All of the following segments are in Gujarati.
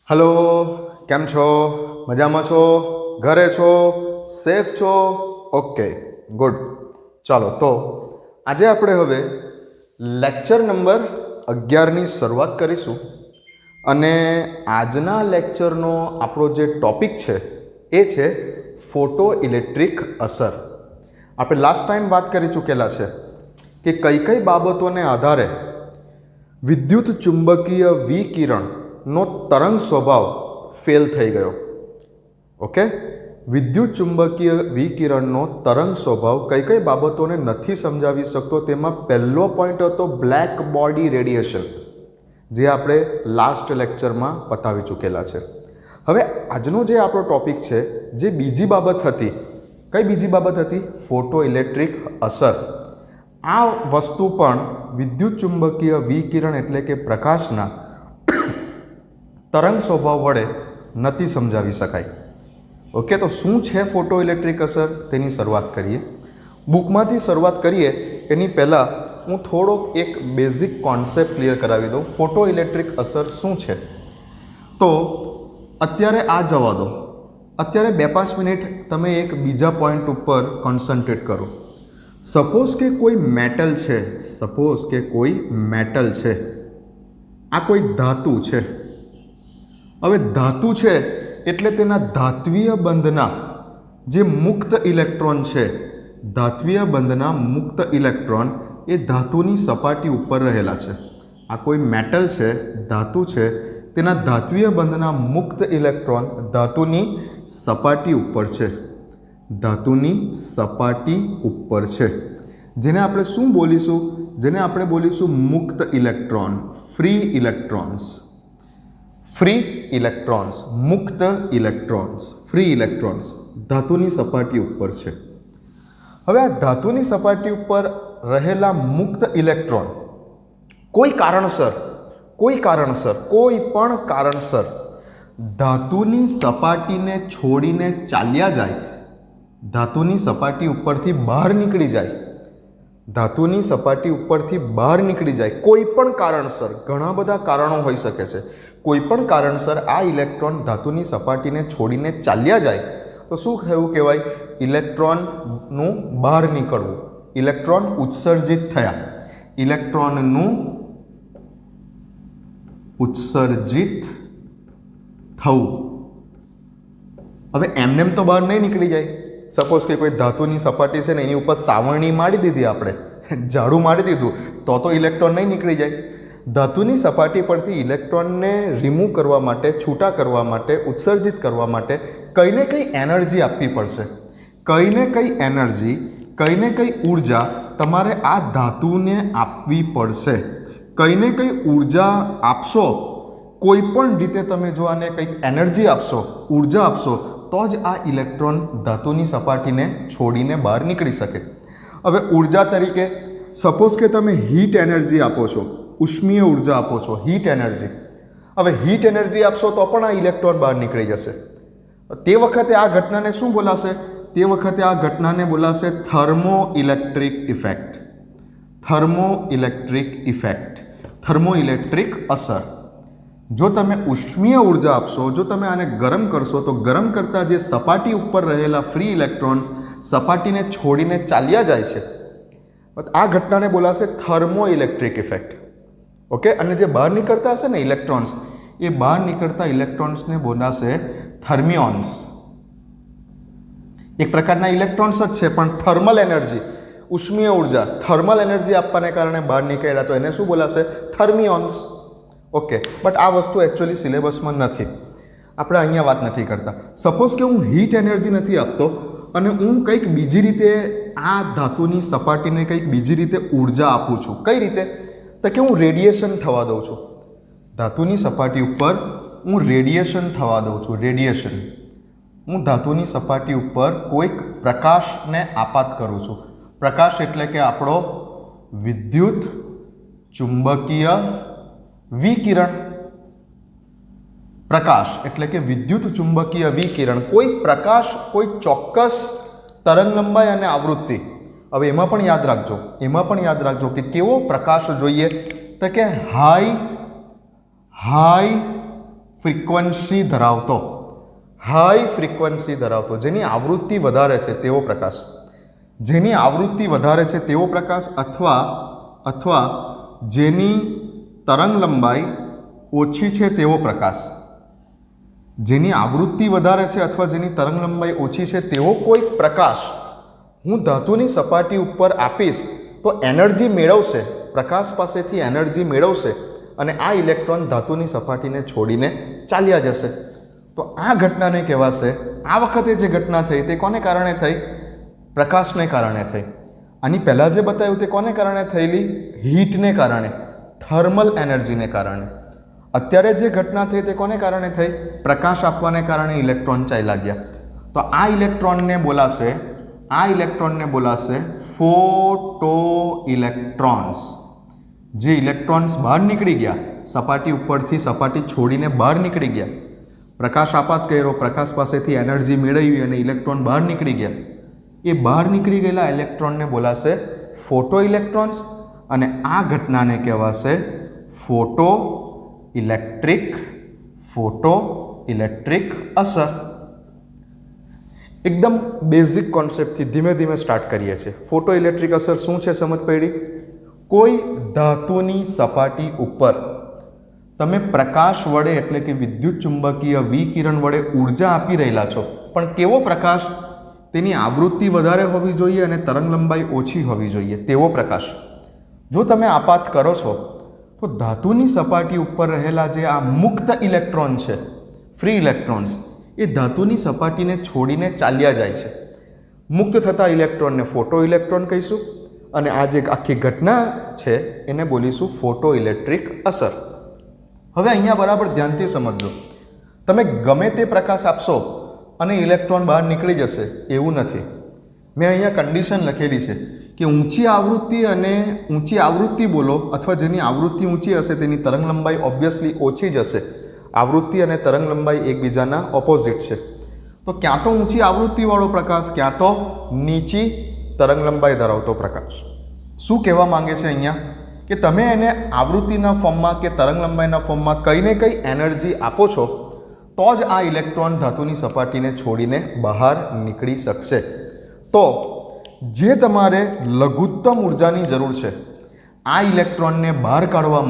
हेलो केम छो मजा में छो घरे छो सेफ छो ओके गुड चलो तो आज આપણે હવે લેક્ચર નંબર 11 ની શરૂઆત કરીશું અને આજના લેક્ચરનો આપણો જે ટોપિક છે એ છે ફોટો ઇલેક્ટ્રિક અસર। આપણે લાસ્ટ ટાઈમ વાત કરી ચૂકેલા છે કે કઈ કઈ બાબતોને આધારે વિદ્યુત ચુંબકીય વિકિરણનો તરંગ સ્વભાવ ફેલ થઈ ગયો। ઓકે, વિદ્યુત ચુંબકીય વિકિરણનો તરંગ સ્વભાવ કઈ કઈ બાબતોને નથી સમજાવી શકતો તેમાં પહેલો પોઈન્ટ હતો બ્લેક બોડી રેડિયેશન, જે આપણે લાસ્ટ લેક્ચરમાં પતાવી ચૂકેલા છે। હવે આજનો જે આપણો ટોપિક છે, જે બીજી બાબત હતી, કઈ બીજી બાબત હતી? ફોટો ઇલેક્ટ્રિક અસર। આ વસ્તુ પણ વિદ્યુત ચુંબકીય વિકિરણ એટલે કે પ્રકાશના તરંગ સ્વભાવ વડે નથી સમજાવી શકાય। ઓકે, તો શું છે ફોટો ઇલેક્ટ્રિક અસર તેની શરૂઆત કરીએ। બુકમાંથી શરૂઆત કરીએ એની પહેલાં હું થોડોક એક બેઝિક કોન્સેપ્ટ ક્લિયર કરાવી દઉં। ફોટો ઇલેક્ટ્રિક અસર શું છે? તો અત્યારે આ જવા દો, અત્યારે 2-5 મિનિટ તમે એક બીજા પોઈન્ટ ઉપર કોન્સન્ટ્રેટ કરો। સપોઝ કે કોઈ મેટલ છે, સપોઝ કે કોઈ મેટલ છે, આ કોઈ ધાતુ છે। હવે ધાતુ છે એટલે તેના ધાત્વીય બંધના જે મુક્ત ઇલેક્ટ્રોન છે, ધાત્વીય બંધના મુક્ત ઇલેક્ટ્રોન એ ધાતુની સપાટી ઉપર રહેલા છે। આ કોઈ મેટલ છે, ધાતુ છે, તેના ધાત્વીય બંધના મુક્ત ઇલેક્ટ્રોન ધાતુની સપાટી ઉપર છે, ધાતુની સપાટી ઉપર છે, જેને આપણે શું બોલીશું? જેને આપણે બોલીશું મુક્ત electron, free electrons, free electrons, મુક્ત ઇલેક્ટ્રોન્સ, ફ્રી ઇલેક્ટ્રોન્સ ધાતુની સપાટી ઉપર છે। હવે આ ધાતુની સપાટી ઉપર રહેલા મુક્ત ઇલેક્ટ્રોન કોઈ પણ કારણસર ધાતુની સપાટીને છોડીને ચાલ્યા જાય, ધાતુની સપાટી ઉપરથી બહાર નીકળી જાય, ધાતુની સપાટી ઉપરથી બહાર નીકળી જાય કોઈ પણ કારણસર, ઘણા બધા કારણો હોઈ શકે છે, કોઈ પણ કારણસર આ ઇલેક્ટ્રોન ધાતુની સપાટીને છોડીને ચાલ્યા જાય તો શું થયું કહેવાય? ઇલેક્ટ્રોનનું બહાર નીકળવું, ઇલેક્ટ્રોન ઉત્સર્જિત થયા, ઇલેક્ટ્રોનનું ઉત્સર્જિત થવું। હવે એમનેમ તો બહાર નહીં નીકળી જાય। સપોઝ કે કોઈ ધાતુની સપાટી છે ને એની ઉપર સાવરણી મારી દીધી, આપણે ઝાડુ મારી દીધું તો ઇલેક્ટ્રોન નહીં નીકળી જાય। ધાતુની સપાટી પરથી ઇલેક્ટ્રોનને રિમૂવ કરવા માટે, છૂટા કરવા માટે, ઉત્સર્જિત કરવા માટે કંઈ ને કંઈ એનર્જી આપવી પડશે, કંઈ ને કંઈ એનર્જી, કંઈ ને કંઈ ઉર્જા તમારે આ ધાતુને આપવી પડશે। કંઈ ને કંઈ ઉર્જા આપશો, કોઈ પણ રીતે તમે જો આને કંઈક એનર્જી આપશો, ઉર્જા આપશો, તો જ આ ઇલેક્ટ્રોન ધાતુની સપાટીને છોડીને બહાર નીકળી શકે। હવે ઉર્જા તરીકે સપોઝ કે તમે હીટ એનર્જી આપો છો, ઉષ્મીય ઉર્જા આપો છો, હીટ એનર્જી। હવે હીટ એનર્જી આપશો તો પણ આ ઇલેક્ટ્રોન બહાર નીકળી જશે। તે વખતે આ ઘટનાને શું બોલાશે? તે વખતે આ ઘટનાને બોલાશે thermoelectric effect, thermoelectric effect, thermoelectric અસર। જો તમે ઉષ્મીય ઉર્જા આપશો, જો તમે આને ગરમ કરશો તો ગરમ કરતાં જે સપાટી ઉપર રહેલા ફ્રી ઇલેક્ટ્રોન્સ સપાટીને છોડીને ચાલ્યા જાય છે, આ ઘટનાને બોલાશે થર્મો ઇલેક્ટ્રિક ઇફેક્ટ। ઓકે, અને જે બહાર નીકળતા હશે ને ઇલેક્ટ્રોન્સ, એ બહાર નીકળતા ઇલેક્ટ્રોન્સને બોલાશે થર્મિયોન્સ। એક પ્રકારના ઇલેક્ટ્રોન્સ જ છે, પણ થર્મલ એનર્જી, ઉષ્મીય ઉર્જા, થર્મલ એનર્જી આપવાને કારણે બહાર નીકળ્યા, તો એને શું બોલાશે? થર્મિયોન્સ। ઓકે, બટ આ વસ્તુ એકચ્યુઅલી સિલેબસમાં નથી, આપણે અહીંયા વાત નથી કરતા। સપોઝ કે હું હીટ એનર્જી નથી આપતો અને હું કંઈક બીજી રીતે આ ધાતુની સપાટીને કંઈક બીજી રીતે ઉર્જા આપું છું। કઈ રીતે? તો કે હું રેડિયેશન થવા દઉં છું, ધાતુની સપાટી ઉપર હું રેડિયેશન થવા દઉં છું, રેડિયેશન। હું ધાતુની સપાટી ઉપર કોઈક પ્રકાશને આપાત કરું છું। પ્રકાશ એટલે કે આપણો વિદ્યુત ચુંબકીય વિકિરણ, પ્રકાશ એટલે કે વિદ્યુત ચુંબકીય વિકિરણ, કોઈ પ્રકાશ, કોઈ ચોક્કસ તરંગ લંબાઈ અને આવૃત્તિ। હવે એમાં પણ યાદ રાખજો કે કેવો પ્રકાશ જોઈએ? તો કે હાઈ ફ્રીક્વન્સી ધરાવતો, હાઈ ફ્રીક્વન્સી ધરાવતો, જેની આવૃત્તિ વધારે છે તેવો પ્રકાશ, જેની આવૃત્તિ વધારે છે તેવો પ્રકાશ અથવા જેની તરંગ લંબાઈ ઓછી છે તેવો પ્રકાશ, જેની આવૃત્તિ વધારે છે અથવા જેની તરંગ લંબાઈ ઓછી છે તેવો કોઈક પ્રકાશ હું ધાતુની સપાટી ઉપર આપીશ તો એનર્જી મેળવશે, પ્રકાશ પાસેથી એનર્જી મેળવશે અને આ ઇલેક્ટ્રોન ધાતુની સપાટીને છોડીને ચાલ્યા જશે. તો આ ઘટનાને કહેવાશે, આ વખતે જે ઘટના થઈ તે કોને કારણે થઈ? પ્રકાશને કારણે થઈ. આની પહેલાં જે બતાવ્યું તે કોને કારણે થયેલી? હીટને કારણે, થર્મલ એનર્જીને કારણે. અત્યારે જે ઘટના થઈ તે કોને કારણે થઈ? પ્રકાશ આપવાને કારણે ઇલેક્ટ્રોન ચાલ્યા ગયા. તો આ ઇલેક્ટ્રોનને બોલાશે ફોટો ઇલેક્ટ્રોન્સ. જે ઇલેક્ટ્રોન્સ બહાર નીકળી ગયા, સપાટી ઉપરથી સપાટી છોડીને બહાર નીકળી ગયા, પ્રકાશ આપાત કર્યો, પ્રકાશ પાસેથી એનર્જી મેળવી અને ઇલેક્ટ્રોન બહાર નીકળી ગયા, એ બહાર નીકળી ગયેલા ઇલેક્ટ્રોનને બોલાશે ફોટો ઇલેક્ટ્રોન્સ અને આ ઘટનાને કહેવાશે ફોટો ઇલેક્ટ્રિક અસર. એકદમ બેઝિક કોન્સેપ્ટથી ધીમે ધીમે સ્ટાર્ટ કરીએ છીએ. ફોટો ઇલેક્ટ્રિક અસર શું છે સમજ પડી? કોઈ ધાતુની સપાટી ઉપર તમે પ્રકાશ વડે એટલે કે વિદ્યુત ચુંબકીય વિકિરણ વડે ઉર્જા આપી રહેલા છો, પણ કેવો પ્રકાશ? તેની આવૃત્તિ વધારે હોવી જોઈએ અને તરંગ લંબાઈ ઓછી હોવી જોઈએ તેવો પ્રકાશ જો તમે આપાત કરો છો તો ધાતુની સપાટી ઉપર રહેલા જે આ મુક્ત ઇલેક્ટ્રોન છે, ફ્રી ઇલેક્ટ્રોન્સ, એ ધાતુની સપાટીને છોડીને ચાલ્યા જાય છે. મુક્ત થતા ઇલેક્ટ્રોનને ફોટો ઇલેક્ટ્રોન કહીશું અને આ જે આખી ઘટના છે એને બોલીશું ફોટો ઇલેક્ટ્રિક અસર. હવે અહીંયા બરાબર ધ્યાનથી સમજજો. તમે ગમે તે પ્રકાશ આપશો અને ઇલેક્ટ્રોન બહાર નીકળી જશે એવું નથી. મેં અહીંયા કન્ડિશન લખેલી છે કે ઊંચી આવૃત્તિ બોલો અથવા જેની આવૃત્તિ ઊંચી હશે તેની તરંગ લંબાઈ ઓબ્વિયસલી ઓછી જ હશે. આવૃત્તિ અને તરંગ લંબાઈ એકબીજાના ઓપોઝિટ છે. તો ક્યાં તો ઊંચી આવૃત્તિવાળો પ્રકાશ, ક્યાં તો નીચી તરંગ લંબાઈ ધરાવતો પ્રકાશ. શું કહેવા માંગે છે અહીંયા? કે તમે એને આવૃત્તિના ફોર્મમાં કે તરંગ લંબાઈના ફોર્મમાં કંઈ ને કંઈ એનર્જી આપો છો તો જ આ ઇલેક્ટ્રોન ધાતુની સપાટીને છોડીને બહાર નીકળી શકશે. તો જે તમારે લઘુત્તમ ઉર્જાની જરૂર છે આ ઇલેક્ટ્રોનને બહાર કાઢવા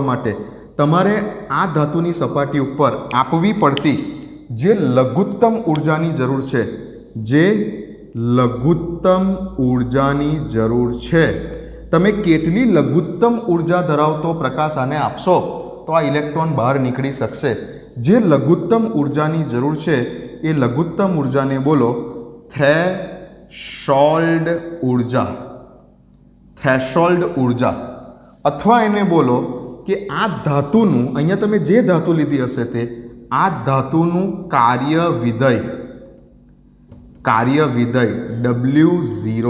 માટે તમારે આ ધાતુની સપાટી ઉપર આપવી પડતી જે લઘુત્તમ ઉર્જાની જરૂર છે, તમે કેટલી લઘુત્તમ ઉર્જા ધરાવતો પ્રકાશ આને આપશો તો આ ઇલેક્ટ્રોન બહાર નીકળી શકશે. જે લઘુત્તમ ઉર્જાની જરૂર છે એ લઘુત્તમ ઉર્જાને બોલો થ્રેશોલ્ડ ઉર્જા અથવા એને બોલો કે આ ધાતુનું, અહીંયા તમે જે ધાતુ લીધી હશે તે આ ધાતુનું કાર્ય વિધેય W0.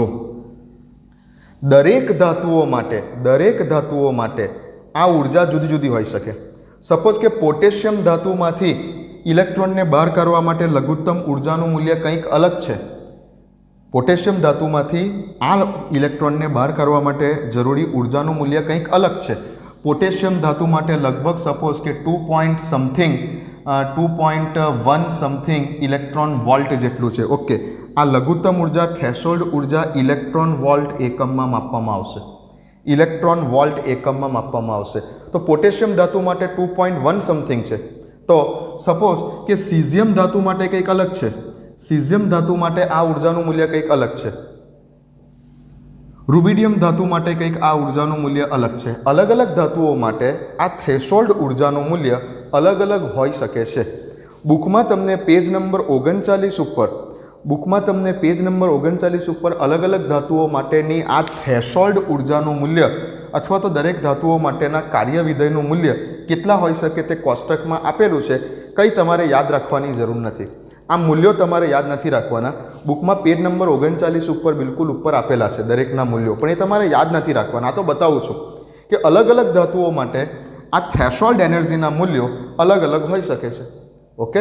દરેક ધાતુઓ માટે આ ઉર્જા જુદી જુદી હોઈ શકે. સપોઝ કે પોટેશિયમ ધાતુમાંથી ઇલેક્ટ્રોનને બહાર કાઢવા માટે લઘુત્તમ ઉર્જાનું મૂલ્ય કંઈક અલગ છે. પોટેશિયમ ધાતુમાંથી આ ઇલેક્ટ્રોનને બહાર કાઢવા માટે જરૂરી ઉર્જાનું મૂલ્ય કંઈક અલગ છે. પોટેશિયમ ધાતુ માટે લગભગ સપોઝ કે 2.1 સમથિંગ ઇલેક્ટ્રોન વોલ્ટ જેટલું છે. ઓકે, આ લઘુત્તમ ઉર્જા થ્રેશોલ્ડ ઉર્જા ઇલેક્ટ્રોન વોલ્ટ એકમમાં માપવામાં આવશે. તો પોટેશિયમ ધાતુ માટે 2.1 સમથિંગ છે. તો સપોઝ કે સિઝિયમ ધાતુ માટે કંઈક અલગ છે. સિઝિયમ ધાતુ માટે આ ઉર્જાનું મૂલ્ય કંઈક અલગ છે. રૂબિડિયમ ધાતુ માટે કંઈક આ ઉર્જાનું મૂલ્ય અલગ છે. અલગ અલગ ધાતુઓ માટે આ થ્રેશોલ્ડ ઉર્જાનું મૂલ્ય અલગ અલગ હોઈ શકે છે. બુકમાં તમને પેજ નંબર 39 ઉપર અલગ અલગ ધાતુઓ માટેની આ થ્રેશોલ્ડ ઉર્જાનું મૂલ્ય અથવા તો દરેક ધાતુઓ માટેના કાર્ય વિધેયનું મૂલ્ય કેટલા હોઈ શકે તે કોષ્ટકમાં આપેલું છે. કંઈ તમારે યાદ રાખવાની જરૂર નથી. આ મૂલ્યો તમારે યાદ નથી રાખવાના. બુકમાં પેજ નંબર 39 ઉપર બિલકુલ ઉપર આપેલા છે દરેકના મૂલ્યો, પણ એ તમારે યાદ નથી રાખવાના. આ તો બતાવું છું કે અલગ અલગ ધાતુઓ માટે આ થ્રેશોલ્ડ એનર્જીના મૂલ્યો અલગ અલગ હોઈ શકે છે. ઓકે,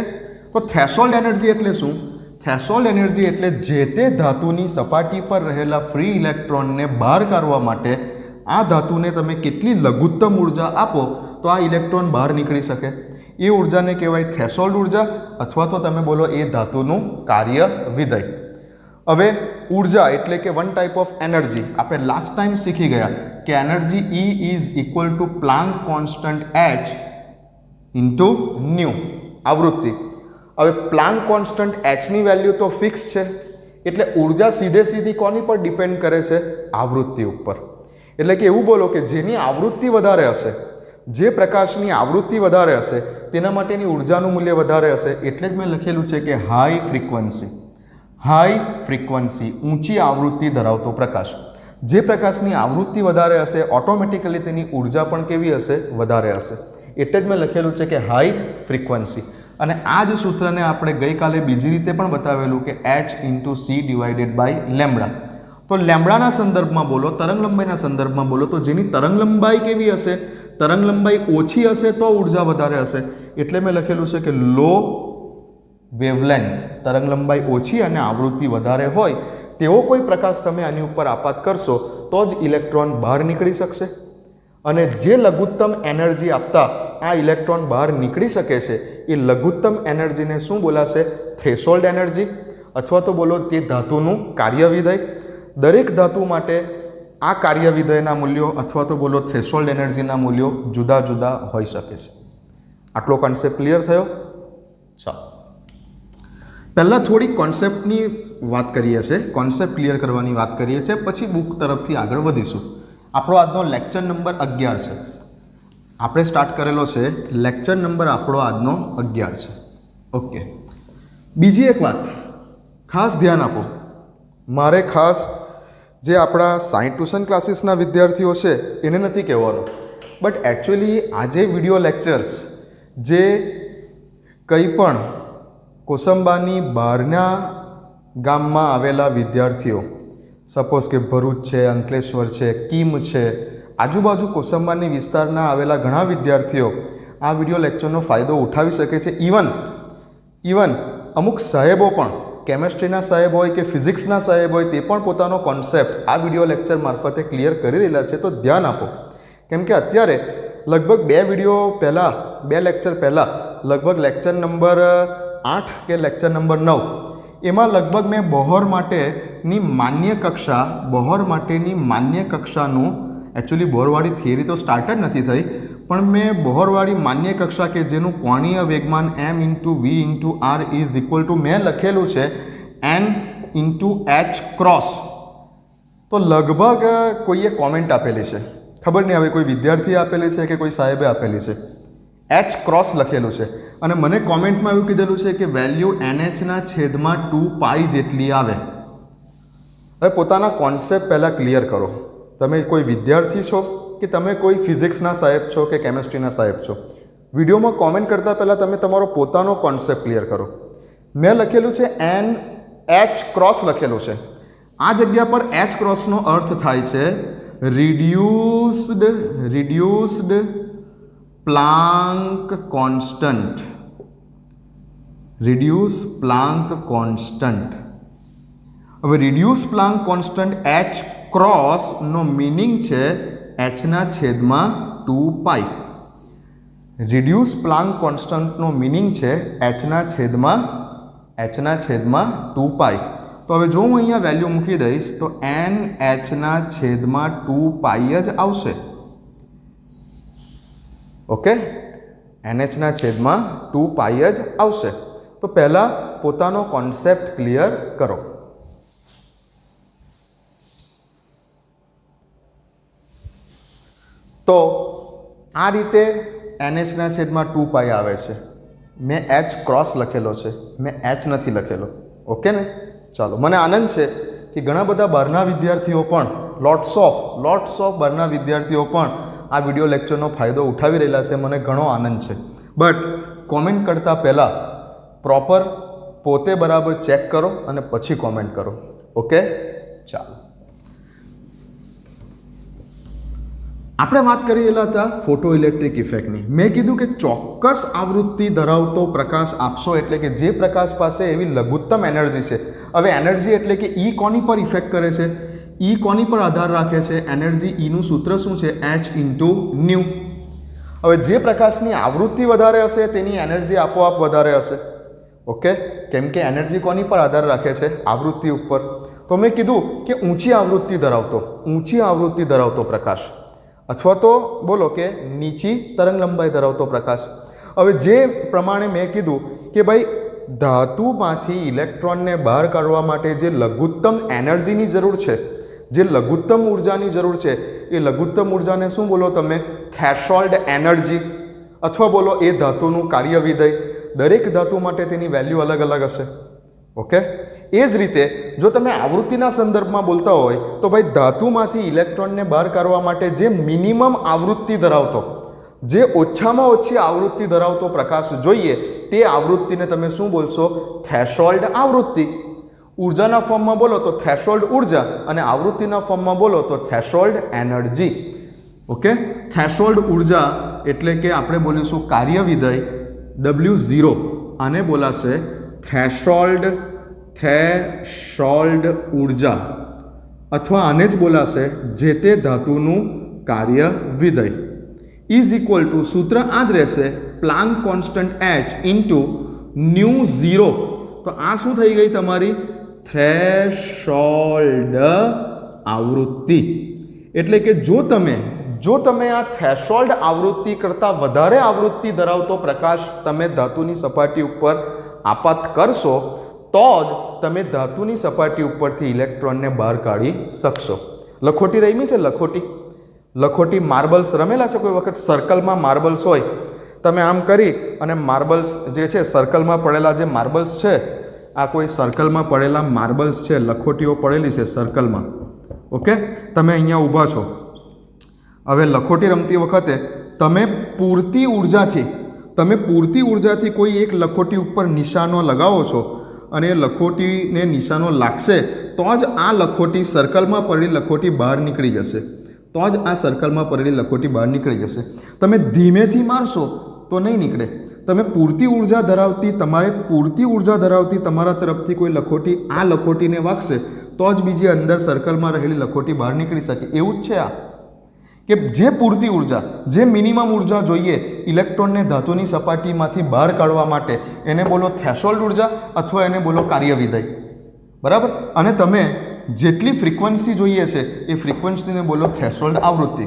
તો થ્રેશોલ્ડ એનર્જી એટલે શું? થ્રેશોલ્ડ એનર્જી એટલે જે તે ધાતુની સપાટી પર રહેલા ફ્રી ઇલેક્ટ્રોનને બહાર કાઢવા માટે આ ધાતુને તમે કેટલી લઘુત્તમ ઉર્જા આપો તો આ ઇલેક્ટ્રોન બહાર નીકળી શકે. એ ઉર્જાને કહેવાય થ્રેશોલ્ડ ઉર્જા અથવા તો તમે બોલો એ ધાતુનું કાર્ય વિધેય. હવે ઉર્જા એટલે કે વન ટાઈપ ઓફ એનર્જી. આપણે લાસ્ટ ટાઈમ શીખી ગયા કે energy E is equal two Planck constant H into new આવૃત્તિ. હવે પ્લાન્ક કોન્સ્ટન્ટ Hની વેલ્યુ તો ફિક્સ છે, એટલે ઉર્જા સીધી કોની પર ડિપેન્ડ કરે છે? આવૃત્તિ ઉપર. એટલે કે એવું બોલો કે જેની આવૃત્તિ વધારે હશે, જે પ્રકાશની આવૃત્તિ વધારે હશે તેના માટેની ઉર્જાનું મૂલ્ય વધારે હશે. એટલે જ મેં લખેલું છે કે હાઈ ફ્રીક્વન્સી ઊંચી આવૃત્તિ ધરાવતો પ્રકાશ. જે પ્રકાશની આવૃત્તિ વધારે હશે ઓટોમેટિકલી તેની ઉર્જા પણ કેવી હશે? વધારે હશે. એટલે જ મેં લખેલું છે કે હાઈ ફ્રીક્વન્સી. અને આ જ સૂત્રને આપણે ગઈકાલે બીજી રીતે પણ બતાવેલું કે h/c/λ. તો લેમ્બડાના સંદર્ભમાં બોલો, તરંગલંબાઈના સંદર્ભમાં બોલો, તો જેની તરંગલંબાઈ કેવી હશે? તરંગલંબાઈ ઓછી હશે તો ઉર્જા વધારે હશે. એટલે મેં લખેલું છે કે લો વેવલેન્થ, તરંગલંબાઈ ઓછી અને આવૃત્તિ વધારે હોય તેવો કોઈ પ્રકાશ તમે આની ઉપર આપાત કરશો તો જ ઇલેક્ટ્રોન બહાર નીકળી શકશે. અને જે લઘુત્તમ એનર્જી આપતા આ ઇલેક્ટ્રોન બહાર નીકળી શકે છે એ લઘુત્તમ એનર્જીને શું બોલાશે? થ્રેશોલ્ડ એનર્જી અથવા તો બોલો તે ધાતુનું કાર્ય વિધેય. દરેક ધાતુ માટે આ કાર્ય વિધેયના મૂલ્યો અથવા તો બોલો થ્રેશોલ્ડ એનર્જીના મૂલ્યો જુદા જુદા હોઈ શકે છે. આટલો કોન્સેપ્ટ ક્લિયર થયો? ચાલો પહેલાં થોડી કોન્સેપ્ટની વાત કરીએ છીએ, કોન્સેપ્ટ ક્લિયર કરવાની વાત કરીએ છીએ, પછી બુક તરફથી આગળ વધીશું. આપણો આજનો લેક્ચર નંબર 11 છે. આપણે સ્ટાર્ટ કરેલો છે લેક્ચર નંબર આપણો આજનો 11 છે. ઓકે, બીજી એક વાત ખાસ ધ્યાન આપો. મારે ખાસ જે આપણા સાયન્સ ટ્યુશન ક્લાસીસના વિદ્યાર્થીઓ છે એને નથી કહેવાનું, બટ એકચ્યુઅલી આજે વિડીયો લેક્ચર્સ જે કંઈ પણ કોસંબાની બહારના ગામમાં આવેલા વિદ્યાર્થીઓ, સપોઝ કે ભરૂચ છે, અંકલેશ્વર છે, કીમ છે, આજુબાજુ કોસંબાની વિસ્તારના આવેલા ઘણા વિદ્યાર્થીઓ આ વિડીયો લેક્ચરનો ફાયદો ઉઠાવી શકે છે. ઇવન અમુક સાહેબો પણ, કેમેસ્ટ્રીના સાહેબ હોય કે ફિઝિક્સના સાહેબ હોય, તે પણ પોતાનો કોન્સેપ્ટ આ વિડીયો લેક્ચર મારફતે ક્લિયર કરી રહેલા છે. તો ધ્યાન આપો, કેમ કે અત્યારે લગભગ 2 વિડીયો પહેલાં, 2 લેક્ચર પહેલાં, લગભગ લેક્ચર નંબર 8 કે લેક્ચર નંબર 9 એમાં લગભગ મેં બોહર માટેની માન્ય કક્ષાનું, એકચ્યુઅલી બોહરવાળી થિયરી તો સ્ટાર્ટ જ નથી થઈ, પણ મેં બોહરવાળી માન્ય કક્ષા કે જેનું કોણીય વેગમાન m/v/r ઇઝ ઇક્વલ ટુ મેં લખેલું છે n/h ક્રોસ. તો લગભગ કોઈએ કોમેન્ટ આપેલી છે, ખબર નહીં હવે કોઈ વિદ્યાર્થીએ આપેલી છે કે કોઈ સાહેબે આપેલી છે, h ક્રોસ લખેલું છે. અને મને કોમેન્ટમાં એવું કીધેલું છે કે વેલ્યુ NH/2π જેટલી આવે. હવે પોતાના કોન્સેપ્ટ પહેલાં ક્લિયર કરો. તમે કોઈ વિદ્યાર્થી છો કે તમે કોઈ ફિઝિક્સના સાહેબ છો કે કેમેસ્ટ્રીના સાહેબ છો, વિડીયોમાં કોમેન્ટ કરતાં પહેલાં તમે તમારો પોતાનો કોન્સેપ્ટ ક્લિયર કરો. મેં લખેલું છે NH ક્રોસ લખેલું છે. આ જગ્યા પર H ક્રોસનો અર્થ થાય છે reduced Planck constant. Reduce Planck constant. હવે રિડ્યુસ પ્લાન્ક કોન્સ્ટન્ટ H ક્રોસનો મિનિંગ છે h/2π. રિડ્યુસ પ્લાન્ક કોન્સ્ટન્ટનો મિનિંગ છે h/2π. તો હવે જો હું અહીંયા વેલ્યુ મૂકી દઈશ તો NH/2π જ આવશે. ઓકે, NH/2π જ આવશે. તો પહેલાં પોતાનો કોન્સેપ્ટ ક્લિયર કરો. તો આ રીતે NH/2π આવે છે. મેં H ક્રોસ લખેલો છે, મેં H નથી લખેલો. ઓકે ને? ચાલો, મને આનંદ છે કે ઘણા બધા બહારના વિદ્યાર્થીઓ પણ, લોટ્સ ઓફ બહારના વિદ્યાર્થીઓ પણ આ વિડીયો લેક્ચરનો ફાયદો ઉઠાવી રહેલા છે. મને ઘણો આનંદ છે. બટ કોમેન્ટ કરતાં પહેલાં પ્રોપર પોતે બરાબર ચેક કરો અને પછી કોમેન્ટ કરો. ઓકે, ચાલો. આપણે વાત કરી રહેલા હતા ફોટો ઇલેક્ટ્રિક ઇફેક્ટની. મેં કીધું કે ચોક્કસ આવૃત્તિ ધરાવતો પ્રકાશ આપશો એટલે કે જે પ્રકાશ પાસે એવી લઘુત્તમ એનર્જી છે. હવે એનર્જી એટલે કે E કોની પર ઇફેક્ટ કરે છે? E કોની પર આધાર રાખે છે? એનર્જી Eનું સૂત્ર શું છે? H × new. હવે જે પ્રકાશની આવૃત્તિ વધારે હશે તેની એનર્જી આપોઆપ વધારે હશે. ઓકે, કેમ કે એનર્જી કોની પર આધાર રાખે છે? આવૃત્તિ ઉપર. તો મેં કીધું કે ઊંચી આવૃત્તિ ધરાવતો પ્રકાશ અથવા તો બોલો કે નીચી તરંગ લંબાઈ ધરાવતો પ્રકાશ. હવે જે પ્રમાણે મેં કીધું કે ભાઈ ધાતુમાંથી ઇલેક્ટ્રોનને બહાર કાઢવા માટે જે લઘુત્તમ એનર્જીની જરૂર છે, જે લઘુત્તમ ઉર્જાની જરૂર છે, એ લઘુત્તમ ઉર્જાને શું બોલો તમે? થ્રેશોલ્ડ એનર્જી, અથવા બોલો એ ધાતુનું કાર્ય વિધેય. દરેક ધાતુ માટે તેની વેલ્યુ અલગ અલગ હશે. ઓકે, એ જ રીતે જો તમે આવૃત્તિના સંદર્ભમાં બોલતા હોય તો ભાઈ ધાતુમાંથી ઇલેક્ટ્રોનને બહાર કાઢવા માટે જે મિનિમમ આવૃત્તિ ધરાવતો, જે ઓછામાં ઓછી આવૃત્તિ ધરાવતો પ્રકાશ જોઈએ તે આવૃત્તિને તમે શું બોલશો? થ્રેશોલ્ડ આવૃત્તિ. ઉર્જાના ફોર્મમાં બોલો તો થ્રેશોલ્ડ ઉર્જા, અને આવૃત્તિના ફોર્મમાં બોલો તો થ્રેશોલ્ડ એનર્જી. ઓકે, થ્રેશોલ્ડ ઉર્જા એટલે કે આપણે બોલીશું કાર્ય વિધેય W0, આને બોલાશે થ્રેશોલ્ડ ઉર્જા, અથવા આને જ બોલાશે જે તે ધાતુનું કાર્ય વિધેય. ઇઝ ઇક્વલ ટુ સૂત્ર આ જ રહેશે, પ્લાન્ક કોન્સ્ટન્ટ H ઇન્ટુ ν0. તો આ શું થઈ ગઈ તમારી? થ્રેશોલ્ડ આવૃત્તિ. એટલે કે જો તમે આ થ્રેશોલ્ડ આવૃત્તિ કરતાં વધારે આવૃત્તિ ધરાવતો પ્રકાશ તમે ધાતુની સપાટી ઉપર આપાત કરશો તો જ તમે ધાતુની સપાટી ઉપરથી ઇલેક્ટ્રોનને બહાર કાઢી શકશો. લખોટી રમી છે? લખોટી માર્બલ્સ રમેલા છે કોઈ વખત? સર્કલમાં માર્બલ્સ હોય, તમે આમ કરી અને માર્બલ્સ જે છે સર્કલમાં પડેલા જે માર્બલ્સ છે, આ કોઈ સર્કલમાં પડેલા માર્બલ્સ છે, લખોટીઓ પડેલી છે સર્કલમાં. ઓકે, તમે અહીંયા ઊભા છો. હવે લખોટી રમતી વખતે તમે પૂરતી ઉર્જાથી કોઈ એક લખોટી ઉપર નિશાનો લગાવો છો અને એ લખોટીને નિશાનો લાગશે તો જ આ લખોટી સર્કલમાં પડેલી લખોટી બહાર નીકળી જશે. તમે ધીમેથી મારશો તો નહીં નીકળે. તમે પૂરતી ઉર્જા ધરાવતી તમારા તરફથી કોઈ લખોટી આ લખોટીને વાગશે તો જ બીજી અંદર સર્કલમાં રહેલી લખોટી બહાર નીકળી શકે. એવું જ છે આ, કે જે પૂરતી ઉર્જા, જે મિનિમમ ઉર્જા જોઈએ ઇલેક્ટ્રોનને ધાતુની સપાટીમાંથી બહાર કાઢવા માટે, એને બોલો થ્રેશોલ્ડ ઉર્જા અથવા એને બોલો કાર્ય વિધેય. બરાબર? અને તમે જેટલી ફ્રીક્વન્સી જોઈએ છે એ ફ્રીક્વન્સીને બોલો થ્રેશોલ્ડ આવૃત્તિ.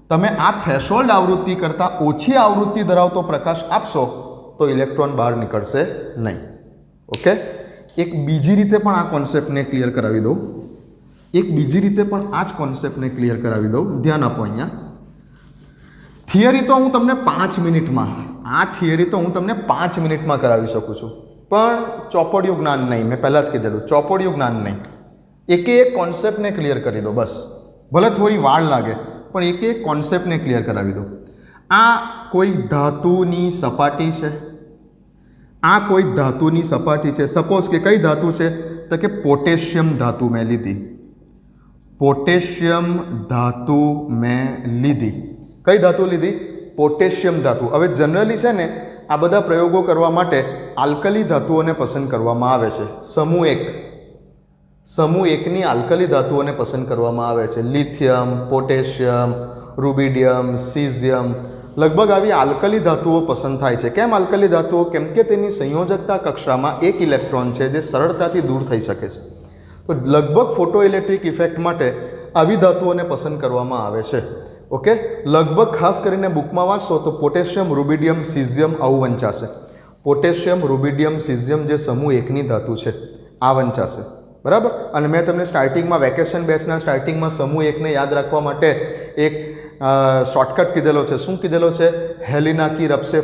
તમે આ થ્રેશોલ્ડ આવૃત્તિ કરતાં ઓછી આવૃત્તિ ધરાવતો પ્રકાશ આપશો તો ઇલેક્ટ્રોન બહાર નીકળશે નહીં. ઓકે, એક બીજી રીતે પણ આ કોન્સેપ્ટને ક્લિયર કરાવી દઉં. ધ્યાન આપો. અહીંયા થિયરી તો હું તમને 5 મિનિટમાં કરાવી શકું છું, પણ ચોપડિયું જ્ઞાન નહીં. મેં પહેલાં જ કીધેલું, ચોપડિયું જ્ઞાન નહીં. એક કોન્સેપ્ટને ક્લિયર કરી દો બસ. ભલે થોડી વાર લાગે પણ એક કોન્સેપ્ટને ક્લિયર કરાવી દો. આ કોઈ ધાતુની સપાટી છે. સપોઝ કે કઈ ધાતુ છે? તો કે પોટેશિયમ ધાતુ મેં લીધી. કઈ ધાતુ લીધી? પોટેશિયમ ધાતુ. હવે જનરલી છે ને આ બધા પ્રયોગો કરવા માટે આલ્કલી ધાતુઓને પસંદ કરવામાં આવે છે. સમૂહ એકની આલ્કલી ધાતુઓને પસંદ કરવામાં આવે છે. લિથિયમ, પોટેશિયમ, રૂબિડિયમ, સીઝિયમ, લગભગ આવી આલ્કલી ધાતુઓ પસંદ થાય છે. કેમ આલ્કલી ધાતુઓ? કેમ કે તેની સંયોજકતા કક્ષામાં એક ઇલેક્ટ્રોન છે જે સરળતાથી દૂર થઈ શકે છે. તો લગભગ ફોટો ઇલેક્ટ્રિક ઇફેક્ટ માટે આવી ધાતુઓને પસંદ કરવામાં આવે છે. ઓકે, લગભગ ખાસ કરીને બુકમાં વાંચશો તો પોટેશિયમ, રૂબિડિયમ, સીઝિયમ આવું વંચાશે. પોટેશિયમ, રૂબિડિયમ, સીઝિયમ જે સમૂહ એકની ધાતુ છે આ વંચાશે. બરાબર? અને મેં તમને સ્ટાર્ટિંગમાં વેકેશન બેચના સ્ટાર્ટિંગમાં સમૂહ એકને યાદ રાખવા માટે એક શોર્ટકટ કીધેલો છે. શું કીધેલો છે? હેલિના કી રબસે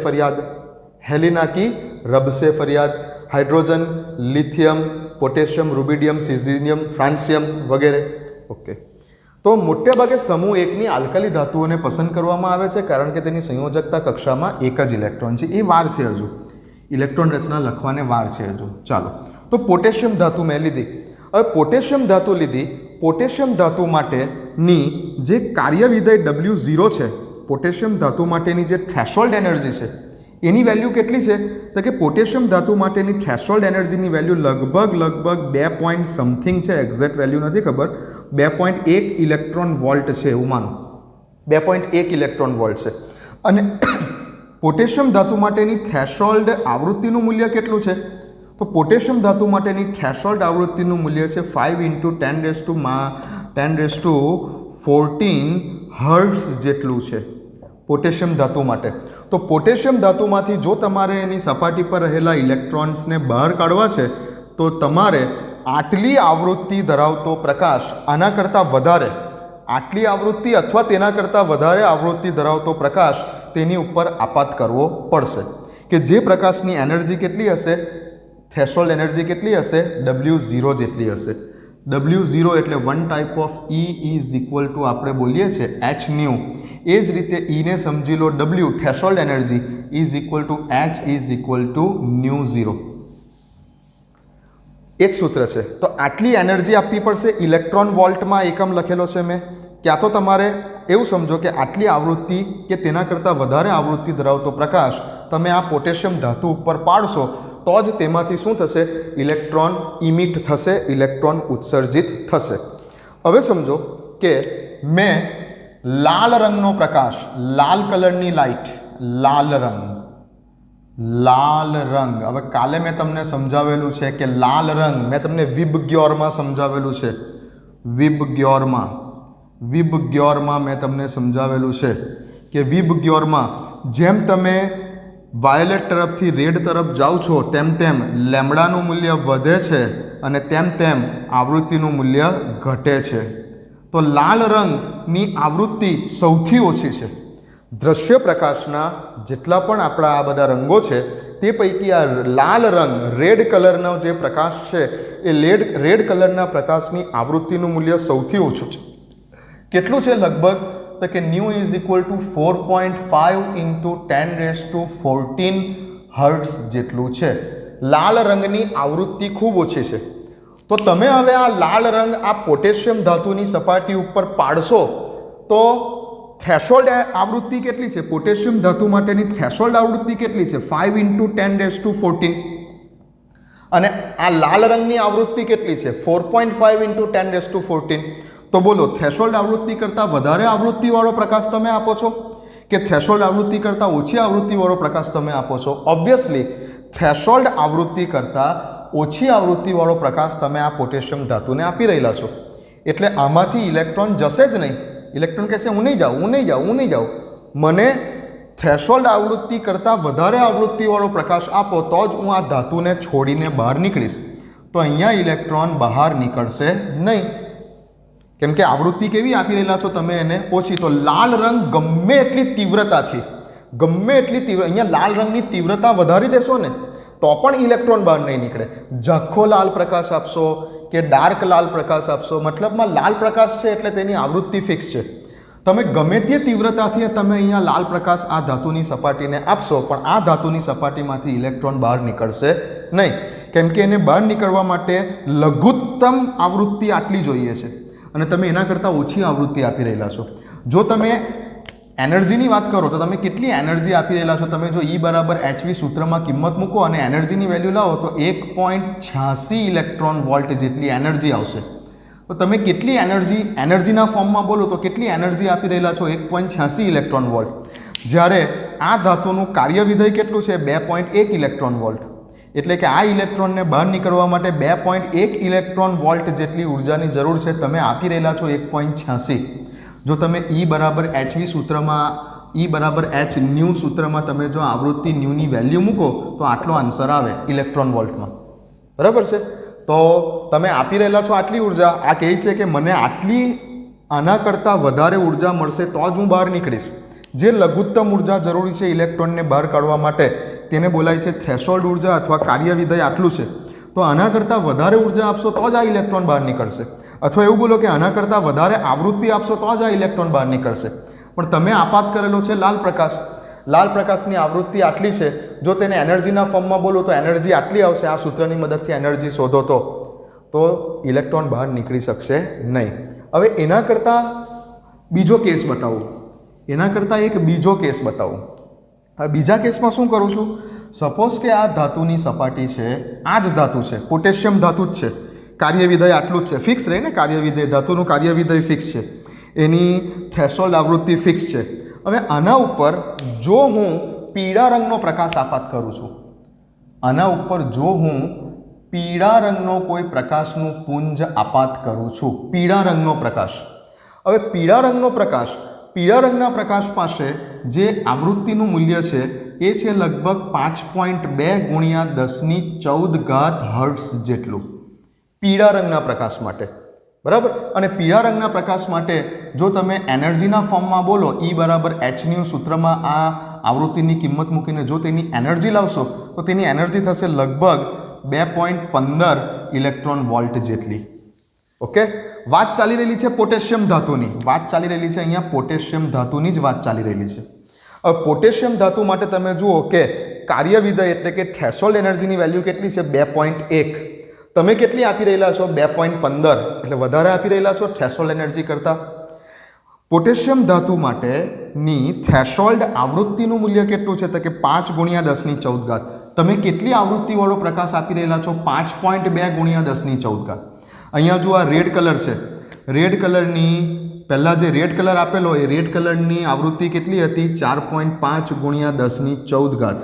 ફરિયાદ. Hydrogen, lithium, potassium, rubidium, caesium, francium વગેરે. ઓકે, તો મોટે ભાગે સમૂહ એકની આલ્કલી ધાતુઓને પસંદ કરવામાં આવે છે કારણ કે તેની સંયોજકતા કક્ષામાં એક જ ઇલેક્ટ્રોન છે. એ વાર છે, હજુ ઇલેક્ટ્રોન રચના લખવાને વાર છે હજુ. ચાલો, તો પોટેશિયમ ધાતુ મેં લીધી. હવે પોટેશિયમ ધાતુ માટેની જે કાર્ય વિધેય W0 છે, પોટેશિયમ ધાતુ માટેની જે થ્રેશોલ્ડ એનર્જી છે એની વેલ્યુ કેટલી છે? તો કે પોટેશિયમ ધાતુ માટેની થ્રેશોલ્ડ એનર્જીની વેલ્યુ લગભગ 2 પોઈન્ટ સમથિંગ છે. એક્ઝેક્ટ વેલ્યુ નથી ખબર. 2.1 ઇલેક્ટ્રોન વોલ્ટ છે, એવું માનો. 2.1 ઇલેક્ટ્રોન વોલ્ટ છે. અને પોટેશિયમ ધાતુ માટેની થ્રેશોલ્ડ આવૃત્તિનું મૂલ્ય કેટલું છે? તો પોટેશિયમ ધાતુ માટેની થ્રેશોલ્ડ આવૃત્તિનું મૂલ્ય છે 5 × 10⁻14 હર્ટ્ઝ જેટલું છે પોટેશિયમ ધાતુ માટે. તો પોટેશિયમ ધાતુમાંથી જો તમારે એની સપાટી પર રહેલા ઇલેક્ટ્રોન્સને બહાર કાઢવા છે તો તમારે આટલી આવૃત્તિ ધરાવતો પ્રકાશ આના કરતાં વધારે, આટલી આવૃત્તિ અથવા તેના કરતાં વધારે આવૃત્તિ ધરાવતો પ્રકાશ તેની ઉપર આપાત કરવો પડશે કે જે પ્રકાશની એનર્જી કેટલી હશે? થ્રેશોલ્ડ એનર્જી કેટલી હશે? W0 જેટલી હશે. W0 એટલે 1 type of E is equal two આપણે બોલીએ છીએ h ન્યુ. એ જ રીતે E ને સમજી લો W threshold energy is equal to h is equal to ν0. એક સૂત્ર છે. તો આટલી એનર્જી આપવી પડશે. ઇલેક્ટ્રોન વોલ્ટમાં એકમ લખેલો છે મેં. ક્યાં તો તમારે એવું સમજો કે આટલી આવૃત્તિ કે તેના કરતાં વધારે આવૃત્તિ ધરાવતો પ્રકાશ તમે આ પોટેશિયમ ધાતુ ઉપર પાડશો તો જ તેમાંથી શું થશે? ઇલેક્ટ્રોન ઇમિટ થશે, ઇલેક્ટ્રોન ઉત્સર્જિત થશે. હવે સમજો કે મેં લાલ રંગનો પ્રકાશ, લાલ કલરની લાઇટ, લાલ રંગ. હવે કાલે મેં તમને સમજાવેલું છે કે લાલ રંગ મેં તમને વિબગ્યોરમાં સમજાવેલું છે. વિબગ્યોરમાં મેં તમને સમજાવેલું છે કે વિબગ્યોરમાં જેમ તમે વાયોલેટ તરફથી રેડ તરફ જાઓ છો તેમ તેમ લેમ્ડાનું મૂલ્ય વધે છે અને તેમ તેમ આવૃત્તિનું મૂલ્ય ઘટે છે. તો લાલ રંગની આવૃત્તિ સૌથી ઓછી છે. દ્રશ્ય પ્રકાશના જેટલા પણ આપણા આ બધા રંગો છે તે પૈકી આ લાલ રંગ, રેડ કલરનો જે પ્રકાશ છે એ રેડ કલરના પ્રકાશની આવૃત્તિનું મૂલ્ય સૌથી ઓછું છે. કેટલું છે? લગભગ તો કે new is equal two 4.5 × 10⁻14 hertz જેટલું છે. લાલ રંગની આવૃત્તિ ખૂબ ઓછી છે. તો તમે હવે આ લાલ રંગ આ પોટેશિયમ ધાતુની સપાટી ઉપર પાડશો તો થ્રેશોલ્ડ આવૃત્તિ કેટલી છે? પોટેશિયમ ધાતુ માટેની થ્રેશોલ્ડ આવૃત્તિ કેટલી છે? 5 × 10⁻14. અને આ લાલ રંગની આવૃત્તિ કેટલી છે? 4.5 × 10⁻14. તો બોલો, થ્રેશોલ્ડ આવૃત્તિ કરતાં વધારે આવૃત્તિવાળો પ્રકાશ તમે આપો છો કે થ્રેશોલ્ડ આવૃત્તિ કરતાં ઓછી આવૃત્તિવાળો પ્રકાશ તમે આપો છો? ઓબ્વિયસલી થ્રેશોલ્ડ આવૃત્તિ કરતાં ઓછી આવૃત્તિવાળો પ્રકાશ તમે આ પોટેશિયમ ધાતુને આપી રહેલા છો. એટલે આમાંથી ઇલેક્ટ્રોન જશે જ નહીં. ઇલેક્ટ્રોન કહેશે હું નહીં જાઉં. મને થ્રેશોલ્ડ આવૃત્તિ કરતાં વધારે આવૃત્તિવાળો પ્રકાશ આપો તો જ હું આ ધાતુને છોડીને બહાર નીકળીશ. તો અહીંયા ઇલેક્ટ્રોન બહાર નીકળશે નહીં. કેમ કે આવૃત્તિ કેવી આપી રહેલા છો તમે એને? ઓછી. તો લાલ રંગ ગમે એટલી તીવ્રતાથી, અહીંયા લાલ રંગની તીવ્રતા વધારી દેશો ને તો પણ ઇલેક્ટ્રોન બહાર નહીં નીકળે. ઝાંખો લાલ પ્રકાશ આપશો કે ડાર્ક લાલ પ્રકાશ આપશો, મતલબમાં લાલ પ્રકાશ છે એટલે તેની આવૃત્તિ ફિક્સ છે. તમે ગમે તે તીવ્રતાથી તમે અહીંયા લાલ પ્રકાશ આ ધાતુની સપાટીને આપશો પણ આ ધાતુની સપાટીમાંથી ઇલેક્ટ્રોન બહાર નીકળશે નહીં. કેમ કે એને બહાર નીકળવા માટે લઘુત્તમ આવૃત્તિ આટલી જોઈએ છે અને તમે એના કરતાં ઓછી આવૃત્તિ આપી રહેલા છો. જો તમે એનર્જીની વાત કરો તો તમે કેટલી એનર્જી આપી રહેલા છો? તમે જો E બરાબર hv સૂત્રમાં કિંમત મૂકો અને એનર્જીની વેલ્યુ લાવો તો 1.86 ઇલેક્ટ્રોન વોલ્ટ જેટલી એનર્જી આવશે. તો તમે કેટલી એનર્જીના ફોર્મમાં બોલો તો કેટલી એનર્જી આપી રહેલા છો? 1.86 ઇલેક્ટ્રોન વોલ્ટ. જ્યારે આ ધાતુનું કાર્ય વિધેય કેટલું છે? 2.1 ઇલેક્ટ્રોન વોલ્ટ. એટલે કે આ ઇલેક્ટ્રોનને બહાર નીકળવા માટે 2.1 ઇલેક્ટ્રોન વોલ્ટ જેટલી ઉર્જાની જરૂર છે. તમે આપી રહેલા છો 1.86. જો તમે E બરાબર hv સૂત્રમાં, E બરાબર h ન્યુ સૂત્રમાં તમે જો આવૃત્તિ ન્યુની વેલ્યુ મૂકો તો આટલો આન્સર આવે ઇલેક્ટ્રોન વોલ્ટમાં. બરાબર છે? તો તમે આપી રહેલા છો આટલી ઉર્જા. આ કહે છે કે મને આના કરતાં વધારે ઉર્જા મળશે તો જ હું બહાર નીકળીશ. જે લઘુત્તમ ઉર્જા જરૂરી છે ઇલેક્ટ્રોનને બહાર કાઢવા માટે તેને બોલાય છે થ્રેશોલ્ડ ઉર્જા અથવા કાર્ય વિધેય આટલું છે. તો આના કરતાં વધારે ઉર્જા આપશો તો જ આ ઇલેક્ટ્રોન બહાર નીકળશે. અથવા એવું બોલો કે આના કરતાં વધારે આવૃત્તિ આપશો તો જ આ ઇલેક્ટ્રોન બહાર નીકળશે. પણ તમે આપાત કરેલો છે લાલ પ્રકાશ. લાલ પ્રકાશની આવૃત્તિ આટલી છે. જો તેને એનર્જીના ફોર્મમાં બોલો તો એનર્જી આટલી આવશે. આ સૂત્રની મદદથી એનર્જી શોધો તો ઇલેક્ટ્રોન બહાર નીકળી શકશે નહીં. હવે એના કરતાં બીજો કેસ બતાવું. હવે બીજા કેસમાં શું કરું છું? સપોઝ કે આ ધાતુની સપાટી છે, આ જ ધાતુ છે, પોટેશિયમ ધાતુ જ છે. કાર્ય વિધેય આટલું જ છે. ફિક્સ રહે ને કાર્ય વિધેય? ધાતુનું કાર્ય વિધેય ફિક્સ છે. એની થ્રેશોલ્ડ આવૃત્તિ ફિક્સ છે. હવે આના ઉપર જો હું પીળા રંગનો પ્રકાશ આપાત કરું છું, આના ઉપર જો હું પીળા રંગનો કોઈ પ્રકાશનું પુંજ આપાત કરું છું, પીળા રંગનો પ્રકાશ, હવે પીળા રંગનો પ્રકાશ, પીળા રંગના પ્રકાશ પાસે જે આવૃત્તિનું મૂલ્ય છે એ છે લગભગ 5.2 ગુણ્યા 1014 હર્ટ્ઝ જેટલું પીળા રંગના પ્રકાશ માટે, બરાબર. અને પીળા રંગના પ્રકાશ માટે જો તમે એનર્જીના ફોર્મમાં બોલો E બરાબર hનું સૂત્રમાં આ આવૃત્તિની કિંમત મૂકીને જો તેની એનર્જી લાવશો તો તેની એનર્જી થશે લગભગ 2.15 ઇલેક્ટ્રોન વોલ્ટ જેટલી. ઓકે, વાત ચાલી રહેલી છે પોટેશિયમ ધાતુની, વાત ચાલી રહેલી છે અહીંયા પોટેશિયમ ધાતુની જ વાત ચાલી રહેલી છે. હવે પોટેશિયમ ધાતુ માટે તમે જુઓ કે કાર્ય વિધેય એટલે કે થ્રેશોલ્ડ એનર્જીની વેલ્યુ કેટલી છે? 2.1. તમે કેટલી આપી રહેલા છો? 2.15, એટલે વધારે આપી રહેલા છો થ્રેશોલ્ડ એનર્જી કરતાં. પોટેશિયમ ધાતુ માટેની થ્રેશોલ્ડ આવૃત્તિનું મૂલ્ય કેટલું છે? તો કે 5 ગુણ્યા 1014. તમે કેટલી આવૃત્તિવાળો પ્રકાશ આપી રહેલા છો? 5.2 ગુણ્યા 1014. અહીંયા જો આ રેડ કલર છે, રેડ કલરની પહેલાં જે રેડ કલર આપેલો એ રેડ કલરની આવૃત્તિ કેટલી હતી? 4.5 ગુણ્યા 1014.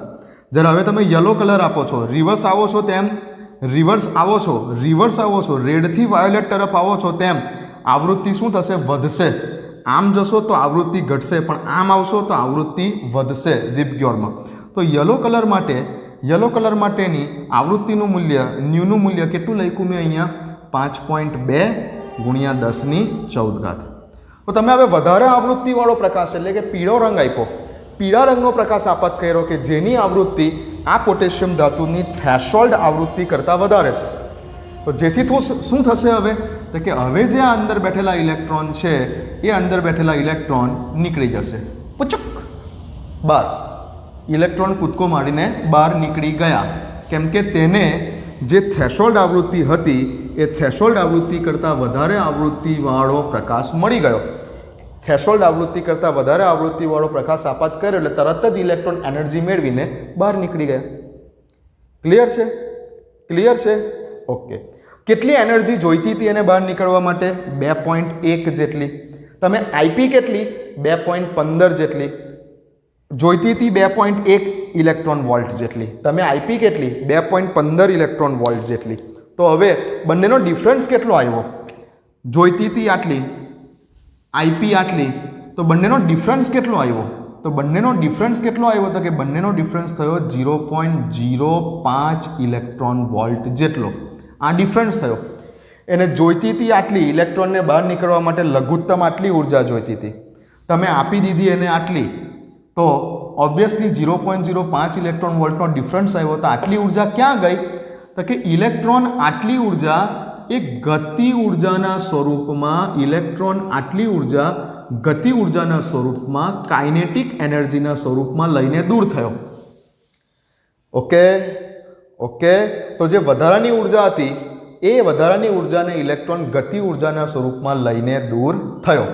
જ્યારે હવે તમે યલો કલર આપો છો, રિવર્સ આવો છો તેમ રિવર્સ આવો છો, રેડથી વાયોલેટ તરફ આવો છો તેમ આવૃત્તિ શું થશે? વધશે. આમ જશો તો આવૃત્તિ ઘટશે, પણ આમ આવશો તો આવૃત્તિ વધશે વિપગ્યોરમાં. તો યલો કલર માટેની આવૃત્તિનું મૂલ્ય, ન્યુનું મૂલ્ય કેટલું લખ્યું મેં અહીંયા? 5.2 ગુણ્યા 1014. તો તમે હવે વધારે આવૃત્તિવાળો પ્રકાશ એટલે કે પીળો રંગ આપ્યો, પીળા રંગનો પ્રકાશ આપાત કર્યો કે જેની આવૃત્તિ આ પોટેશિયમ ધાતુની થ્રેશોલ્ડ આવૃત્તિ કરતાં વધારે છે. તો જેથી શું થશે હવે? તો કે હવે જે આ અંદર બેઠેલા ઇલેક્ટ્રોન છે એ અંદર બેઠેલા ઇલેક્ટ્રોન નીકળી જશે, પુચક બહાર. ઇલેક્ટ્રોન કૂદકો મારીને બહાર નીકળી ગયા, કેમ કે તેને જે થ્રેશોલ્ડ આવૃત્તિ હતી એ થ્રેશોલ્ડ આવૃત્તિ કરતાં વધારે આવૃત્તિવાળો પ્રકાશ મળી ગયો. થ્રેશોલ્ડ આવૃત્તિ કરતાં વધારે આવૃત્તિવાળો પ્રકાશ આપાત કર્યો એટલે તરત જ ઇલેક્ટ્રોન એનર્જી મેળવીને બહાર નીકળી ગયા. ક્લિયર છે? ક્લિયર છે? ઓકે. કેટલી એનર્જી જોઈતી હતી એને બહાર નીકળવા માટે? 2.1 જેટલી. તમે આઈપી કેટલી? 2.15 જેટલી. જોઈતી હતી 2.1 ઇલેક્ટ્રોન વોલ્ટ જેટલી. તમે આઈપી કેટલી? 2.15 ઇલેક્ટ્રોન વોલ્ટ જેટલી. તો હવે બંનેનો ડિફરન્સ કેટલો આવ્યો? જોઈતી હતી આટલી, આઈપી આટલી, તો બંનેનો ડિફરન્સ કેટલો આવ્યો? તો બંનેનો ડિફરન્સ કેટલો આવ્યો? તો કે બંનેનો ડિફરન્સ થયો 0.05 ઇલેક્ટ્રોન વોલ્ટ જેટલો. આ ડિફરન્સ થયો. એને જોઈતી હતી આટલી, ઇલેક્ટ્રોનને બહાર નીકળવા માટે લઘુત્તમ આટલી ઉર્જા જોઈતી હતી, તમે આપી દીધી એને આટલી, તો ઓબ્વિયસલી 0.05 ઇલેક્ટ્રોન વોલ્ટનો ડિફરન્સ આવ્યો. તો આટલી ઉર્જા ક્યાં ગઈ? તો કે ઇલેક્ટ્રોન આટલી ઉર્જા એ ગતિ ઉર્જાના સ્વરૂપમાં, ઇલેક્ટ્રોન આટલી ઉર્જા ગતિ ઉર્જાના સ્વરૂપમાં, કાઇનેટિક એનર્જીના સ્વરૂપમાં લઈને દૂર થયો. ઓકે. તો જે વધારાની ઉર્જા હતી એ વધારાની ઉર્જાને ઇલેક્ટ્રોન ગતિ ઉર્જાના સ્વરૂપમાં લઈને દૂર થયો.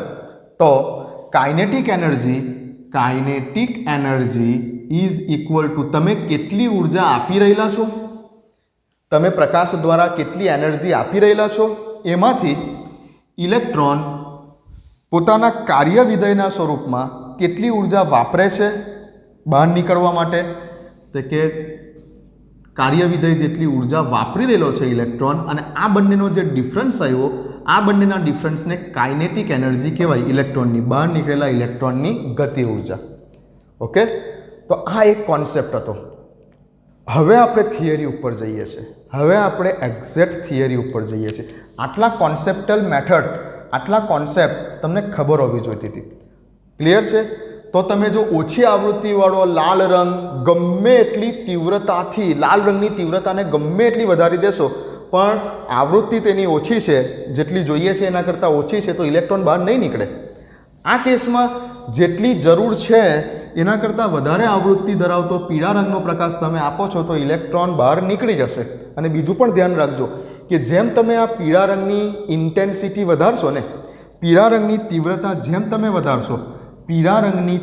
તો kinetic energy is equal two તમે કેટલી ઉર્જા આપી રહેલા છો, તમે પ્રકાશ દ્વારા કેટલી એનર્જી આપી રહેલા છો, એમાંથી ઇલેક્ટ્રોન પોતાના કાર્ય વિધેયના સ્વરૂપમાં કેટલી ઉર્જા વાપરે છે બહાર નીકળવા માટે? તો કે કાર્ય વિધેય જેટલી ઉર્જા વાપરી રહેલો છે ઇલેક્ટ્રોન, અને આ બંનેનો જે ડિફરન્સ આવ્યો, આ બંનેના ડિફરન્સને કાઇનેટિક એનર્જી કહેવાય, ઇલેક્ટ્રોનની બહાર નીકળેલા ઇલેક્ટ્રોનની ગતિ ઉર્જા. ઓકે. તો આ એક કોન્સેપ્ટ હતો. હવે આપણે થિયરી ઉપર જઈએ છીએ, હવે આપણે એક્ઝેક્ટ થિયરી ઉપર જઈએ છીએ. આટલા કોન્સેપ્ટલ મેથડ, આટલા કોન્સેપ્ટ તમને ખબર હોવી જોઈતી હતી. ક્લિયર છે? તો તમે જો ઓછી આવૃત્તિવાળો લાલ રંગ ગમે એટલી તીવ્રતાથી, લાલ રંગની તીવ્રતાને ગમે એટલી વધારી દેશો, પણ આવૃત્તિ તેની ઓછી છે, જેટલી જોઈએ છે એના કરતાં ઓછી છે, તો ઇલેક્ટ્રોન બહાર નહીં નીકળે. આ કેસમાં જેટલી જરૂર છે એના કરતાં વધારે આવૃત્તિ ધરાવતો પીળા રંગનો પ્રકાશ તમે આપો છો તો ઇલેક્ટ્રોન બહાર નીકળી જશે. અને બીજું પણ ધ્યાન રાખજો કે જેમ તમે આ પીળા રંગની ઇન્ટેન્સિટી વધારશો ને, પીળા રંગની તીવ્રતા જેમ તમે વધારશો, પીળા રંગની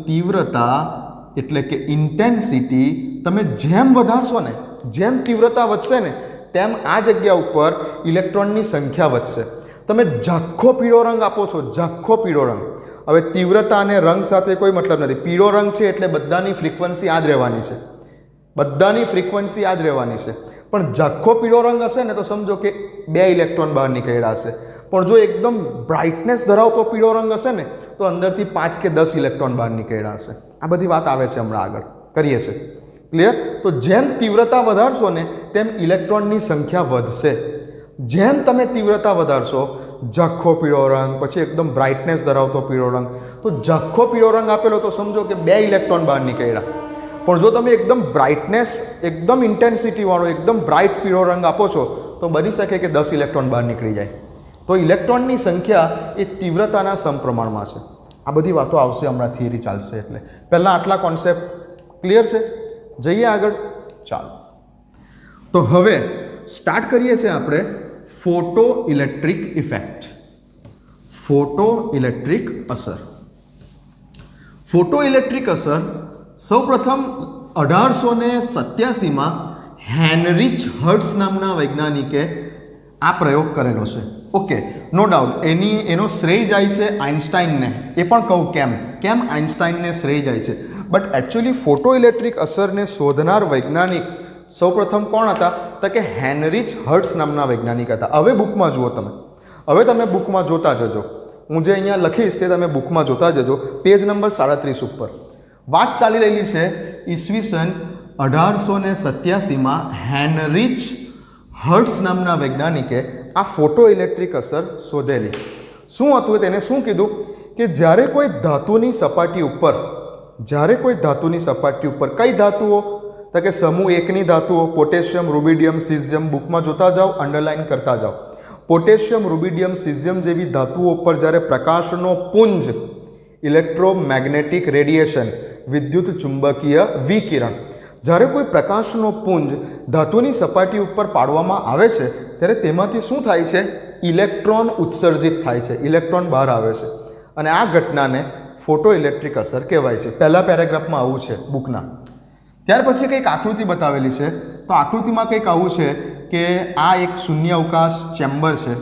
તીવ્રતા એટલે કે ઇન્ટેન્સિટી તમે જેમ વધારશો ને, જેમ તીવ્રતા વધશે ને, તેમ આ જગ્યા ઉપર ઇલેક્ટ્રોનની સંખ્યા વધશે. તમે ઝાંખો પીળો રંગ આપો છો, ઝાંખો પીળો રંગ. હવે તીવ્રતા અને રંગ સાથે કોઈ મતલબ નથી. પીળો રંગ છે એટલે બધાની ફ્રીક્વન્સી આ જ રહેવાની છે, બધાની ફ્રીક્વન્સી આ જ રહેવાની છે. પણ ઝાંખો પીળો રંગ હશે ને તો સમજો કે 2 ઇલેક્ટ્રોન બહાર નીકળ્યા હશે. પણ જો એકદમ બ્રાઇટનેસ ધરાવતો પીળો રંગ હશે ને તો અંદરથી 5 કે 10 ઇલેક્ટ્રોન બહાર નીકળ્યા હશે. આ બધી વાત આવે છે, હમણાં આગળ કરીએ છીએ. ક્લિયર? તો જેમ તીવ્રતા વધારશો ને તેમ ઇલેક્ટ્રોનની સંખ્યા વધશે. જેમ તમે તીવ્રતા વધારશો, ઝાંખો પીળો રંગ, પછી એકદમ બ્રાઇટનેસ ધરાવતો પીળો રંગ, તો ઝાંખો પીળો રંગ આપેલો તો સમજો કે 2 ઇલેક્ટ્રોન બહાર નીકળ્યા. પણ જો તમે એકદમ બ્રાઇટનેસ, એકદમ ઇન્ટેન્સિટીવાળો, એકદમ બ્રાઇટ પીળો રંગ આપો છો તો બની શકે કે 10 ઇલેક્ટ્રોન બહાર નીકળી જાય. તો ઇલેક્ટ્રોનની સંખ્યા એ તીવ્રતાના સમપ્રમાણમાં છે. આ બધી વાતો આવશે હમણાં, થિયરી ચાલશે. એટલે પહેલાં આટલા કોન્સેપ્ટ ક્લિયર છે. જઈએ આગળ. ચાલો, તો હવે સ્ટાર્ટ કરીએ છીએ આપણે photo electric effect. Photo electric અસર. ફોટો ઇલેક્ટ્રિક અસર સૌપ્રથમ 1887માં હેનરીચ હર્ટ્ઝ નામના વૈજ્ઞાનિકે આ પ્રયોગ કરેલો છે. ઓકે, નો ડાઉટ એનો શ્રેય જાય છે આઇન્સ્ટાઈનને. એ પણ કહું કેમ આઇન્સ્ટાઈનને શ્રેય જાય છે. બટ એકચ્યુઅલી ફોટો ઇલેક્ટ્રિક અસરને શોધનાર વૈજ્ઞાનિક સૌપ્રથમ કોણ હતા? તો કે હેનરીચ હર્ટ્ઝ નામના વૈજ્ઞાનિક હતા. હવે બુકમાં જુઓ તમે, હવે તમે બુકમાં જોતા જજો. હું જે અહીંયા લખીશ તે તમે બુકમાં જોતા જજો. પેજ નંબર 37 ઉપર વાત ચાલી રહેલી છે ઈસવીસન 1887માં હેનરીચ હર્ટ્ઝ નામના વૈજ્ઞાનિકે આ ફોટો ઇલેક્ટ્રિક અસર શોધેલી. શું હતું તેને? શું કીધું કે જ્યારે કોઈ ધાતુની સપાટી ઉપર કઈ ધાતુઓ? તો કે સમૂહ 1ની ધાતુઓ પોટેશિયમ, રૂબિડિયમ, સીઝિયમ. બુકમાં જોતા જાઓ, અંડરલાઇન કરતા જાઓ. પોટેશિયમ, રૂબિડિયમ, સીઝિયમ જેવી ધાતુઓ ઉપર જ્યારે પ્રકાશનો પુંજ, ઇલેક્ટ્રોમેગ્નેટિક રેડિયેશન, વિદ્યુત ચુંબકીય વિકિરણ, જ્યારે કોઈ પ્રકાશનો પુંજ ધાતુની સપાટી ઉપર પાડવામાં આવે છે ત્યારે તેમાંથી શું થાય છે? ઇલેક્ટ્રોન ઉત્સર્જિત થાય છે, ઇલેક્ટ્રોન બહાર આવે છે. અને આ ઘટનાને ફોટો ઇલેક્ટ્રિક અસર કહેવાય છે. પહેલા પેરેગ્રાફમાં આવું છે બુકના. ત્યાર પછી કંઈક આકૃતિ બતાવેલી છે. તો આકૃતિમાં કંઈક આવું છે કે આ એક શૂન્યાવકાશ ચેમ્બર છે,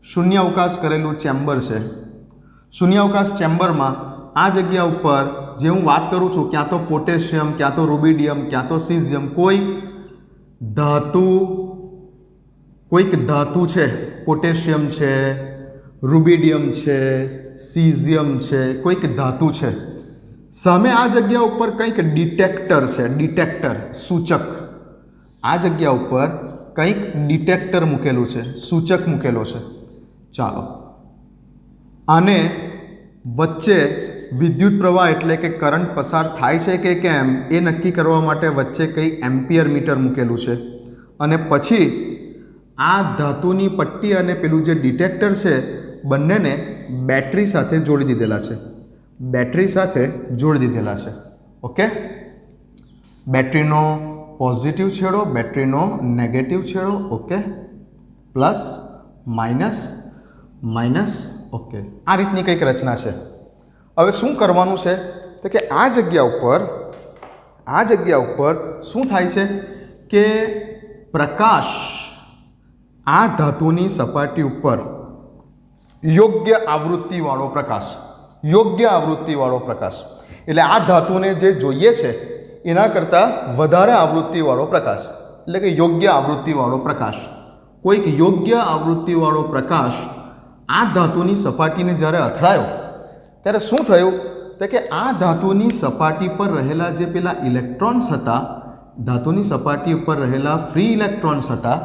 શૂન્યાવકાશ કરેલું ચેમ્બર છે. શૂન્યાવકાશ ચેમ્બરમાં આ જગ્યા ઉપર જે હું વાત કરું છું, ક્યાં તો પોટેશિયમ, ક્યાં તો રૂબિડિયમ, ક્યાં તો સીઝિયમ, કોઈક ધાતુ છે, પોટેશિયમ છે, રૂબિડિયમ છે, સીઝિયમ છે, કોઈક ધાતુ છે. સામે આ જગ્યા ઉપર કંઈક ડિટેક્ટર છે, ડિટેક્ટર, સૂચક. આ જગ્યા ઉપર કંઈક ડિટેક્ટર મૂકેલું છે, સૂચક મૂકેલો છે. ચાલો, આને વચ્ચે વિદ્યુત પ્રવાહ એટલે કે કરંટ પસાર થાય છે કે કેમ એ નક્કી કરવા માટે વચ્ચે કંઈક એમ્પિયર મીટર મૂકેલું છે. અને પછી આ ધાતુની પટ્ટી અને પેલું જે ડિટેક્ટર છે બંનેને બેટરી સાથે જોડી દીધેલા છે, બેટરી સાથે જોડી દીધેલા છે. ઓકે, બેટરીનો પોઝિટિવ છેડો, બેટરીનો નેગેટિવ છેડો. Okay, plus minus minus. Okay, આ રીતની કંઈક રચના છે. હવે શું કરવાનું છે તો કે આ જગ્યા ઉપર શું થાય છે કે પ્રકાશ આ ધાતુની સપાટી ઉપર યોગ્ય આવૃત્તિવાળો પ્રકાશ, એટલે આ ધાતુને જે જોઈએ છે એના કરતાં વધારે આવૃત્તિવાળો પ્રકાશ, એટલે કે યોગ્ય આવૃત્તિવાળો પ્રકાશ. કોઈક યોગ્ય આવૃત્તિવાળો પ્રકાશ આ ધાતુની સપાટીને જ્યારે અથડાયો ત્યારે શું થયું તો કે આ ધાતુની સપાટી પર રહેલા જે પેલા ઇલેક્ટ્રોન્સ હતા, ધાતુની સપાટી ઉપર રહેલા ફ્રી ઇલેક્ટ્રોન્સ હતા.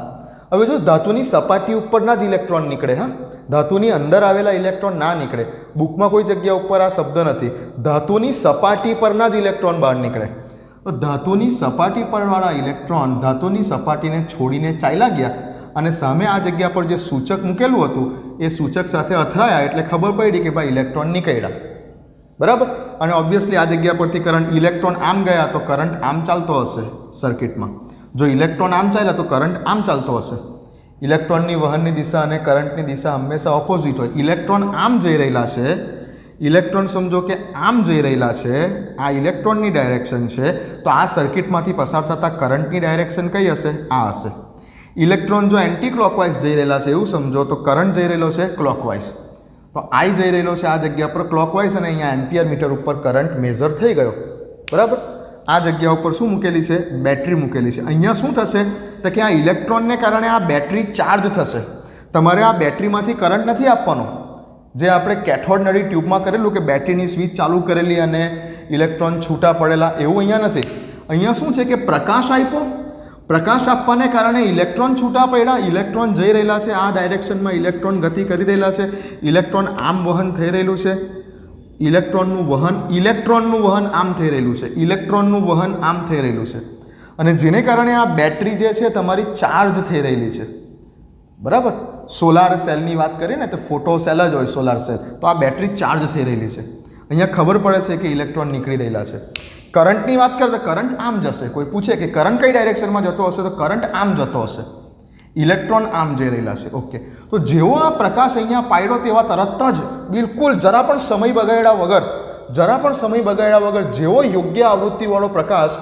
હવે જો ધાતુની સપાટી ઉપરના જ ઇલેક્ટ્રોન નીકળે, હા, ધાતુની અંદર આવેલા ઇલેક્ટ્રોન ના નીકળે. બુકમાં કોઈ જગ્યા ઉપર આ શબ્દ નથી. ધાતુની સપાટી પરના જ ઇલેક્ટ્રોન બહાર નીકળે. તો ધાતુની સપાટી પરવાળા ઇલેક્ટ્રોન ધાતુની સપાટીને છોડીને ચાલ્યા ગયા અને સામે આ જગ્યા પર જે સૂચક મૂકેલું હતું એ સૂચક સાથે અથડાયા એટલે ખબર પડી કે ભાઈ ઇલેક્ટ્રોન નીકળ્યા. બરાબર? અને ઓબ્વિયસલી આ જગ્યા પરથી કરંટ, ઇલેક્ટ્રોન આમ ગયા તો કરંટ આમ ચાલતો હશે સર્કિટમાં. જો ઇલેક્ટ્રોન આમ ચાલ્યા તો કરંટ આમ ચાલતો હશે. ઇલેક્ટ્રોનની વહનની દિશા અને કરંટની દિશા હંમેશા ઓપોઝિટ હોય. ઇલેક્ટ્રોન આમ જઈ રહેલા છે, ઇલેક્ટ્રોન સમજો કે આમ જઈ રહેલા છે, આ ઇલેક્ટ્રોનની ડાયરેક્શન છે, તો આ સર્કિટમાંથી પસાર થતા કરંટની ડાયરેક્શન કઈ હશે? આ હશે. ઇલેક્ટ્રોન જો એન્ટી ક્લોકવાઇઝ જઈ રહેલા છે એવું સમજો તો કરંટ જઈ રહેલો છે ક્લોકવાઇઝ. તો આઈ જઈ રહેલો છે આ જગ્યા પર ક્લોકવાઇઝ અને અહીંયા એમ્પિયર મીટર ઉપર કરંટ મેઝર થઈ ગયો. બરાબર. આ જગ્યા ઉપર શું મૂકેલી છે? બેટરી મૂકેલી છે. અહીંયા શું થશે તો કે આ ઇલેક્ટ્રોનને કારણે આ બેટરી ચાર્જ થશે. તમારે આ બેટરીમાંથી કરંટ નથી આપવાનો, જે આપણે કેથોડ નળી ટ્યુબમાં કરેલું કે બેટરીની સ્વિચ ચાલુ કરેલી અને ઇલેક્ટ્રોન છૂટા પડેલા, એવું અહીંયા નથી. અહીંયા શું છે કે પ્રકાશ આપ્યો, પ્રકાશ આપવાને કારણે ઇલેક્ટ્રોન છૂટા પડ્યા, ઇલેક્ટ્રોન જઈ રહેલા છે આ ડાયરેક્શનમાં, ઇલેક્ટ્રોન ગતિ કરી રહેલા છે, ઇલેક્ટ્રોન આમ વહન થઈ રહેલું છે, ઇલેક્ટ્રોનનું વહન આમ થઈ રહેલું છે, ઇલેક્ટ્રોનનું વહન આમ થઈ રહેલું છે, અને જેને કારણે આ બેટરી જે છે તમારી ચાર્જ થઈ રહેલી છે. બરાબર. સોલાર સેલની વાત કરીએ ને તો ફોટો સેલ જ હોય સોલાર સેલ, તો આ બેટરી ચાર્જ થઈ રહેલી છે. અહીંયા ખબર પડે છે કે ઇલેક્ટ્રોન નીકળી રહેલા છે. કરંટની વાત કરીએ તો કરંટ આમ જશે. કોઈ પૂછે કે કરંટ કઈ ડાયરેક્શનમાં જતો હશે તો કરંટ આમ જતો હશે, ઇલેક્ટ્રોન આમ જઈ રહેલા છે. ઓકે. તો જેવો આ પ્રકાશ અહીંયા પાડ્યો તેવા તરત જ બિલકુલ જરા પણ સમય બગાડ્યા વગર જેવો યોગ્ય આવૃત્તિવાળો પ્રકાશ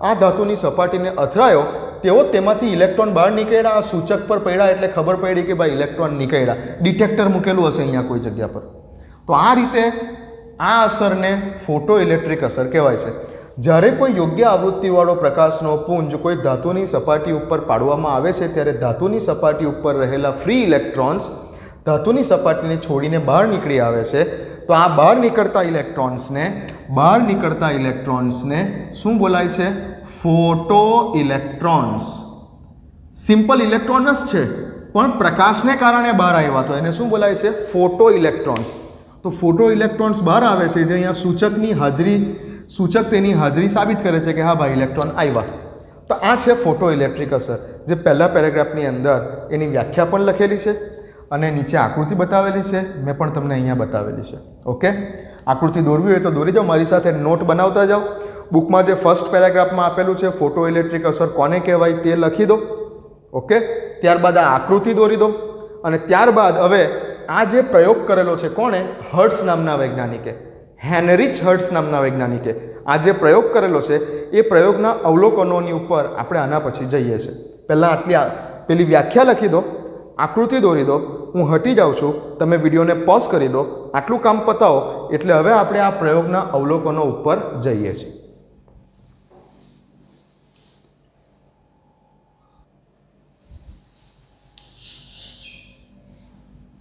આ ધાતુની સપાટીને અથડાયો તેવો તેમાંથી ઇલેક્ટ્રોન બહાર નીકળ્યા. આ સૂચક પર પડ્યા એટલે ખબર પડી કે ભાઈ ઇલેક્ટ્રોન નીકળ્યા. ડિટેક્ટર મૂકેલું હશે અહીંયા કોઈ જગ્યા પર. તો આ રીતે આ અસરને ફોટો ઇલેક્ટ્રિક અસર કહેવાય છે. જ્યારે કોઈ યોગ્ય આવૃત્તિવાળો પ્રકાશનો પુંજ કોઈ ધાતુની સપાટી ઉપર પાડવામાં આવે છે ત્યારે ધાતુની સપાટી ઉપર રહેલા ફ્રી ઇલેક્ટ્રોન્સ ધાતુની સપાટીને છોડીને બહાર નીકળી આવે છે. તો આ બહાર નીકળતા ઇલેક્ટ્રોન્સને શું બોલાય છે? Photo electrons. સિમ્પલ ઇલેક્ટ્રોન જ છે પણ પ્રકાશને કારણે બહાર આવ્યા તો એને શું બોલાય છે? Photo electrons. તો ફોટો ઇલેક્ટ્રોન્સ બહાર આવે છે જે અહીંયા સૂચક તેની હાજરી સાબિત કરે છે કે હા ભાઈ ઇલેક્ટ્રોન આવ્યા. તો આ છે ફોટો ઇલેક્ટ્રિક અસર, જે પહેલા પેરેગ્રાફની અંદર એની વ્યાખ્યા પણ લખેલી છે અને નીચે આકૃતિ બતાવેલી છે. મેં પણ તમને અહીંયા બતાવેલી છે. ઓકે. આકૃતિ દોરવી હોય તો દોરી જાઓ, મારી સાથે નોટ બનાવતા જાઓ. બુકમાં જે ફર્સ્ટ પેરેગ્રાફમાં આપેલું છે ફોટો ઇલેક્ટ્રિક અસર કોને કહેવાય તે લખી દો. ઓકે. ત્યારબાદ આ આકૃતિ દોરી દો અને ત્યારબાદ હવે આ જે પ્રયોગ કરેલો છે કોણે? હર્ટ્ઝ નામના વૈજ્ઞાનિકે, હેનરિચ હર્ટ્ઝ નામના વૈજ્ઞાનિકે આ જે પ્રયોગ કરેલો છે એ પ્રયોગના અવલોકનોની ઉપર આપણે આના પછી જઈએ છીએ. પહેલાં પેલી વ્યાખ્યા લખી દો, આકૃતિ દોરી દો, હું હટી જાઉં છું, તમે વિડીયોને પોઝ કરી દો. આટલું કામ પતાવો એટલે હવે આપણે આ પ્રયોગના અવલોકનો ઉપર જઈએ છીએ.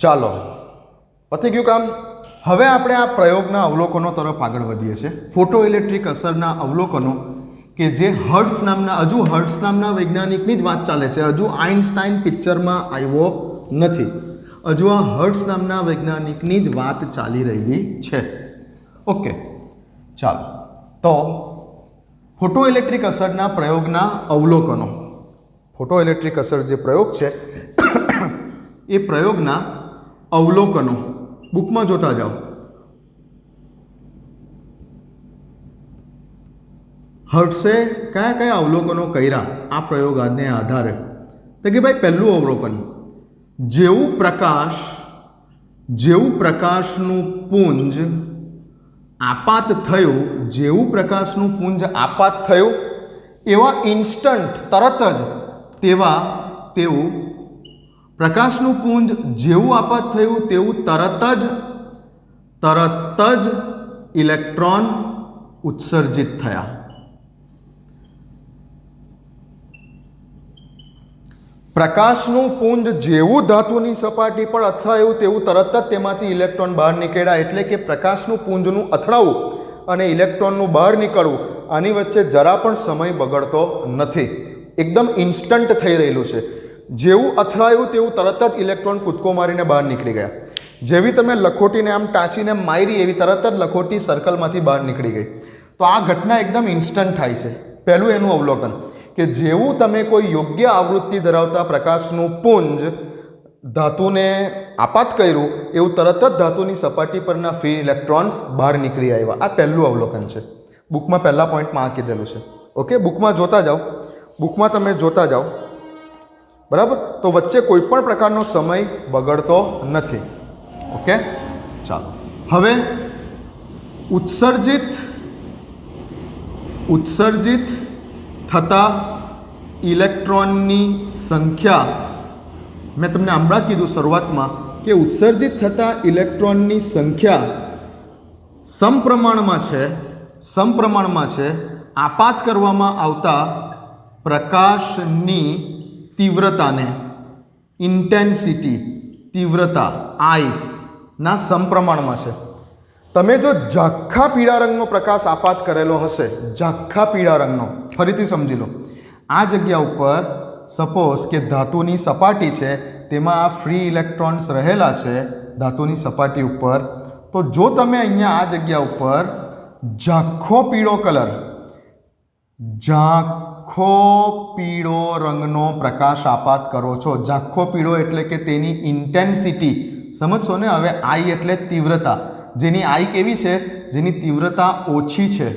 ચાલો, પતી ગયું કામ. હવે આપણે આ પ્રયોગના અવલોકનો તરફ આગળ વધીએ છીએ. ફોટો ઇલેક્ટ્રિક અસરના અવલોકનો કે જે હર્ટ્ઝ નામના વૈજ્ઞાનિકની જ વાત ચાલે છે. હજુ આઇન્સ્ટાઇન પિક્ચરમાં આવ્યો નથી. હજુ આ હર્ટ્ઝ નામના વૈજ્ઞાનિકની જ વાત ચાલી રહી છે. ઓકે. ચાલો, તો ફોટો ઇલેક્ટ્રિક અસરના પ્રયોગના અવલોકનો. ફોટો ઇલેક્ટ્રિક અસર જે પ્રયોગ છે એ પ્રયોગના અવલોકનો બુકમાં જોતા જાઓ. હર્ટ્ઝે કયા કયા અવલોકનો કર્યા આ પ્રયોગને આધારે? તો કે ભાઈ પહેલું અવલોકન, જેવું પ્રકાશનું પુંજ આપાત થયું, એવા ઇન્સ્ટન્ટ તરત જ તેવું પ્રકાશનું પુંજ જેવું આપાત થયું તેવું તરત જ ઇલેક્ટ્રોન ઉત્સર્જિત થયા. પ્રકાશનું પુંજ જેવું ધાતુની સપાટી પર અથડાયું તેવું તરત જ તેમાંથી ઇલેક્ટ્રોન બહાર નીકળ્યા. એટલે કે પ્રકાશનું પુંજનું અથડાવું અને ઇલેક્ટ્રોનનું બહાર નીકળવું આની વચ્ચે જરા પણ સમય બગડતો નથી. એકદમ ઇન્સ્ટન્ટ થઈ રહેલું છે. જેવું અથડાયું તેવું તરત જ ઇલેક્ટ્રોન કૂદકો મારીને બહાર નીકળી ગયા. જેવી તમે લખોટીને આમ ટાંચીને મારી એવી તરત જ લખોટી સર્કલમાંથી બહાર નીકળી ગઈ. તો આ ઘટના એકદમ ઇન્સ્ટન્ટ થાય છે. પહેલું એનું અવલોકન કે જેવું તમે કોઈ યોગ્ય આવૃત્તિ ધરાવતા પ્રકાશનું પુંજ ધાતુને આપાત કર્યું એવું તરત જ ધાતુની સપાટી પરના ફ્રી ઇલેક્ટ્રોન્સ બહાર નીકળી આવ્યા. આ પહેલું અવલોકન છે. બુકમાં પહેલા પોઈન્ટમાં આ કીધેલું છે. ઓકે. બુકમાં તમે જોતા જાઓ. બરાબર. તો વચ્ચે કોઈ પણ પ્રકારનો સમય બગડતો નથી. ઓકે. ચાલો, હવે ઉત્સર્જિત થતા ઇલેક્ટ્રોનની સંખ્યા, મેં તમને હમણાં કીધું શરૂઆતમાં કે ઉત્સર્જિત થતા ઇલેક્ટ્રોનની સંખ્યા સમપ્રમાણમાં છે આપાત કરવામાં આવતા પ્રકાશની તીવ્રતાને, ઇન્ટેન્સિટી, તીવ્રતા આઈ ના સમપ્રમાણમાં છે. તમે જો ઝાંખા પીળા રંગનો પ્રકાશ આપાત કરેલો હશે, ઝાંખા પીળા રંગનો, ફરીથી સમજી લો, આ જગ્યા ઉપર સપોઝ કે ધાતુની સપાટી છે, તેમાં આ ફ્રી ઇલેક્ટ્રોન્સ રહેલા છે ધાતુની સપાટી ઉપર, તો જો તમે અહીંયા આ જગ્યા ઉપર ઝાંખો પીળો રંગનો પ્રકાશ આપાત કરો છો, ઝાંખો પીળો એટલે કે તેની ઇન્ટેન્સિટી સમજશો ને. હવે આઈ એટલે તીવ્રતા, જેની આઈ કેવી છે, જેની તીવ્રતા ઓછી છે,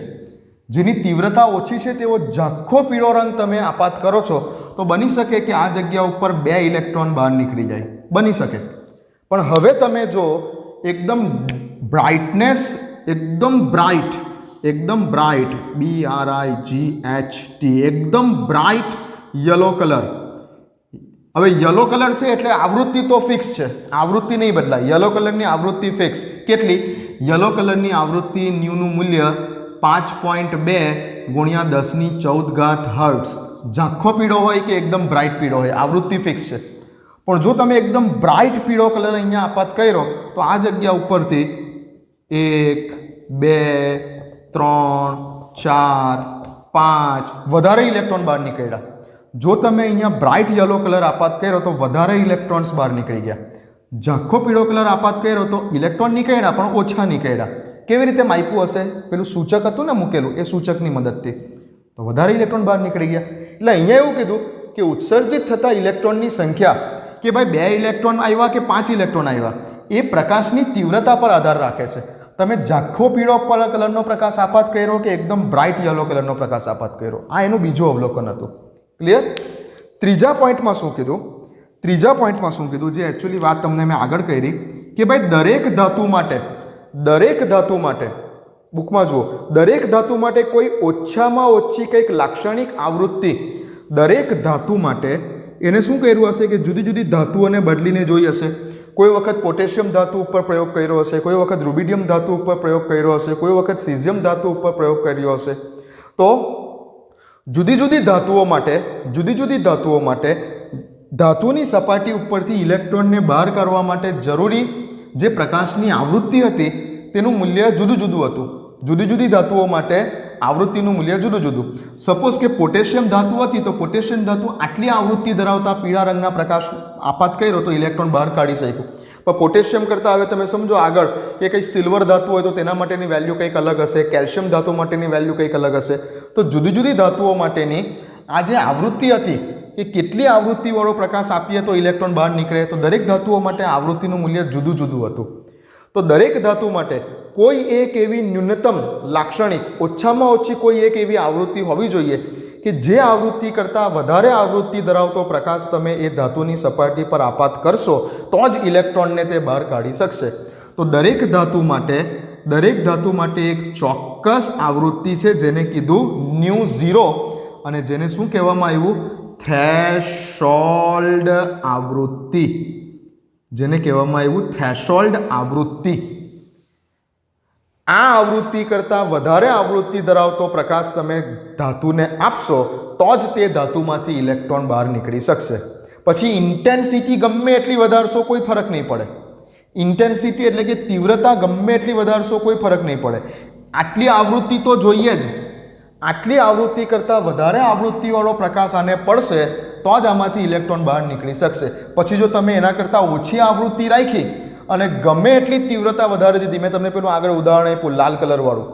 જેની તીવ્રતા ઓછી છે તેવો ઝાંખો પીળો રંગ તમે આપાત કરો છો તો બની શકે કે આ જગ્યા ઉપર 2 ઇલેક્ટ્રોન બહાર નીકળી જાય, બની શકે. પણ હવે તમે જો એકદમ બ્રાઇટનેસ, એકદમ બ્રાઇટ BRIGHT, એકદમ બ્રાઇટ યલો કલર. હવે યલો કલર છે એટલે આવૃત્તિ તો ફિક્સ છે, આવૃત્તિ નહીં બદલાય. યલો કલરની આવૃત્તિ ફિક્સ. કેટલી? યલો કલરની આવૃત્તિ ન્યૂનું મૂલ્ય 5.2 ગુણ્યા 1014 હર્ટ્ઝ. ઝાંખો પીળો હોય કે એકદમ બ્રાઇટ પીળો હોય, આવૃત્તિ ફિક્સ છે. પણ જો તમે એકદમ બ્રાઇટ પીળો કલર અહીંયા આપાત કર્યો તો આ જગ્યા ઉપરથી 1 2 3 4 5 વધારે ઇલેક્ટ્રોન બહાર નીકળ્યા. જો તમે અહીંયા બ્રાઇટ યલો કલર આપાત કર્યો તો વધારે ઇલેક્ટ્રોન્સ બહાર નીકળી ગયા. ઝાંખો પીળો કલર આપાત કર્યો તો ઇલેક્ટ્રોન નીકળ્યા પણ ઓછા નીકળ્યા. કેવી રીતે માપ્યું હશે? પેલું સૂચક હતું ને મૂકેલું, એ સૂચકની મદદથી તો વધારે ઇલેક્ટ્રોન બહાર નીકળી ગયા. એટલે અહીંયા એવું કીધું કે ઉત્સર્જિત થતા ઇલેક્ટ્રોનની સંખ્યા, કે ભાઈ 2 ઇલેક્ટ્રોન આવ્યા કે 5 ઇલેક્ટ્રોન આવ્યા, એ પ્રકાશની તીવ્રતા પર આધાર રાખે છે. તમે ઝાંખો પીળો કલરનો પ્રકાશ આપાત કર્યો કે એકદમ બ્રાઇટ યલો કલરનો પ્રકાશ આપાત કર્યો, આ એનું બીજું અવલોકન હતું. ક્લિયર? ત્રીજા પોઈન્ટમાં શું કીધું, જે એકચ્યુઅલી વાત તમને મેં આગળ કરી કે ભાઈ દરેક ધાતુ માટે બુકમાં જુઓ, દરેક ધાતુ માટે કોઈ ઓછામાં ઓછી કંઈક લાક્ષણિક આવૃત્તિ, દરેક ધાતુ માટે એને શું કર્યું હશે કે જુદી જુદી ધાતુઓને બદલીને જોઈ હશે. કોઈ વખત પોટેશિયમ ધાતુ ઉપર પ્રયોગ કર્યો હશે, કોઈ વખત રૂબિડિયમ ધાતુ ઉપર પ્રયોગ કર્યો હશે, કોઈ વખત સીઝિયમ ધાતુ ઉપર પ્રયોગ કર્યો હશે. તો જુદી જુદી ધાતુઓ માટે ધાતુની સપાટી ઉપરથી ઇલેક્ટ્રોનને બહાર કરવા માટે જરૂરી જે પ્રકાશની આવૃત્તિ હતી તેનું મૂલ્ય જુદું જુદું હતું. જુદી જુદી ધાતુઓ માટે આવૃત્તિનું મૂલ્ય જુદું જુદું. સપોઝ કે પોટેશિયમ ધાતુ હતી તો પોટેશિયમ ધાતુ આટલી આવૃત્તિ ધરાવતા પીળા રંગના પ્રકાશ આપાત કર્યો તો ઇલેક્ટ્રોન બહાર કાઢી શક્યું. પણ પોટેશિયમ કરતાં હવે તમે સમજો આગળ કે કંઈ સિલ્વર ધાતુ હોય તો તેના માટેની વેલ્યુ કંઈક અલગ હશે, કેલ્શિયમ ધાતુ માટેની વેલ્યુ કંઈક અલગ હશે. તો જુદી જુદી ધાતુઓ માટેની આ જે આવૃત્તિ હતી કે કેટલી આવૃત્તિવાળો પ્રકાશ આપીએ તો ઇલેક્ટ્રોન બહાર નીકળે, તો દરેક ધાતુઓ માટે આવૃત્તિનું મૂલ્ય જુદું જુદું હતું. તો દરેક ધાતુ માટે કોઈ એક એવી ન્યૂનતમ લાક્ષણિક, ઓછામાં ઓછી કોઈ એક એવી આવૃત્તિ હોવી જોઈએ કે જે આવૃત્તિ કરતાં વધારે આવૃત્તિ ધરાવતો પ્રકાશ તમે એ ધાતુની સપાટી પર આપાત કરશો તો જ ઇલેક્ટ્રોનને તે બહાર કાઢી શકશે. તો દરેક ધાતુ માટે એક ચોક્કસ આવૃત્તિ છે જેને કીધું ν0, અને જેને શું કહેવામાં આવ્યું? થ્રેશોલ્ડ આવૃત્તિ. જેને કહેવામાં આવ્યું થ્રેશોલ્ડ આવૃત્તિ. આ આવૃત્તિ કરતાં વધારે આવૃત્તિ ધરાવતો પ્રકાશ તમે ધાતુને આપશો તો જ તે ધાતુમાંથી ઇલેક્ટ્રોન બહાર નીકળી શકશે. પછી ઇન્ટેન્સિટી ગમે એટલી વધારશો કોઈ ફરક નહીં પડે. ઇન્ટેન્સિટી એટલે કે તીવ્રતા ગમે એટલી વધારશો કોઈ ફરક નહીં પડે. આટલી આવૃત્તિ તો જોઈએ જ. આટલી આવૃત્તિ કરતાં વધારે આવૃત્તિવાળો પ્રકાશ આને પડશે તો જ આમાંથી ઇલેક્ટ્રોન બહાર નીકળી શકશે. પછી જો તમે એના કરતાં ઓછી આવૃત્તિ રાખી અને ગમે એટલી તીવ્રતા વધારી દીધી, મેં તમને પેલું આગળ ઉદાહરણ આપ્યું લાલ કલરવાળું,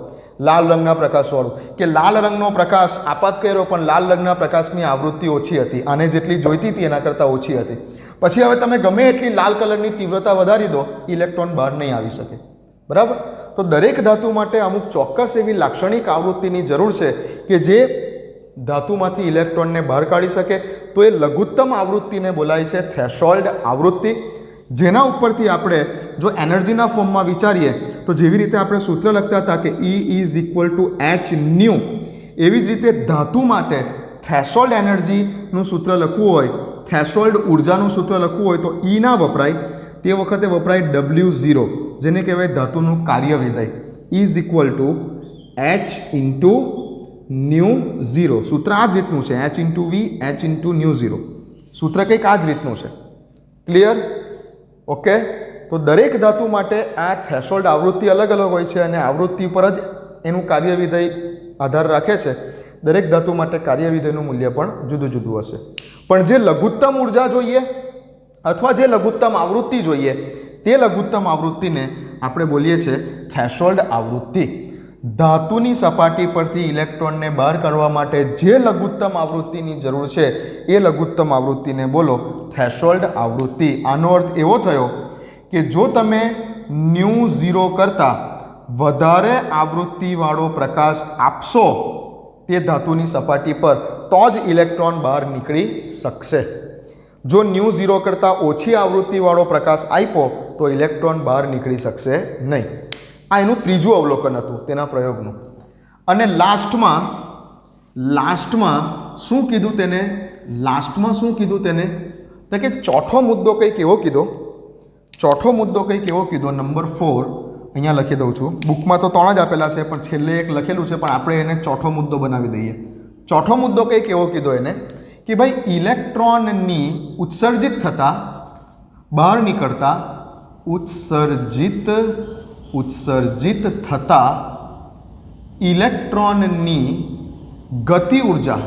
લાલ રંગના પ્રકાશવાળું, કે લાલ રંગનો પ્રકાશ આપાત કર્યો પણ લાલ રંગના પ્રકાશની આવૃત્તિ ઓછી હતી, આને જેટલી જોઈતી હતી એના કરતાં ઓછી હતી. પછી હવે તમે ગમે એટલી લાલ કલરની તીવ્રતા વધારી દો, ઇલેક્ટ્રોન બહાર નહીં આવી શકે. બરાબર? તો દરેક ધાતુ માટે અમુક ચોક્કસ એવી લાક્ષણિક આવૃત્તિની જરૂર છે કે જે ધાતુમાંથી ઇલેક્ટ્રોનને બહાર કાઢી શકે. તો એ લઘુત્તમ આવૃત્તિને બોલાય છે થ્રેશોલ્ડ આવૃત્તિ. જેના ઉપરથી આપણે જો એનર્જીના ફોર્મમાં વિચારીએ તો જેવી રીતે આપણે સૂત્ર લખતા હતા કે E = H ν, એવી જ રીતે ધાતુ માટે થ્રેશોલ્ડ એનર્જીનું સૂત્ર લખવું હોય, થ્રેશોલ્ડ ઉર્જાનું સૂત્ર લખવું હોય તો E ના વપરાય, તે વખતે વપરાય W0, જેને કહેવાય ધાતુનું કાર્ય વિધેય. Is equal to H into new 0. સૂત્ર આ જ રીતનું છે, H into V, H into new 0. સૂત્ર કંઈક આ જ રીતનું છે. ક્લિયર? ઓકે. તો દરેક ધાતુ માટે આ થ્રેશોલ્ડ આવૃત્તિ અલગ અલગ હોય છે અને આવૃત્તિ પર જ એનું કાર્ય વિધેય આધાર રાખે છે. દરેક ધાતુ માટે કાર્ય વિધેયનું મૂલ્ય પણ જુદું જુદું હશે. પણ જે લઘુત્તમ ઉર્જા જોઈએ અથવા જે લઘુત્તમ આવૃત્તિ જોઈએ, તે લઘુત્તમ આવૃત્તિને આપણે બોલીએ છીએ થ્રેશોલ્ડ આવૃત્તિ. ધાતુની સપાટી પરથી ઇલેક્ટ્રોનને બહાર કાઢવા માટે જે લઘુત્તમ આવૃત્તિની જરૂર છે એ લઘુત્તમ આવૃત્તિને બોલો થ્રેશોલ્ડ આવૃત્તિ. આનો અર્થ એવો થયો કે જો તમે ન્યુ 0 કરતાં વધારે આવૃત્તિવાળો પ્રકાશ આપશો તે ધાતુની સપાટી પર તો જ ઇલેક્ટ્રોન બહાર નીકળી શકશે. જો ન્યુ 0 કરતાં ઓછી આવૃત્તિવાળો પ્રકાશ આપ્યો તો ઇલેક્ટ્રોન બહાર નીકળી શકશે નહીં. આ એનું ત્રીજું અવલોકન હતું તેના પ્રયોગનું. અને લાસ્ટમાં શું કીધું તેને? લાસ્ટમાં શું કીધું તેને? તો કે ચોથો મુદ્દો કંઈક એવો કીધો. ચોથો મુદ્દો કંઈક એવો કીધો, નંબર 4. અહીંયા લખી દઉં છું. બુકમાં તો 3 જ આપેલા છે, પણ છેલ્લે એક લખેલું છે, પણ આપણે એને ચોથો મુદ્દો બનાવી દઈએ. ચોથો મુદ્દો કંઈક એવો કીધો એને કે ભાઈ ઇલેક્ટ્રોનની ઉત્સર્જિત થતા, બહાર નીકળતા, ઉત્સર્જિત થતા ઇલેક્ટ્રોનની ગતિ ઉર્જા,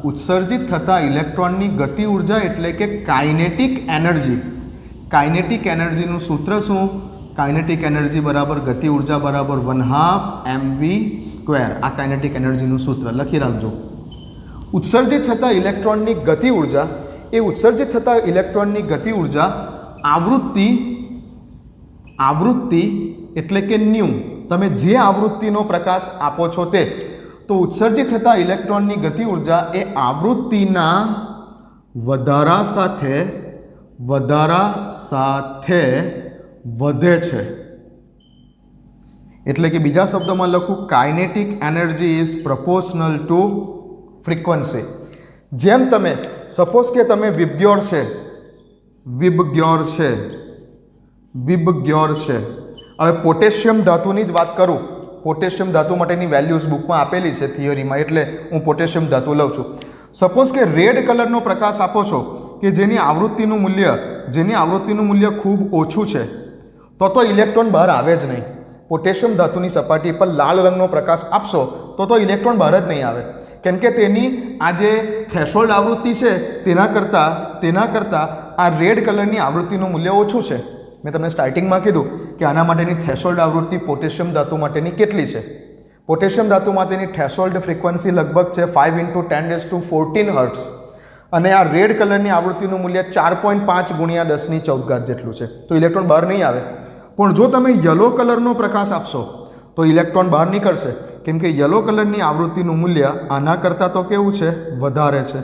ઉત્સર્જિત થતા ઇલેક્ટ્રોનની ગતિ ઉર્જા એટલે કે કાઇનેટિક એનર્જી. કાઇનેટિક એનર્જીનું સૂત્ર શું? કાઇનેટિક એનર્જી બરાબર ગતિ ઉર્જા બરાબર 1/2 mv². આ કાઇનેટિક એનર્જીનું સૂત્ર લખી રાખજો. ઉત્સર્જિત થતા ઇલેક્ટ્રોનની ગતિ ઉર્જા, એ ઉત્સર્જિત થતા ઇલેક્ટ્રોનની ગતિ ઉર્જા આવૃત્તિ એટલે કે ન્યુ, તમે જે આવૃત્તિનો પ્રકાશ આપો છો તે. તો ઉત્સર્જિત થતા ઇલેક્ટ્રોનની ગતિ ઉર્જા એ આવૃત્તિના વધારા સાથે વધે છે. એટલે કે બીજા શબ્દોમાં લખું, kinetic energy is proportional two frequency. જેમ તમે સપોઝ કે તમે વિબગ્યોર છે. હવે પોટેશિયમ ધાતુની જ વાત કરું. પોટેશિયમ ધાતુ માટેની વેલ્યુઝ બુકમાં આપેલી છે થિયરીમાં, એટલે હું પોટેશિયમ ધાતુ લઉં છું. સપોઝ કે રેડ કલરનો પ્રકાશ આપો છો કે જેની આવૃત્તિનું મૂલ્ય ખૂબ ઓછું છે, તો ઇલેક્ટ્રોન બહાર આવે જ નહીં. પોટેશિયમ ધાતુની સપાટી પર લાલ રંગનો પ્રકાશ આપશો તો ઇલેક્ટ્રોન બહાર જ નહીં આવે, કેમ કે તેની આ જે થ્રેશોલ્ડ આવૃત્તિ છે તેના કરતાં આ રેડ કલરની આવૃત્તિનું મૂલ્ય ઓછું છે. મેં તમને સ્ટાર્ટિંગમાં કીધું કે આના માટેની થ્રેશોલ્ડ આવૃત્તિ પોટેશિયમ ધાતુ માટેની કેટલી છે? પોટેશિયમ ધાતુ માટેની થ્રેશોલ્ડ ફ્રીક્વન્સી લગભગ છે 5 × 10⁻14 હર્ટ્ઝ, અને આ રેડ કલરની આવૃત્તિનું મૂલ્ય 4.5 × 10⁻14 જેટલું છે. તો ઇલેક્ટ્રોન બહાર નહીં આવે. પણ જો તમે યલો કલરનો પ્રકાશ આપશો તો ઇલેક્ટ્રોન બહાર નીકળશે, કેમ કે યલો કલરની આવૃત્તિનું મૂલ્ય આના કરતાં તો કેવું છે? વધારે છે.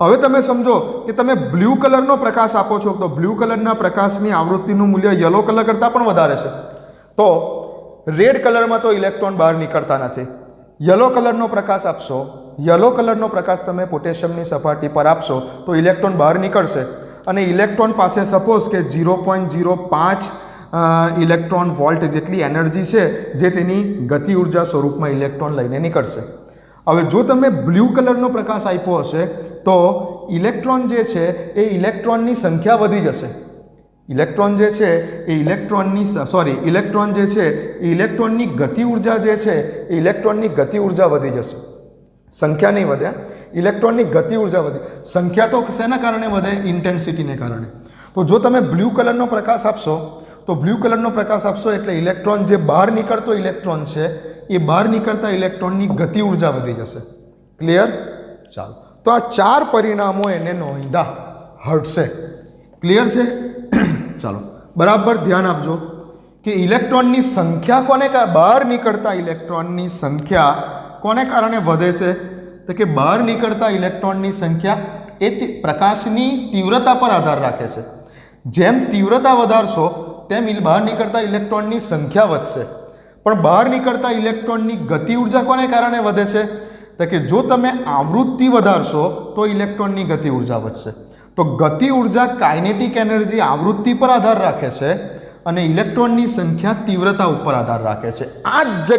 હવે તમે સમજો કે તમે બ્લુ કલરનો પ્રકાશ આપો છો, તો બ્લુ કલરના પ્રકાશની આવૃત્તિનું મૂલ્ય યલો કલર કરતાં પણ વધારે છે. તો રેડ કલરમાં તો ઇલેક્ટ્રોન બહાર નીકળતા નથી. યલો કલરનો પ્રકાશ આપશો, યલો કલરનો પ્રકાશ તમે પોટેશિયમની સપાટી પર આપશો તો ઇલેક્ટ્રોન બહાર નીકળશે, અને ઇલેક્ટ્રોન પાસે સપોઝ કે 0.05 ઇલેક્ટ્રોન વોલ્ટ જેટલી એનર્જી છે, જે તેની ગતિ ઉર્જા સ્વરૂપમાં ઇલેક્ટ્રોન લઈને નીકળશે. હવે જો તમે બ્લુ કલરનો પ્રકાશ આપ્યો હશે તો ઇલેક્ટ્રોન જે છે એ ઇલેક્ટ્રોનની સંખ્યા વધી જશે. ઇલેક્ટ્રોન જે છે એ ઇલેક્ટ્રોનની ગતિ ઉર્જા જે છે એ ઇલેક્ટ્રોનની ગતિ ઉર્જા વધી જશે. સંખ્યા નહીં વધે, ઇલેક્ટ્રોનની ગતિ ઉર્જા વધી. સંખ્યા તો શેના કારણે વધે? ઇન્ટેન્સિટીને કારણે. તો જો તમે બ્લુ કલરનો પ્રકાશ આપશો એટલે ઇલેક્ટ્રોન જે બહાર નીકળતો ઇલેક્ટ્રોન છે એ બહાર નીકળતા ઇલેક્ટ્રોનની ગતિ ઉર્જા વધી જશે. ક્લિયર? ચાલો, તો આ 4 પરિણામો એને નોંધા હટશે. ક્લિયર છે? ચાલો, બરાબર ધ્યાન આપજો કે ઇલેક્ટ્રોનની સંખ્યા બહાર નીકળતા ઇલેક્ટ્રોનની સંખ્યા કોને કારણે વધે છે? તો કે બહાર નીકળતા ઇલેક્ટ્રોનની સંખ્યા એ પ્રકાશની તીવ્રતા પર આધાર રાખે છે. જેમ તીવ્રતા વધારશો તેમ બહાર નીકળતા ઇલેક્ટ્રોનની સંખ્યા વધશે. પણ બહાર નીકળતા ઇલેક્ટ્રોનની ગતિ ઉર્જા કોને કારણે વધે છે? તો કે જો તમે આવૃત્તિ વધારશો તો ઇલેક્ટ્રોનની ગતિ ઉર્જા વધશે. તો ગતિ ઉર્જા કાઇનેટિક એનર્જી આવૃત્તિ પર આધાર રાખે છે અને ઇલેક્ટ્રોનની સંખ્યા તીવ્રતા ઉપર આધાર રાખે છે. આ જ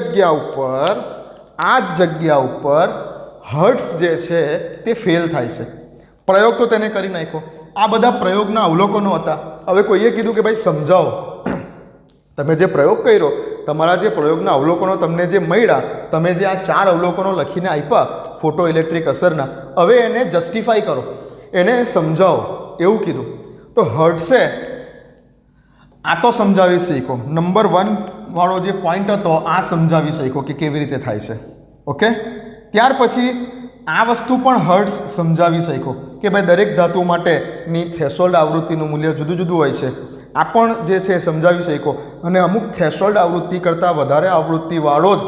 જગ્યા ઉપર હર્ટ્ઝ જે છે તે ફેલ થાય છે. પ્રયોગ તો તેને કરી નાખ્યો. આ બધા પ્રયોગના અવલોકનો હતા. હવે કોઈએ કીધું કે ભાઈ સમજાવો, તમે જે પ્રયોગ કર્યો, તમારા જે પ્રયોગના અવલોકનો તમને જે મળ્યા, તમે જે આ 4 અવલોકનો લખીને આપ્યા ફોટો ઇલેક્ટ્રિક અસરના, હવે એને જસ્ટિફાઈ કરો, એને સમજાવો, એવું કીધું. તો હર્ટ્ઝે આ તો સમજાવી શીખો. નંબર 1 વાળો જે પોઈન્ટ હતો આ સમજાવી શીખો કે કેવી રીતે થાય છે. ઓકે, ત્યાર પછી આ વસ્તુ પણ હર્ટ્ઝ સમજાવી શીખો કે ભાઈ દરેક ધાતુ માટેની થ્રેશોલ્ડ આવૃત્તિનું મૂલ્ય જુદું જુદું હોય છે. આ પણ જે છે સમજાવી શીખો. અને અમુક થ્રેશોલ્ડ આવૃત્તિ કરતાં વધારે આવૃત્તિવાળો જ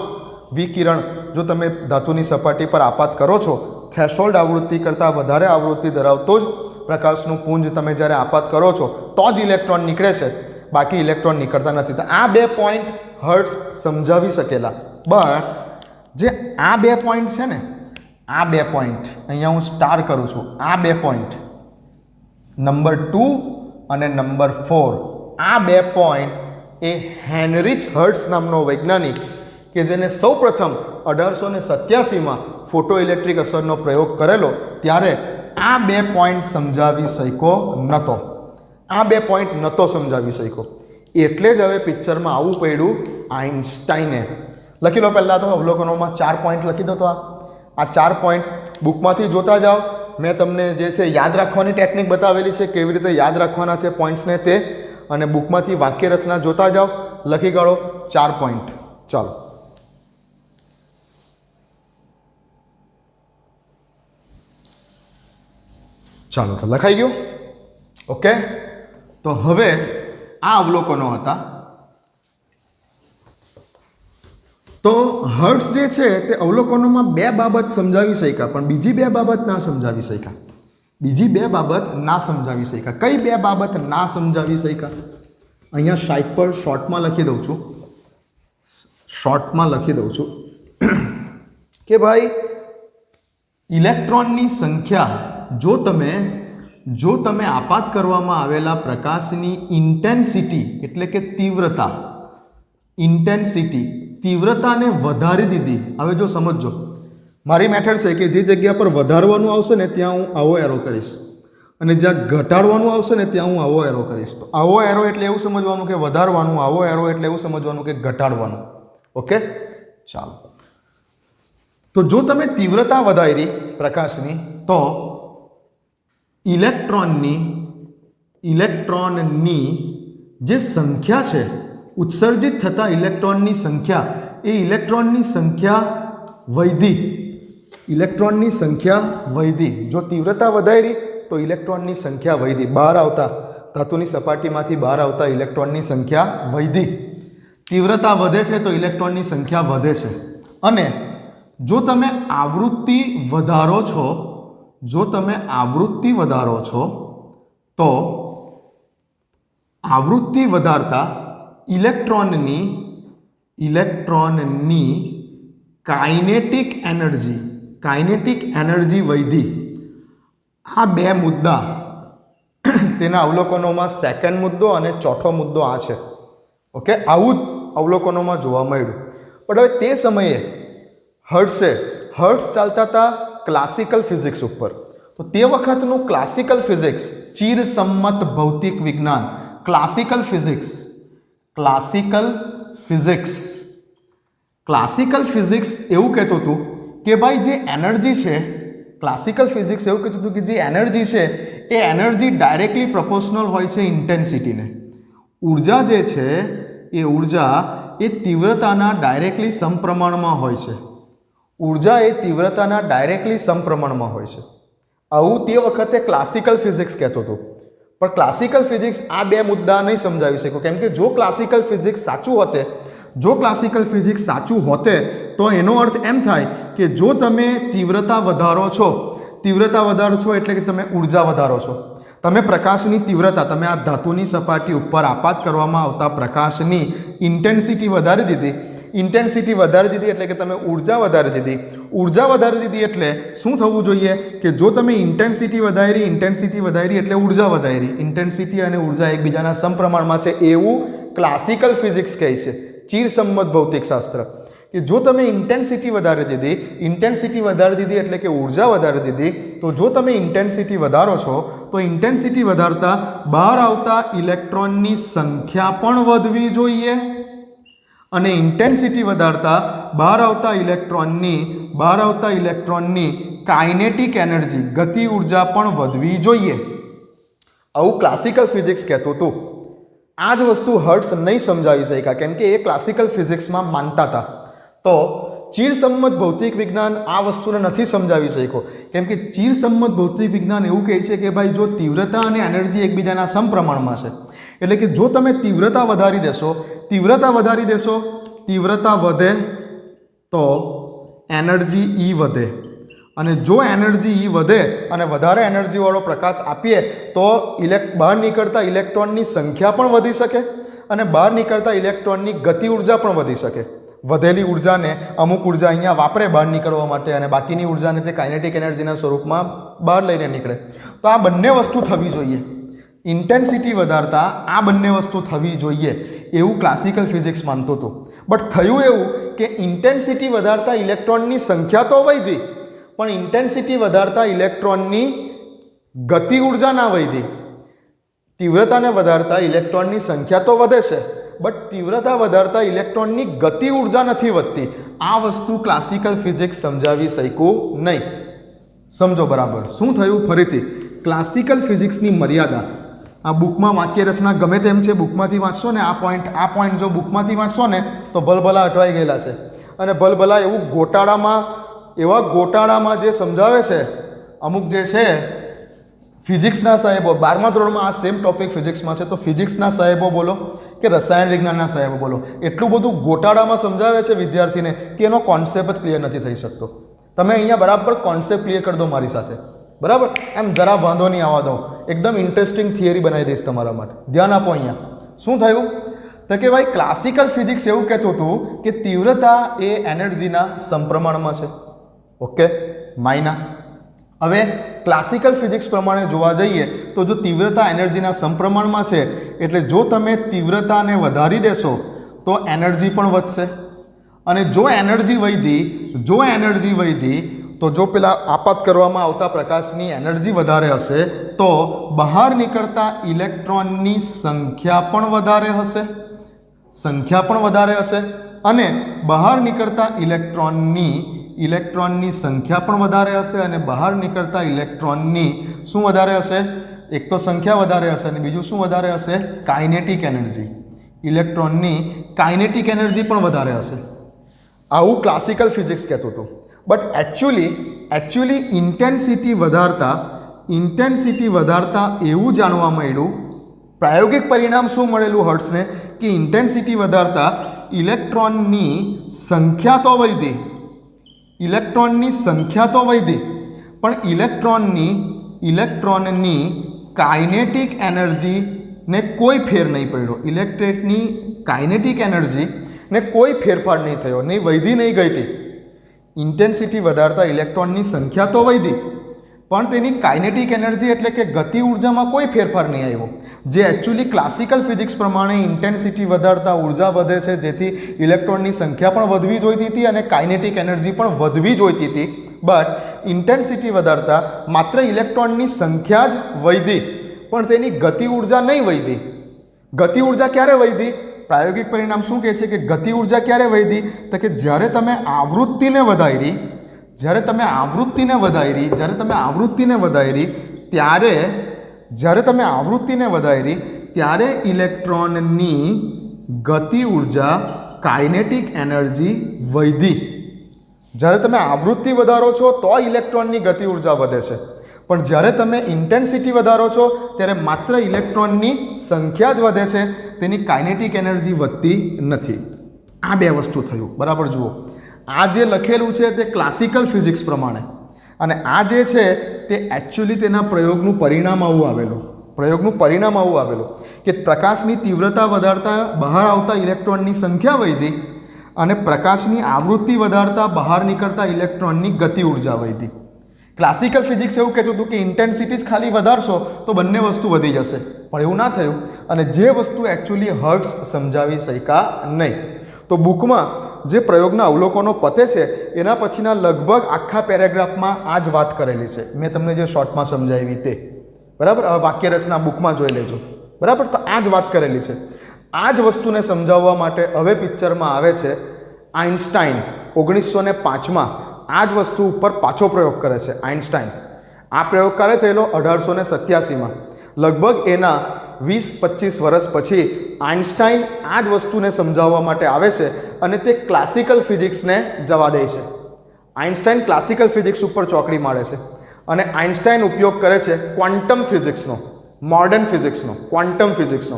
વિકિરણ જો તમે ધાતુની સપાટી પર આપાત કરો છો, થ્રેશોલ્ડ આવૃત્તિ કરતાં વધારે આવૃત્તિ ધરાવતો જ પ્રકાશનું પુંજ તમે જ્યારે આપાત કરો છો તો જ ઇલેક્ટ્રોન નીકળે છે, બાકી ઇલેક્ટ્રોન નીકળતા નથી. તો આ 2 પોઈન્ટ હર્ટ્ઝ સમજાવી શકેલા. બટ જે આ 2 પોઈન્ટ છે ને, આ 2 પોઈન્ટ અહીંયા હું સ્ટાર કરું છું, આ 2 પોઈન્ટ નંબર 2 અને નંબર 4, આ 2 પોઈન્ટ એ હેનરીચ હર્ટ્ઝ નામનો વૈજ્ઞાનિક કે જેને સૌપ્રથમ 1887માં ફોટો ઇલેક્ટ્રિક અસરનો પ્રયોગ કરેલો, ત્યારે આ 2 પોઈન્ટ સમજાવી શક્યો નહોતો. આ 2 પોઈન્ટ નહોતો સમજાવી શક્યો. એટલે જ હવે પિક્ચરમાં આવું પડ્યું આઇન્સ્ટાઈને. લખી લો પહેલાં તો અવલોકનોમાં 4 પોઈન્ટ લખી દો. તો આ 4 પોઈન્ટ બુકમાંથી જોતા જાઓ. મેં તમને જે છે યાદ રાખવાની ટેકનિક બતાવેલી છે, કેવી રીતે યાદ રાખવાના છે પોઈન્ટ્સને તે, અને બુકમાંથી વાક્ય રચના જોતા જાઓ. લખી કાઢો 4 પોઈન્ટ. ચાલો તો લખાઈ ગયું. ઓકે, તો હવે આ અવલોકનો હતા. તો હર્ટ્ઝ જે છે તે અવલોકનોમાં 2 બાબત સમજાવી શક્યા, પણ બીજી 2 બાબત ના સમજાવી શક્યા. બીજી 2 બાબત ના સમજાવી શક્યા. કઈ 2 બાબત ના સમજાવી શક્યા? અહીંયા સાઈડ પર શોર્ટમાં લખી દઉં છું કે ભાઈ ઇલેક્ટ્રોનની સંખ્યા જો તમે આપાત કરવામાં આવેલા પ્રકાશની ઇન્ટેન્સિટી એટલે કે તીવ્રતાને વધારી દીધી. હવે જો સમજો, મારી મેથડ છે કે જે જગ્યા પર વધારવાનું આવશે ને ત્યાં હું આવો એરો કરીશ, અને જ્યાં ઘટાડવાનું આવશે ને ત્યાં હું આવો એરો કરીશ. તો આવો એરો એટલે એવું સમજવાનું કે વધારવાનું, આવો એરો એટલે એવું સમજવાનું કે ઘટાડવાનું. ઓકે, ચાલો. તો જો તમે તીવ્રતા વધારી પ્રકાશની, તો ઇલેક્ટ્રોનની જે સંખ્યા છે, ઉત્સર્જિત થતા ઇલેક્ટ્રોનની સંખ્યા, એ ઇલેક્ટ્રોનની સંખ્યા વધી. જો તીવ્રતા વધારી તો ઇલેક્ટ્રોનની સંખ્યા વધી. બહાર આવતા ધાતુની સપાટીમાંથી બહાર આવતા ઇલેક્ટ્રોનની સંખ્યા વધી. તીવ્રતા વધે છે તો ઇલેક્ટ્રોનની સંખ્યા વધે છે. અને જો તમે આવૃત્તિ વધારો છો, તો આવૃત્તિ વધારતા ઇલેક્ટ્રોનની કાઇનેટિક એનર્જી વધી. આ 2 મુદ્દા તેના અવલોકનોમાં સેકન્ડ મુદ્દો અને ચોથો મુદ્દો આ છે. ઓકે, આવું જ અવલોકનોમાં જોવા મળ્યું. પણ હવે તે સમયે હર્ટ્ઝ ચાલતા હતા ક્લાસિકલ ફિઝિક્સ ઉપર. તો તે વખતનું ક્લાસિકલ ફિઝિક્સ, ચિરસમ્મત ભૌતિક વિજ્ઞાન, ક્લાસિકલ ફિઝિક્સ એવું કહેતું હતું કે ભાઈ જે એનર્જી છે, ક્લાસિકલ ફિઝિક્સ એવું કહેતું હતું કે જે એનર્જી છે એ એનર્જી ડાયરેક્ટલી પ્રોપોર્શનલ હોય છે ઇન્ટેન્સિટીને. ઉર્જા જે છે એ ઉર્જા એ તીવ્રતાના ડાયરેક્ટલી સમપ્રમાણમાં હોય છે. આવું તે વખતે ક્લાસિકલ ફિઝિક્સ કહેતો હતો. પણ ક્લાસિકલ ફિઝિક્સ આ 2 મુદ્દા નહીં સમજાવી શક્યો, કેમ કે જો ક્લાસિકલ ફિઝિક્સ સાચું હોતે તો એનો અર્થ એમ થાય કે જો તમે તીવ્રતા વધારો છો એટલે કે તમે ઉર્જા વધારો છો, તમે પ્રકાશની તીવ્રતા, તમે આ ધાતુની સપાટી ઉપર આપાત કરવામાં આવતા પ્રકાશની ઇન્ટેન્સિટી વધારી દીધી, ઇન્ટેન્સિટી વધારી દીધી એટલે કે તમે ઉર્જા વધારી દીધી. ઉર્જા વધારી દીધી એટલે શું થવું જોઈએ કે જો તમે ઇન્ટેન્સિટી વધારી એટલે ઉર્જા વધારી. ઇન્ટેન્સિટી અને ઉર્જા એકબીજાના સમપ્રમાણમાં છે એવું ક્લાસિકલ ફિઝિક્સ કહે છે, ચિરસમ્મત ભૌતિકશાસ્ત્ર. કે જો તમે ઇન્ટેન્સિટી વધારી દીધી એટલે કે ઉર્જા વધારી દીધી, તો જો તમે ઇન્ટેન્સિટી વધારો છો તો ઇન્ટેન્સિટી વધારતા બહાર આવતા ઇલેક્ટ્રોનની સંખ્યા પણ વધવી જોઈએ અને ઇન્ટેન્સિટી વધારતા બહાર આવતા ઇલેક્ટ્રોનની કાઇનેટિક એનર્જી, ગતિ ઉર્જા પણ વધવી જોઈએ. આવું ક્લાસિકલ ફિઝિક્સ કહેતું હતું. આ જ વસ્તુ હર્ટ્સ નહીં સમજાવી શક્યા કેમ કે એ ક્લાસિકલ ફિઝિક્સમાં માનતા હતા. તો ચિરસમ્મત ભૌતિક વિજ્ઞાન આ વસ્તુને નથી સમજાવી શક્યો કેમ કે ચિરસમ્મત ભૌતિક વિજ્ઞાન એવું કહે છે કે ભાઈ જો તીવ્રતા અને એનર્જી એકબીજાના સમપ્રમાણમાં છે એટલે કે જો તમે તીવ્રતા વધારી દેશો, તીવ્રતા વધે તો એનર્જી E વધે અને જો એનર્જી E વધે અને વધારે એનર્જીવાળો પ્રકાશ આપીએ તો બહાર નીકળતા ઇલેક્ટ્રોનની સંખ્યા પણ વધી શકે અને બહાર નીકળતા ઇલેક્ટ્રોનની ગતિ ઉર્જા પણ વધી શકે. વધેલી ઉર્જાને અમુક ઉર્જા અહીંયા વાપરે બહાર નીકળવા માટે અને બાકીની ઉર્જાને તે કાઇનેટિક એનર્જીના સ્વરૂપમાં બહાર લઈને નીકળે. તો આ બંને વસ્તુ થવી જોઈએ. ઇન્ટેન્સિટી વધારતા આ બંને વસ્તુ થવી જોઈએ એવું ક્લાસિકલ ફિઝિક્સ માનતું હતું. બટ થયું એવું કે ઇન્ટેન્સિટી વધારતા ઇલેક્ટ્રોનની સંખ્યા તો વધી પણ ઇન્ટેન્સિટી વધારતા ઇલેક્ટ્રોનની ગતિ ઉર્જા ના વધી. તીવ્રતાને વધારતા ઇલેક્ટ્રોનની સંખ્યા તો વધે છે બટ તીવ્રતા વધારતા ઇલેક્ટ્રોનની ગતિ ઉર્જા નથી વધતી. આ વસ્તુ ક્લાસિકલ ફિઝિક્સ સમજાવી શક્યું નહીં. સમજો બરાબર શું થયું? ફરીથી ક્લાસિકલ ફિઝિક્સની મર્યાદા. આ બુકમાં વાક્ય રચના ગમે તેમ છે, બુકમાંથી વાંચશો ને આ પોઈન્ટ જો બુકમાંથી વાંચશો ને તો ભલભલા અટવાઈ ગયેલા છે અને ભલભલા એવા ગોટાળામાં જે સમજાવે છે અમુક જે છે ફિઝિક્સના સાહેબો. 12મા ધોરણમાં આ સેમ ટોપિક ફિઝિક્સમાં છે તો ફિઝિક્સના સાહેબો બોલો કે રસાયણ વિજ્ઞાનના સાહેબો બોલો, એટલું બધું ગોટાળામાં સમજાવે છે વિદ્યાર્થીને કે એનો કોન્સેપ્ટ જ ક્લિયર નથી થઈ શકતો. તમે અહીંયા બરાબર કોન્સેપ્ટ ક્લિયર કરી દો મારી સાથે, બરાબર? એમ જરા વાંધો નહીં આવવા દો, એકદમ ઇન્ટરેસ્ટિંગ થિયરી બનાવી દઈશ તમારા માટે. ધ્યાન આપો. અહીંયા શું થયું તો કે ભાઈ ક્લાસિકલ ફિઝિક્સ એવું કહેતું હતું કે તીવ્રતા એ એનર્જીના સમપ્રમાણમાં છે. ઓકે, માયના. હવે ક્લાસિકલ ફિઝિક્સ પ્રમાણે જોવા જઈએ તો જો તીવ્રતા એનર્જીના સમપ્રમાણમાં છે એટલે જો તમે તીવ્રતાને વધારી દેશો તો એનર્જી પણ વધશે અને જો એનર્જી વધી તો જો પેલા આપાત કરવામાં આવતા પ્રકાશની એનર્જી વધારે હશે તો બહાર નીકળતા ઇલેક્ટ્રોનની સંખ્યા પણ વધારે હશે અને બહાર નીકળતા ઇલેક્ટ્રોનની સંખ્યા પણ વધારે હશે અને બહાર નીકળતા ઇલેક્ટ્રોનની શું વધારે હશે? એક તો સંખ્યા વધારે હશે અને બીજું શું વધારે હશે? Kinetic energy. ઇલેક્ટ્રોનની કાઇનેટિક એનર્જી પણ વધારે હશે. આવું ક્લાસિકલ ફિઝિક્સ કહેતું હતું. બટ એકચ્યુઅલી ઇન્ટેન્સિટી વધારતા એવું જાણવા મળ્યું, પ્રાયોગિક પરિણામ શું મળેલું હર્ટ્સને કે ઇન્ટેન્સિટી વધારતા ઇલેક્ટ્રોનની સંખ્યા તો વધી પણ ઇલેક્ટ્રોનની કાઇનેટિક એનર્જીને કોઈ ફેર નહીં પડ્યો. ઇલેક્ટ્રોનની કાઇનેટિક એનર્જીને કોઈ ફેરફાર નહીં થયો, નહીં વધી નહીં ઘટી. ઇન્ટેન્સિટી વધારતા ઇલેક્ટ્રોનની સંખ્યા તો વધી પણ તેની કાઇનેટિક એનર્જી એટલે કે ગતિ ઉર્જામાં કોઈ ફેરફાર નહીં આવ્યો. જે એકચ્યુઅલી ક્લાસિકલ ફિઝિક્સ પ્રમાણે ઇન્ટેન્સિટી વધારતા ઉર્જા વધે છે જેથી ઇલેક્ટ્રોનની સંખ્યા પણ વધવી જોઈતી હતી અને કાઇનેટિક એનર્જી પણ વધવી જોઈતી હતી. બટ ઇન્ટેન્સિટી વધારતા માત્ર ઇલેક્ટ્રોનની સંખ્યા જ વધી પણ તેની ગતિ ઉર્જા નહીં વધી. ગતિ ઉર્જા ક્યારે વધી? પ્રાયોગિક પરિણામ શું કહે છે કે ગતિ ઉર્જા ક્યારે વધી? તો કે જ્યારે તમે આવૃત્તિને વધારી ત્યારે ઇલેક્ટ્રોનની ગતિ ઉર્જા કાઇનેટિક એનર્જી વધી. જ્યારે તમે આવૃત્તિ વધારો છો તો ઇલેક્ટ્રોનની ગતિ ઉર્જા વધે છે પણ જ્યારે તમે ઇન્ટેન્સિટી વધારો છો ત્યારે માત્ર ઇલેક્ટ્રોનની સંખ્યા જ વધે છે, તેની કાઇનેટિક એનર્જી વધતી નથી. આ બે વસ્તુ થયું. બરાબર જુઓ, આ જે લખેલું છે તે ક્લાસિકલ ફિઝિક્સ પ્રમાણે અને આ જે છે તે એકચ્યુઅલી તેના પ્રયોગનું પરિણામ આવું આવેલું કે પ્રકાશની તીવ્રતા વધારતા બહાર આવતા ઇલેક્ટ્રોનની સંખ્યા વધી અને પ્રકાશની આવૃત્તિ વધારતા બહાર નીકળતા ઇલેક્ટ્રોનની ગતિ ઉર્જા વધી. ક્લાસિકલ ફિઝિક્સ એવું કહેતું હતું કે ઇન્ટેન્સિટી જ ખાલી વધારશો તો બંને વસ્તુ વધી જશે, પણ એવું ના થયું અને જે વસ્તુ એકચ્યુઅલી હર્ટ્ઝ સમજાવી શક્યા નહીં. તો બુકમાં જે પ્રયોગના અવલોકનો પતે છે એના પછીના લગભગ આખા પેરેગ્રાફમાં આ જ વાત કરેલી છે. મેં તમને જે શોર્ટમાં સમજાવી તે, બરાબર. હવે વાક્ય રચના બુકમાં જોઈ લેજો, બરાબર. તો આ જ વાત કરેલી છે. આ જ વસ્તુને સમજાવવા માટે હવે પિક્ચરમાં આવે છે આઇન્સ્ટાઈન 1905માં આ જ વસ્તુ ઉપર પાછો પ્રયોગ કરે છે આઇન્સ્ટાઈન. આ પ્રયોગ ક્યારે થયેલો? 1887માં. લગભગ એના 20-25 વર્ષ પછી આઇન્સ્ટાઈન આ જ વસ્તુને સમજાવવા માટે આવે છે અને તે ક્લાસિકલ ફિઝિક્સને જવા દે છે. આઇન્સ્ટાઈન ક્લાસિકલ ફિઝિક્સ ઉપર ચોકડી મારે છે અને આઇન્સ્ટાઈન ઉપયોગ કરે છે ક્વોન્ટમ ફિઝિક્સનો, મોડર્ન ફિઝિક્સનો, ક્વોન્ટમ ફિઝિક્સનો.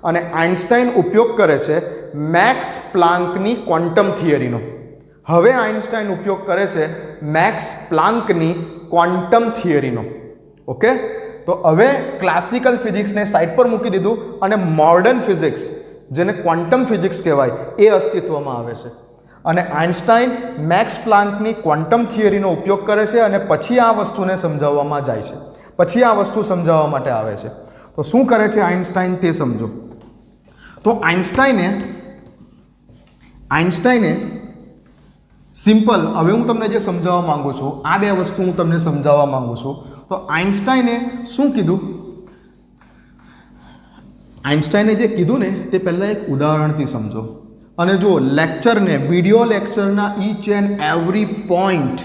અને આઇન્સ્ટાઈન ઉપયોગ કરે છે મેક્સ પ્લાન્કની ક્વોન્ટમ થિયરીનો. હવે આઇન્સ્ટાઈન ઉપયોગ કરે છે મેક્સ પ્લાન્કની ક્વોન્ટમ થિયરીનો. ઓકે, તો હવે ક્લાસિકલ ફિઝિક્સને સાઈડ પર મૂકી દીધું અને મોડર્ન ફિઝિક્સ, જેને ક્વોન્ટમ ફિઝિક્સ કહેવાય, એ અસ્તિત્વમાં આવે છે. અને આઇન્સ્ટાઈન મેક્સ પ્લાન્કની ક્વોન્ટમ થિયરીનો ઉપયોગ કરે છે અને પછી આ વસ્તુને સમજાવવામાં જાય છે, પછી આ વસ્તુ સમજાવવા માટે આવે છે. તો શું કરે છે આઇન્સ્ટાઈન તે સમજો. તો આઇન્સ્ટાઈને સિમ્પલ, હવે હું તમને જે સમજાવવા માંગુ છું, આ બે વસ્તુ હું તમને સમજાવવા માંગુ છું. તો આઇન્સ્ટાઈને શું કીધું? આઇન્સ્ટાઈને જે કીધું ને તે પહેલાં એક ઉદાહરણથી સમજો. અને જો લેક્ચરને, વિડીયો લેક્ચરના ઈચ એન્ડ એવરી પોઈન્ટ,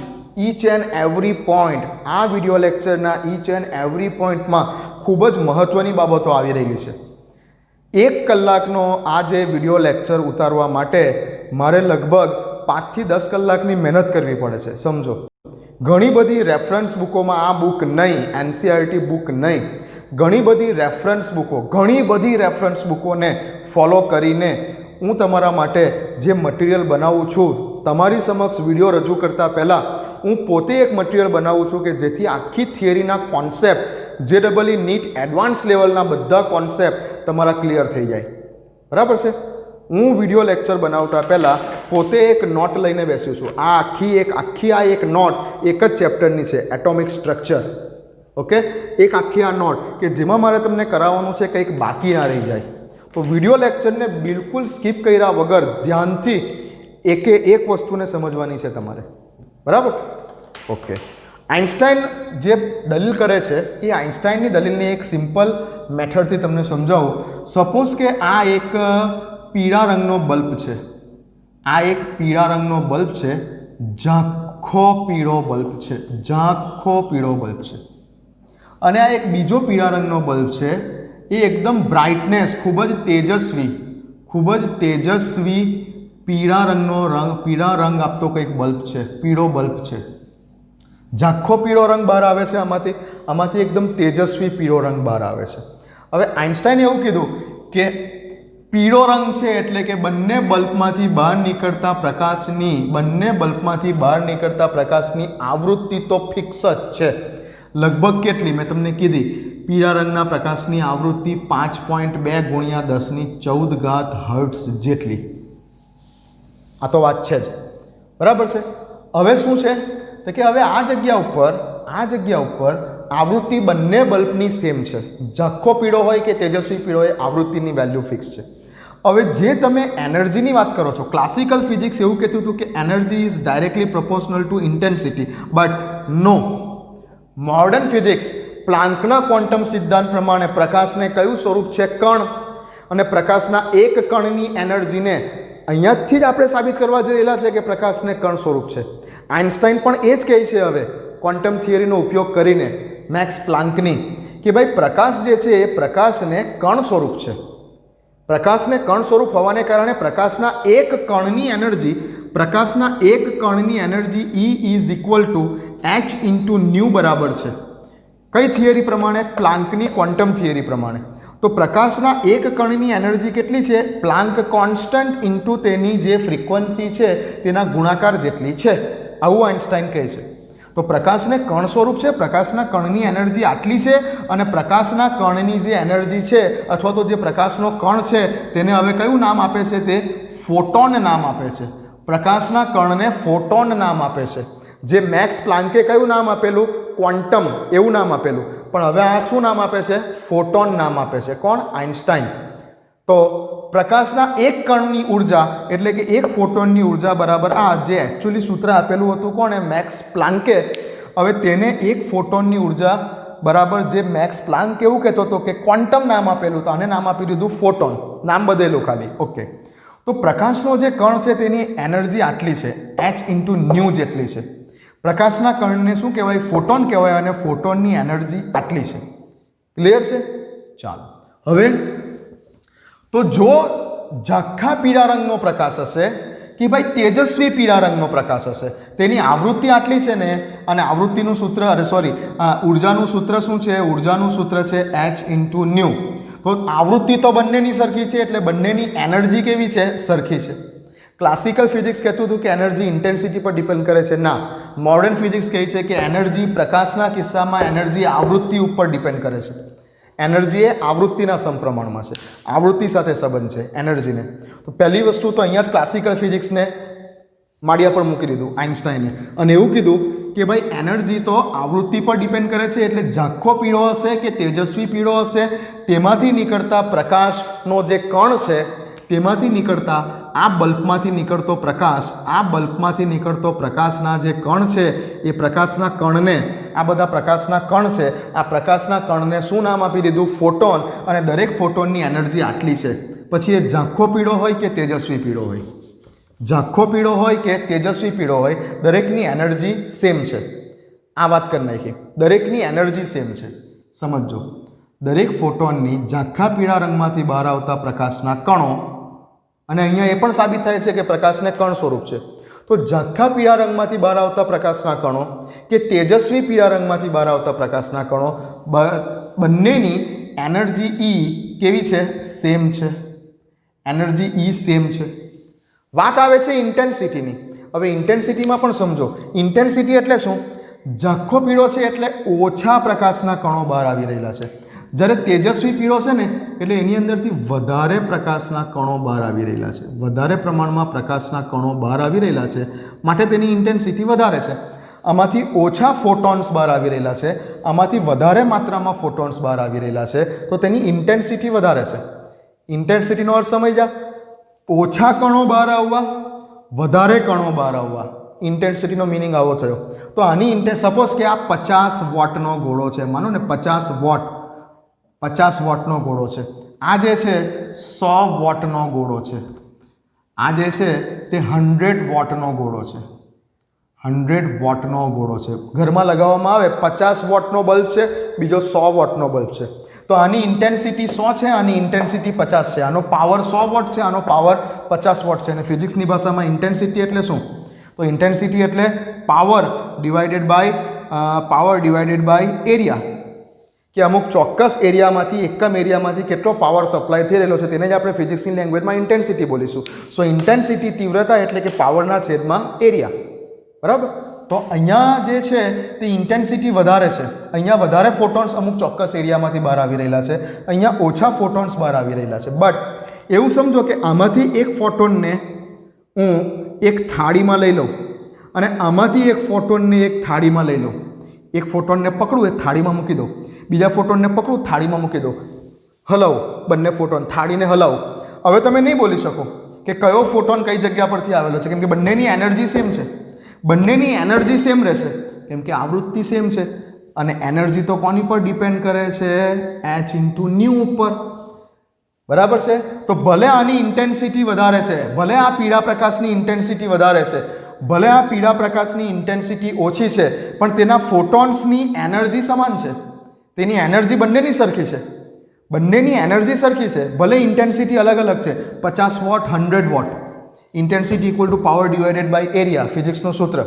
આ વિડીયો લેક્ચરના ઈચ એન્ડ એવરી પોઈન્ટમાં ખૂબ જ મહત્ત્વની બાબતો આવી રહેલી છે. 1 કલાકનો આ જે વિડીયો લેક્ચર ઉતારવા માટે મારે લગભગ 5 થી 10 કલાકની મહેનત કરવી પડે છે, સમજો. ઘણી બધી રેફરન્સ બુકોમાં, આ બુક નહીં, એનસીઆરટી બુક નહીં, ઘણી બધી રેફરન્સ બુકોને ફોલો કરીને હું તમારા માટે જે મટીરિયલ બનાવું છું, તમારી સમક્ષ વિડીયો રજૂ કરતાં પહેલાં હું પોતે એક મટીરિયલ બનાવું છું કે જેથી આખી થિયરીના કોન્સેપ્ટ, JEE નીટ એડવાન્સ લેવલના બધા કોન્સેપ્ટ તમારા ક્લિયર થઈ જાય, બરાબર છે. હું વિડીયો લેક્ચર બનાવતા પહેલાં પોતે એક નોટ લઈને બેસ્યો છું. આ એક નોટ એક જ ચેપ્ટરની છે, એટોમિક સ્ટ્રક્ચર. ઓકે, એક આખી આ નોટ કે જેમાં મારે તમને કરાવવાનું છે, કંઈક બાકી ના રહી જાય. તો વિડીયો લેક્ચરને બિલકુલ સ્કીપ કર્યા વગર ધ્યાનથી એકે એક વસ્તુને સમજવાની છે તમારે, બરાબર. ઓકે, આઇન્સ્ટાઈન જે દલીલ કરે છે એ આઇન્સ્ટાઈનની દલીલની એક સિમ્પલ મેથડથી તમને સમજાવું. સપોઝ કે આ એક પીળા રંગનો બલ્બ છે, આ એક પીળા રંગનો બલ્બ છે, ઝાંખો પીળો બલ્બ છે. અને આ એક બીજો પીળા રંગનો બલ્બ છે, એ એકદમ બ્રાઇટનેસ, ખૂબ જ તેજસ્વી પીળા રંગ આપતો કંઈક બલ્બ છે, પીળો બલ્બ છે. ઝાંખો પીળો રંગ બહાર આવે છે આમાંથી એકદમ તેજસ્વી પીળો રંગ બહાર આવે છે. હવે આઇન્સ્ટાઈને એવું કીધું કે પીળો રંગ છે એટલે કે બંને બલ્બમાંથી બહાર નીકળતા પ્રકાશની આવૃત્તિ તો ફિક્સ જ છે. લગભગ કેટલી? મેં તમને કીધી, પીળા રંગના પ્રકાશની આવૃત્તિ 5.2 × 1014 હર્ટ્ઝ જેટલી. આ તો વાત છે જ, બરાબર છે. હવે શું છે તો કે હવે આ જગ્યા ઉપર આવૃત્તિ બંને બલ્બની સેમ છે. ઝાંખો પીળો હોય કે તેજસ્વી પીળો હોય, આવૃત્તિની વેલ્યુ ફિક્સ છે. હવે જે તમે એનર્જીની વાત કરો છો, ક્લાસિકલ ફિઝિક્સ એવું કહેતું હતું કે energy is directly proportional to intensity, but no. Modern physics પ્લાન્કના ક્વોન્ટમ સિદ્ધાંત પ્રમાણે પ્રકાશને કયું સ્વરૂપ છે? કણ. અને પ્રકાશના એક કણની એનર્જીને અહીંયાથી જ આપણે સાબિત કરવા જઈ રહેલા છે કે પ્રકાશને કણ સ્વરૂપ છે. આઇન્સ્ટાઈન પણ એ જ કહે છે હવે ક્વોન્ટમ થિયરીનો ઉપયોગ કરીને, મેક્સ પ્લાન્કની, કે ભાઈ પ્રકાશ જે છે એ પ્રકાશને કણ સ્વરૂપ છે. પ્રકાશને કણ સ્વરૂપ હોવાને કારણે પ્રકાશના એક કણની energy E is equal to h into nu બરાબર છે. કઈ થિયરી પ્રમાણે? પ્લાન્કની ક્વોન્ટમ થિયરી પ્રમાણે. તો પ્રકાશના એક કણની એનર્જી કેટલી છે? પ્લાન્ક કોન્સ્ટન્ટ ઇન્ટુ તેની જે ફ્રીક્વન્સી છે તેના ગુણાકાર જેટલી છે, આવું આઇન્સ્ટાઈન કહે છે. તો પ્રકાશને કણ સ્વરૂપ છે, પ્રકાશના કણની એનર્જી આટલી છે, અને પ્રકાશના કણની જે એનર્જી છે અથવા તો જે પ્રકાશનો કણ છે તેને હવે કયું નામ આપે છે? તે ફોટોન નામ આપે છે. પ્રકાશના કણને ફોટોન નામ આપે છે. જે મેક્સ પ્લાન્કે કયું નામ આપેલું? ક્વોન્ટમ એવું નામ આપેલું. પણ હવે આ શું નામ આપે છે? ફોટોન નામ આપે છે. કોણ? આઇન્સ્ટાઈન. તો પ્રકાશના એક કણની ઉર્જા એટલે કે એક ફોટોનની ઉર્જા બરાબર આ જે એકચ્યુઅલી સૂત્ર આપેલું હતું કોણે? મેક્સ પ્લાન્કે. હવે તેને એક ફોટોનની ઉર્જા બરાબર જે મેક્સ પ્લાન્ક એવું કહેતો હતો કે ક્વોન્ટમ નામ આપેલું, તો આને નામ આપી દીધું ફોટોન. નામ બદલેલું ખાલી. ઓકે. તો પ્રકાશનો જે કણ છે તેની એનર્જી આટલી છે, h/ν જેટલી છે. પ્રકાશના કણને શું કહેવાય? ફોટોન કહેવાય. અને ફોટોનની એનર્જી આટલી છે. ક્લિયર છે? ચાલો હવે તો જો ઝાંખા પીળા રંગનો પ્રકાશ હશે કે ભાઈ તેજસ્વી પીળા રંગનો પ્રકાશ હશે, તેની આવૃત્તિ આટલી છે ને, અને આવૃત્તિનું સૂત્ર ઉર્જાનું સૂત્ર શું છે? ઉર્જાનું સૂત્ર છે h/ν. તો આવૃત્તિ તો બંનેની સરખી છે એટલે બંનેની એનર્જી કેવી છે? સરખી છે. ક્લાસિકલ ફિઝિક્સ કહેતું હતું કે એનર્જી ઇન્ટેન્સિટી પર ડિપેન્ડ કરે છે. ના, મોડર્ન ફિઝિક્સ કહે છે કે એનર્જી પ્રકાશના કિસ્સામાં એનર્જી આવૃત્તિ ઉપર ડિપેન્ડ કરે છે. એનર્જી એ આવૃત્તિના સમપ્રમાણમાં છે. આવૃત્તિ સાથે સંબંધ છે એનર્જીને. તો પહેલી વસ્તુ તો અહીંયા જ ક્લાસિકલ ફિઝિક્સને માળિયા પર મૂકી દીધું આઇન્સ્ટાઈને, અને એવું કીધું કે ભાઈ એનર્જી તો આવૃત્તિ પર ડિપેન્ડ કરે છે. એટલે ઝાંખો પીળો હશે કે તેજસ્વી પીળો હશે, તેમાંથી નીકળતા પ્રકાશનો જે કણ છે તેમાંથી નીકળતા આ બલ્બમાંથી નીકળતો પ્રકાશ, આ બલ્બમાંથી નીકળતો પ્રકાશના જે કણ છે એ પ્રકાશના કણને, આ બધા પ્રકાશના કણ છે, આ પ્રકાશના કણને શું નામ આપી દીધું? ફોટોન. અને દરેક ફોટોનની એનર્જી આટલી છે. પછી એ ઝાંખો પીળો હોય કે તેજસ્વી પીળો હોય, ઝાંખો પીળો હોય કે તેજસ્વી પીળો હોય, દરેકની એનર્જી સેમ છે. આ વાત કરી નાખી. દરેકની એનર્જી સેમ છે. સમજો, દરેક ફોટોનની ઝાંખા પીળા રંગમાંથી બહાર આવતા પ્રકાશના કણો, અને અહીંયા એ પણ સાબિત થાય છે કે પ્રકાશને કણ સ્વરૂપ છે. તો ઝાંખા પીળા રંગમાંથી બહાર આવતા પ્રકાશના કણો કે તેજસ્વી પીળા રંગમાંથી બહાર આવતા પ્રકાશના કણો, બંનેની એનર્જી E કેવી છે? સેમ છે. એનર્જી E સેમ છે. વાત આવે છે ઇન્ટેન્સિટીની. હવે ઇન્ટેન્સિટીમાં પણ સમજો. ઇન્ટેન્સિટી એટલે શું? ઝાંખો પીળો છે એટલે ઓછા પ્રકાશના કણો બહાર આવી રહેલા છે. જ્યારે તેજસ્વી પીળો છે ને એટલે એની અંદરથી વધારે પ્રકાશના કણો બહાર આવી રહેલા છે. વધારે પ્રમાણમાં પ્રકાશના કણો બહાર આવી રહેલા છે, માટે તેની ઇન્ટેન્સિટી વધારે છે. આમાંથી ઓછા ફોટોન્સ બહાર આવી રહેલા છે, આમાંથી વધારે માત્રામાં ફોટોન્સ બહાર આવી રહેલા છે, તો તેની ઇન્ટેન્સિટી વધારે છે. ઇન્ટેન્સિટીનો અર્થ સમજ્યા? ઓછા કણો બહાર આવવા, વધારે કણો બહાર આવવા. ઇન્ટેન્સિટીનો મિનિંગ આવો થયો. તો આની સપોઝ કે આ 50 વોટનો ગોળો છે, માનો ને 50 વોટનો ગોળો છે. આ જે છે 100 વોટનો ગોળો છે. આ જે છે તે 100 વોટનો ગોળો છે. 100 વોટનો ગોળો છે. ઘરમાં લગાવવામાં આવે 50 વોટનો બલ્બ છે, બીજો 100 વોટનો બલ્બ છે. તો આની ઇન્ટેન્સિટી 100 છે, આની ઇન્ટેન્સિટી 50 છે. આનો પાવર 100 વોટ છે, આનો પાવર 50 વોટ છે. અને ફિઝિક્સની ભાષામાં ઇન્ટેન્સિટી એટલે શું? તો ઇન્ટેન્સિટી એટલે પાવર ડિવાઇડેડ બાય એરિયા. કે અમુક ચોક્કસ એરિયામાંથી, એકમ એરિયામાંથી કેટલો પાવર સપ્લાય થઈ રહેલો છે તેને જ આપણે ફિઝિક્સની લેંગ્વેજમાં ઇન્ટેન્સિટી બોલીશું. સો ઇન્ટેન્સિટી તીવ્રતા એટલે કે પાવરના છેદમાં એરિયા. બરાબર? તો અહીંયા જે છે તે ઇન્ટેન્સિટી વધારે છે. અહીંયા વધારે ફોટોન્સ અમુક ચોક્કસ એરિયામાંથી બહાર આવી રહેલા છે, અહીંયા ઓછા ફોટોન્સ બહાર આવી રહેલા છે. બટ એવું સમજો કે આમાંથી એક ફોટોનને હું એક થાળીમાં લઈ લઉં, અને આમાંથી એક ફોટોનને એક થાળીમાં લઈ લઉં. એક ફોટોનને પકડું, એક થાળીમાં મૂકી દઉં. બીજા ફોટોનને પકડું, થાળીમાં મૂકી દઉં. હલાવું બંને ફોટોન, થાળીને હલાવું. હવે તમે નહીં બોલી શકો કે કયો ફોટોન કઈ જગ્યા પરથી આવેલો છે, કેમ કે બંનેની એનર્જી સેમ છે. બંનેની એનર્જી સેમ રહેશે કેમ કે આવૃત્તિ સેમ છે. અને એનર્જી તો કોની પર ડિપેન્ડ કરે છે? h/ν ઉપર. બરાબર છે? તો ભલે આની ઇન્ટેન્સિટી વધારે છે, ભલે આ પીળા પ્રકાશની ઇન્ટેન્સિટી વધારે છે, ભલે આ પીળા પ્રકાશની ઇન્ટેન્સિટી ઓછી છે, પણ તેના ફોટોન્સની એનર્જી સમાન છે. તેની એનર્જી બંનેની સરખી છે. બંનેની એનર્જી સરખી છે, ભલે ઇન્ટેન્સિટી અલગ અલગ છે. 50 watt, 100 watt. Intensity equal to power divided by area, ફિઝિક્સનું સૂત્ર.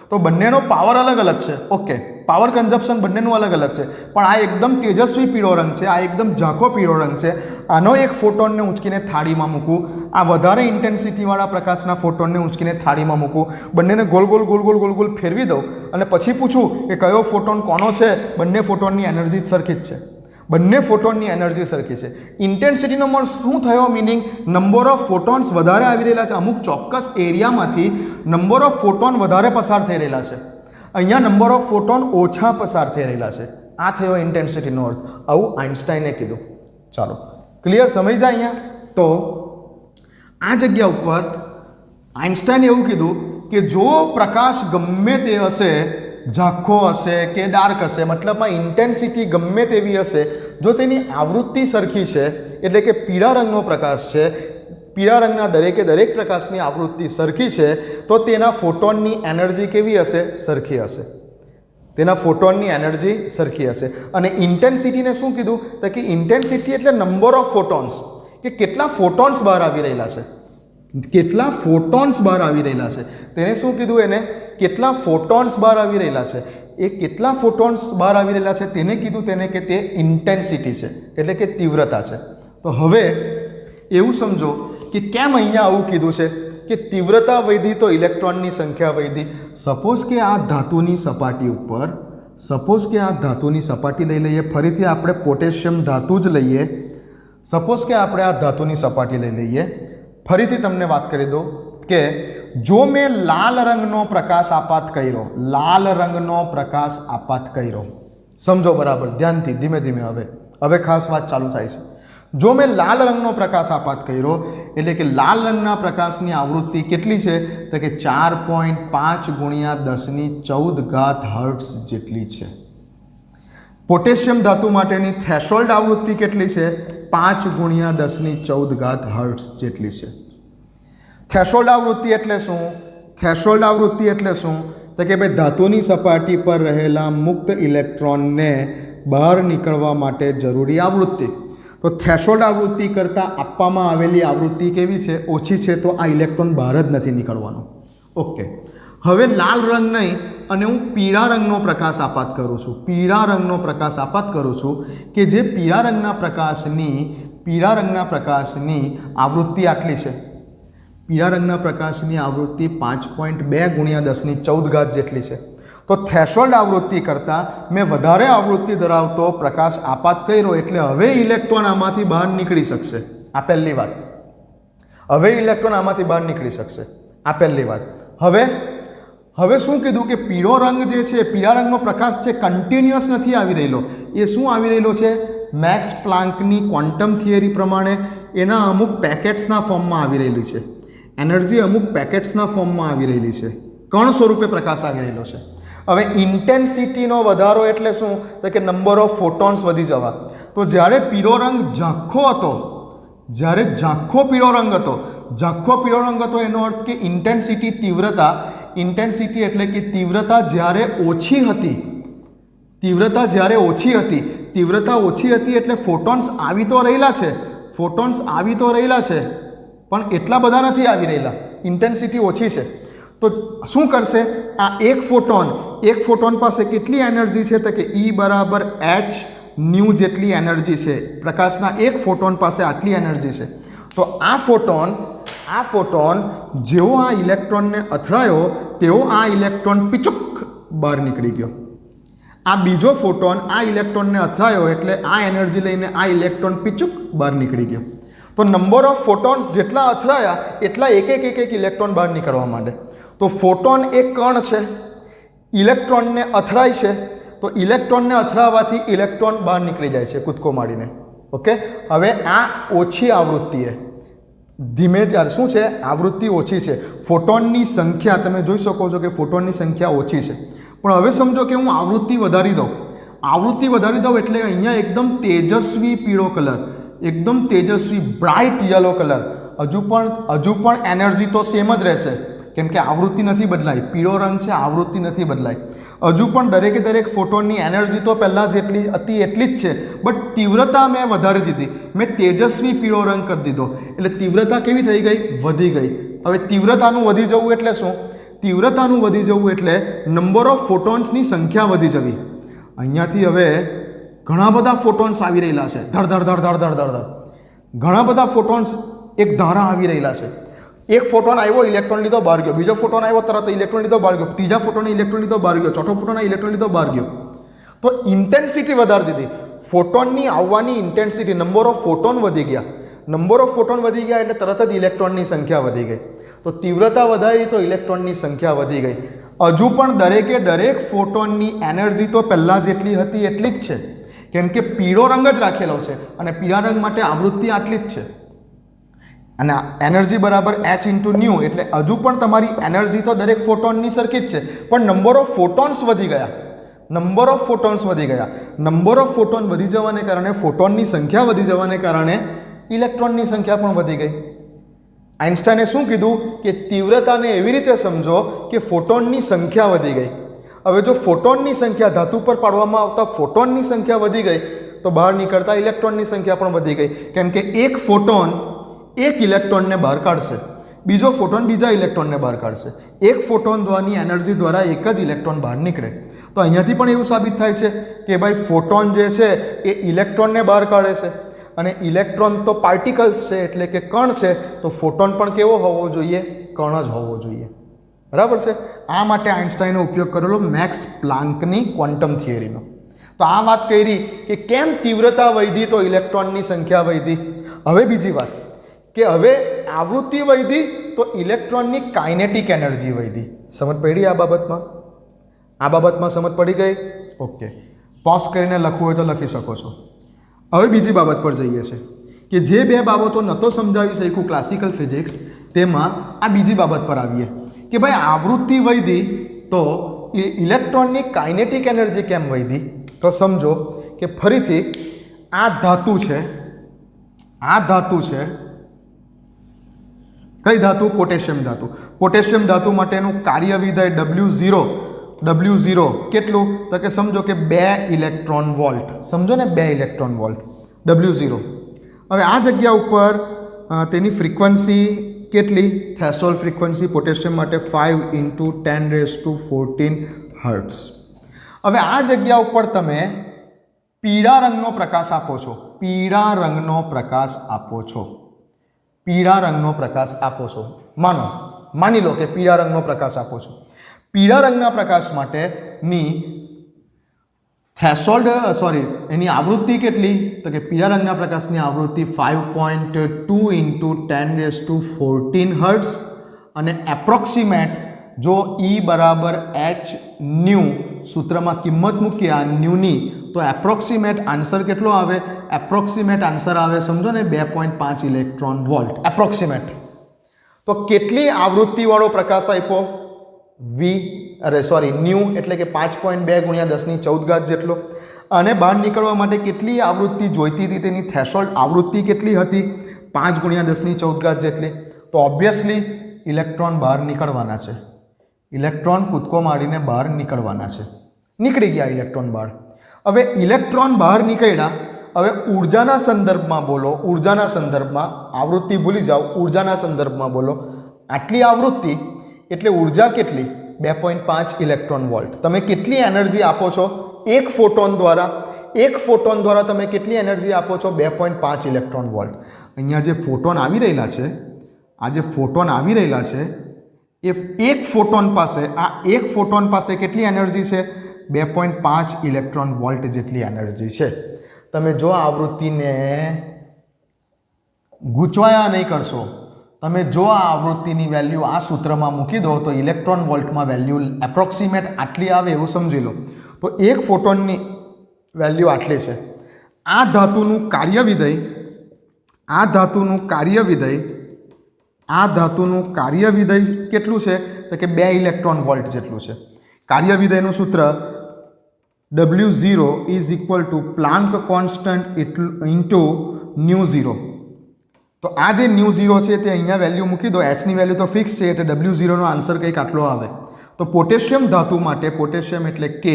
તો બંનેનો પાવર અલગ અલગ છે. ઓકે, પાવર કન્ઝપ્શન બંનેનું અલગ અલગ છે. પણ આ એકદમ તેજસ્વી પીળો રંગ છે, આ એકદમ ઝાંખો પીળો રંગ છે. આનો એક ફોટોનને ઉંચકીને થાળીમાં મૂકું, આ વધારે ઇન્ટેન્સિટીવાળા પ્રકાશના ફોટોનને ઉંચકીને થાળીમાં મૂકું, બંનેને ગોલ ગોલ ફેરવી દઉં અને પછી પૂછું કે કયો ફોટોન કોનો છે, બંને ફોટોનની એનર્જી સરખી જ છે. બંને ફોટોનની એનર્જી સરખી છે. ઇન્ટેન્સિટીનો પણ શું થયો મિનિંગ? નંબર ઓફ ફોટોન્સ વધારે આવી રહેલા છે, અમુક ચોક્કસ એરિયામાંથી નંબર ઓફ ફોટોન વધારે પસાર થઈ રહેલા છે, અહીંયા નંબર ઓફ ફોટોન ઓછા પસાર થઈ રહેલા છે. આ થયો ઇન્ટેન્સિટીનો અર્થ. આવું આઇન્સ્ટાઈને કીધું. ચાલો ક્લિયર, સમજ્યા અહીંયા? તો આ જગ્યા ઉપર આઇન્સ્ટાઈને એવું કીધું કે જો પ્રકાશ ગમે તે હશે, ઝાંખો હશે કે ડાર્ક હશે, મતલબમાં ઇન્ટેન્સિટી ગમે તેવી હશે, જો તેની આવૃત્તિ સરખી છે, એટલે કે પીળા રંગનો પ્રકાશ છે, પીળા રંગના દરેક પ્રકાશની આવૃત્તિ સરખી છે, તો તેના ફોટોનની એનર્જી કેવી હશે? સરખી હશે. તેના ફોટોનની એનર્જી સરખી હશે. અને ઇન્ટેન્સિટીને શું કીધું? તો કે ઇન્ટેન્સિટી એટલે નંબર ઓફ ફોટોન્સ, કે કેટલા ફોટોન્સ બહાર આવી રહેલા છે, કેટલા ફોટોન્સ બહાર આવી રહેલા છે. તેને શું કીધું? એને કેટલા ફોટોન્સ બહાર આવી રહેલા છે, એ કેટલા ફોટોન્સ બહાર આવી રહેલા છે તેને કીધું તેને કે તે ઇન્ટેન્સિટી છે, એટલે કે તીવ્રતા છે. તો હવે એવું સમજો કે કેમ અહીંયા આવું કીધું છે કે તીવ્રતા વધી તો ઇલેક્ટ્રોનની સંખ્યા વધી. સપોઝ કે આ ધાતુની સપાટી ઉપર, સપોઝ કે આ ધાતુની સપાટી લઈ લઈએ, ફરીથી આપણે પોટેશિયમ ધાતુ જ લઈએ. સપોઝ કે આપણે આ ધાતુની સપાટી લઈ લઈએ, ફરીથી તમને વાત કરી દઉં કે જો મેં લાલ રંગનો પ્રકાશ આપાત કર્યો, લાલ રંગનો પ્રકાશ આપાત કર્યો, સમજો બરાબર ધ્યાનથી, ધીમે ધીમે. હવે ખાસ વાત ચાલુ થાય છે. જો મેં લાલ રંગનો પ્રકાશ આપાત કર્યો, એટલે કે લાલ રંગના પ્રકાશની આવૃત્તિ કેટલી છે? તો કે 4.5 × 1014 હર્ટ્ઝ જેટલી છે. પોટેશિયમ ધાતુ માટેની થ્રેશોલ્ડ આવૃત્તિ કેટલી છે? 5 × 1014 હર્ટ્ઝ જેટલી છે. થ્રેશોલ્ડ આવૃત્તિ એટલે શું? થ્રેશોલ્ડ આવૃત્તિ એટલે શું? તો કે ભાઈ ધાતુની સપાટી પર રહેલા મુક્ત ઇલેક્ટ્રોનને બહાર નીકળવા માટે જરૂરી આવૃત્તિ. તો થ્રેશોલ્ડ આવૃત્તિ કરતાં આપવામાં આવેલી આવૃત્તિ કેવી છે? ઓછી છે. તો આ ઇલેક્ટ્રોન બહાર જ નથી નીકળવાનો. ઓકે, હવે લાલ રંગ નહીં અને હું પીળા રંગનો પ્રકાશ આપાત કરું છું, પીળા રંગનો પ્રકાશ આપાત કરું છું, કે જે પીળા રંગના પ્રકાશની આવૃત્તિ આટલી છે. પીળા રંગના પ્રકાશની આવૃત્તિ 5.2 × 1014 જેટલી છે. તો થ્રેશોલ્ડ આવૃત્તિ કરતાં મેં વધારે આવૃત્તિ ધરાવતો પ્રકાશ આપાત કર્યો, એટલે હવે ઇલેક્ટ્રોન આમાંથી બહાર નીકળી શકશે. આ પહેલી વાત. હવે ઇલેક્ટ્રોન આમાંથી બહાર નીકળી શકશે. આ પહેલી વાત. હવે શું કીધું કે પીળો રંગ જે છે, પીળા રંગનો પ્રકાશ છે, કન્ટિન્યુઅસ નથી આવી રહેલો. એ શું આવી રહેલો છે? મેક્સ પ્લાન્કની ક્વોન્ટમ થિયરી પ્રમાણે એના અમુક પેકેટ્સના ફોર્મમાં આવી રહેલી છે. એનર્જી અમુક પેકેટ્સના ફોર્મમાં આવી રહેલી છે, કણ સ્વરૂપે પ્રકાશ આવી રહેલો છે. હવે ઇન્ટેન્સિટીનો વધારો એટલે શું? તો કે નંબર ઓફ ફોટોન્સ વધી જવા. તો જ્યારે પીળો રંગ ઝાંખો હતો, જ્યારે ઝાંખો પીળો રંગ હતો, એનો અર્થ કે ઇન્ટેન્સિટી, તીવ્રતા, ઇન્ટેન્સિટી એટલે કે તીવ્રતા જ્યારે ઓછી હતી, તીવ્રતા ઓછી હતી એટલે ફોટોન્સ આવી તો રહેલા છે, પણ એટલા બધા નથી આવી રહેલા, ઇન્ટેન્સિટી ઓછી છે. તો શું કરશે? આ એક ફોટોન પાસે કેટલી એનર્જી છે? તો કે E = h ન્યૂ જેટલી એનર્જી છે. પ્રકાશના એક ફોટોન પાસે આટલી એનર્જી છે. તો આ ફોટોન જેવો આ ઇલેક્ટ્રોનને અથડાયો તેવો આ ઇલેક્ટ્રોન પીચુક બહાર નીકળી ગયો. આ બીજો ફોટોન આ ઇલેક્ટ્રોનને અથડાયો એટલે આ એનર્જી લઈને આ ઇલેક્ટ્રોન પીચુક બહાર નીકળી ગયો. તો નંબર ઓફ ફોટોન્સ જેટલા અથડાયા એટલા એક ઇલેક્ટ્રોન બહાર નીકળવા માંડે. તો ફોટોન એક કણ છે, ઇલેક્ટ્રોનને અથડાય છે, તો ઇલેક્ટ્રોનને અથડાવવાથી ઇલેક્ટ્રોન બહાર નીકળી જાય છે કૂદકો મારીને. ઓકે, હવે આ ઓછી આવૃત્તિએ ધીમે શું છે? આવૃત્તિ ઓછી છે. ફોટોનની સંખ્યા તમે જોઈ શકો છો કે ફોટોનની સંખ્યા ઓછી છે. પણ હવે સમજો કે હું આવૃત્તિ વધારી દઉં એટલે અહીંયા એકદમ તેજસ્વી પીળો કલર, એકદમ તેજસ્વી બ્રાઇટ યલો કલર. હજુ પણ એનર્જી તો સેમ જ રહેશે, કેમ કે આવૃત્તિ નથી બદલાઈ. પીળો રંગ છે, આવૃત્તિ નથી બદલાઈ. હજુ પણ દરેક ફોટોનની એનર્જી તો પહેલાં જેટલી હતી એટલી જ છે, બટ તીવ્રતા મેં વધારી દીધી. મેં તેજસ્વી પીળો રંગ કરી દીધો એટલે તીવ્રતા કેવી થઈ ગઈ? વધી ગઈ. હવે તીવ્રતાનું વધી જવું એટલે શું? તીવ્રતાનું વધી જવું એટલે નંબર ઓફ ફોટોન્સની સંખ્યા વધી જવી. અહીંયાથી હવે ઘણા બધા ફોટોન્સ આવી રહેલા છે, ધડ. ઘણા બધા ફોટોન્સ એક ધારા આવી રહેલા છે. એક ફોટોન આવ્યો, ઇલેક્ટ્રોન લીધો, બહાર ગયો. બીજો ફોટોન આવ્યો, તરત ઇલેક્ટ્રોન લીધો, બહાર ગયો. ત્રીજા ફોટોને ઇલેક્ટ્રોન લીધો, બહાર ગયો. ચોથો ફોટોને ઇલેક્ટ્રોન લીધો, બહાર ગયો. તો ઇન્ટેન્સિટી વધારી દીધી. ફોટોનની આવવાની ઇન્ટેન્સિટી, નંબર ઓફ ફોટોન વધી ગયા. નંબર ઓફ ફોટોન વધી ગયા એટલે તરત જ ઇલેક્ટ્રોનની સંખ્યા વધી ગઈ. તો તીવ્રતા વધારી તો ઇલેક્ટ્રોનની સંખ્યા વધી ગઈ. હજુ પણ દરેકે દરેક ફોટોનની એનર્જી તો પહેલાં જેટલી હતી એટલી જ છે, કેમ કે પીળો રંગ જ રાખેલો છે અને પીળા રંગ માટે આવૃત્તિ આટલી જ છે અને એનર્જી બરાબર h ઇન્ટુ ન્યુ, એટલે હજુ પણ તમારી એનર્જી તો દરેક ફોટોનની સરખી જ છે, પણ નંબર ઓફ ફોટોન્સ વધી ગયા. નંબર ઓફ ફોટોન્સ વધી ગયા. નંબર ઓફ ફોટોન વધી જવાને કારણે, ફોટોનની સંખ્યા વધી જવાને કારણે ઇલેક્ટ્રોનની સંખ્યા પણ વધી ગઈ. આઇન્સ્ટાઈને શું કીધું કે તીવ્રતાને એવી રીતે સમજો કે ફોટોનની સંખ્યા વધી ગઈ. હવે જો ફોટોનની સંખ્યા, ધાતુ પર પાડવામાં આવતા ફોટોનની સંખ્યા વધી ગઈ તો બહાર નીકળતા ઇલેક્ટ્રોનની સંખ્યા પણ વધી ગઈ, કેમ કે એક ફોટોન એક ઇલેક્ટ્રોનને બહાર કાઢશે, બીજો ફોટોન બીજા ઇલેક્ટ્રોનને બહાર કાઢશે. એક ફોટોન દ્વારાની એનર્જી દ્વારા એક જ ઇલેક્ટ્રોન બહાર નીકળે. તો અહીંયાથી પણ એવું સાબિત થાય છે કે ભાઈ ફોટોન જે છે એ ઇલેક્ટ્રોનને બહાર કાઢે છે અને ઇલેક્ટ્રોન તો પાર્ટિકલ્સ છે એટલે કે કણ છે, તો ફોટોન પણ કેવો હોવો જોઈએ? કણ જ હોવો જોઈએ. બરાબર છે. આ માટે આઇન્સ્ટાઈને ઉપયોગ કરેલો મેક્સ પ્લાન્કની ક્વોન્ટમ થિયરીનો. તો આ વાત કરી કે કેમ તીવ્રતા વધી તો ઇલેક્ટ્રોનની સંખ્યા વધી. હવે બીજી વાત કે હવે આવૃત્તિ વધી તો ઇલેક્ટ્રોનની કાઇનેટિક એનર્જી વધી. સમજ પડી આ બાબતમાં? આ બાબતમાં સમજ પડી ગઈ? ઓકે, પોઝ કરીને લખવું હોય તો લખી શકો છો. હવે બીજી બાબત પર જઈએ છે કે જે બે બાબતો નહોતો સમજાવી શક્યું ક્લાસિકલ ફિઝિક્સ, તેમાં આ બીજી બાબત પર આવીએ કે ભાઈ આવૃત્તિ વધી તો ઇલેક્ટ્રોનની કાઇનેટિક એનર્જી કેમ વધી. તો સમજો કે ફરીથી આ ધાતુ છે, આ ધાતુ છે, કઈ ધાતુ? પોટેશિયમ ધાતુ. પોટેશિયમ ધાતુ માટેનું કાર્ય વિધેય W0 કેટલું? તો કે સમજો કે 2 ઇલેક્ટ્રોન વોલ્ટ. સમજો ને, 2 ઇલેક્ટ્રોન વોલ્ટ W0. હવે આ જગ્યા ઉપર તેની ફ્રીક્વન્સી કેટલી? થ્રેશોલ્ડ ફ્રીક્વન્સી પોટેશિયમ માટે 5 × 10⁻14 હર્ટ્ઝ. હવે આ જગ્યા ઉપર તમે પીળા રંગનો પ્રકાશ આપો છો, પીળા રંગનો પ્રકાશ આપો છો, પીળા રંગનો પ્રકાશ આપો છો. માની લો કે પીળા રંગનો પ્રકાશ આપો છો. પીળા રંગના પ્રકાશ માટેની એની આવૃત્તિ કેટલી? તો કે પીળા રંગના પ્રકાશની આવૃત્તિ 5.2 × 10⁻14 હર્ટ્ઝ અને એપ્રોક્સિમેટ જો E બરાબર h ન્યુ સૂત્રમાં કિંમત મૂકીએ આ ન્યુની, તો એપ્રોક્સિમેટ આન્સર કેટલો આવે? એપ્રોક્સિમેટ આન્સર આવે સમજો ને 2.5 ઇલેક્ટ્રોન વોલ્ટ એપ્રોક્સિમેટ. તો કેટલી આવૃત્તિવાળો પ્રકાશ આપ્યો? ન્યુ એટલે કે 5.2 × 10⁻14 જેટલો. અને બહાર નીકળવા માટે કેટલી આવૃત્તિ જોઈતી હતી? તેની થ્રેશોલ્ડ આવૃત્તિ કેટલી હતી? 5 × 10⁻14 જેટલી. તો ઓબ્વિયસલી ઇલેક્ટ્રોન બહાર નીકળવાના છે, ઇલેક્ટ્રોન કૂદકો મારીને બહાર નીકળવાના છે. નીકળી ગયા ઇલેક્ટ્રોન બહાર. હવે ઇલેક્ટ્રોન બહાર નીકળ્યા, હવે ઉર્જાના સંદર્ભમાં બોલો, ઉર્જાના સંદર્ભમાં, આવૃત્તિ ભૂલી જાઓ, ઉર્જાના સંદર્ભમાં બોલો. આટલી આવૃત્તિ એટલે ઉર્જા કેટલી? 2.5 ઇલેક્ટ્રોન વોલ્ટ. તમે કેટલી એનર્જી આપો છો? એક ફોટોન દ્વારા, એક ફોટોન દ્વારા તમે કેટલી એનર્જી આપો છો? 2.5 ઇલેક્ટ્રોન વોલ્ટ. અહીંયા જે ફોટોન આવી રહેલા છે, આ જે ફોટોન આવી રહેલા છે એ એક ફોટોન પાસે, આ એક ફોટોન પાસે કેટલી એનર્જી છે? 2.5 ઇલેક્ટ્રોન વોલ્ટ જેટલી એનર્જી છે. તમે જો આવૃત્તિને ગૂંચવાયા નહીં કરશો, તમે જો આ આવૃત્તિની વેલ્યુ આ સૂત્રમાં મૂકી દો તો ઇલેક્ટ્રોન વોલ્ટમાં વેલ્યુ એપ્રોક્સિમેટ આટલી આવે એવું સમજી લો. તો એક ફોટોનની વેલ્યુ આટલી છે. આ ધાતુનું કાર્ય વિધેય, આ ધાતુનું કાર્ય વિધેય, આ ધાતુનું કાર્ય વિધેય કેટલું છે? તો કે 2 ઇલેક્ટ્રોન વોલ્ટ જેટલું છે. કાર્ય વિધેયનું સૂત્ર W0 = પ્લાન્ક કોન્સ્ટન્ટ ઇન્ટુ ν0. તો આ જે ν0 છે તે અહીંયા વેલ્યુ મૂકી દો, h ની વેલ્યુ તો ફિક્સ છે એટલે W0 નો આન્સર કંઈક આટલો આવે. તો પોટેશિયમ ધાતુ માટે, પોટેશિયમ એટલે K,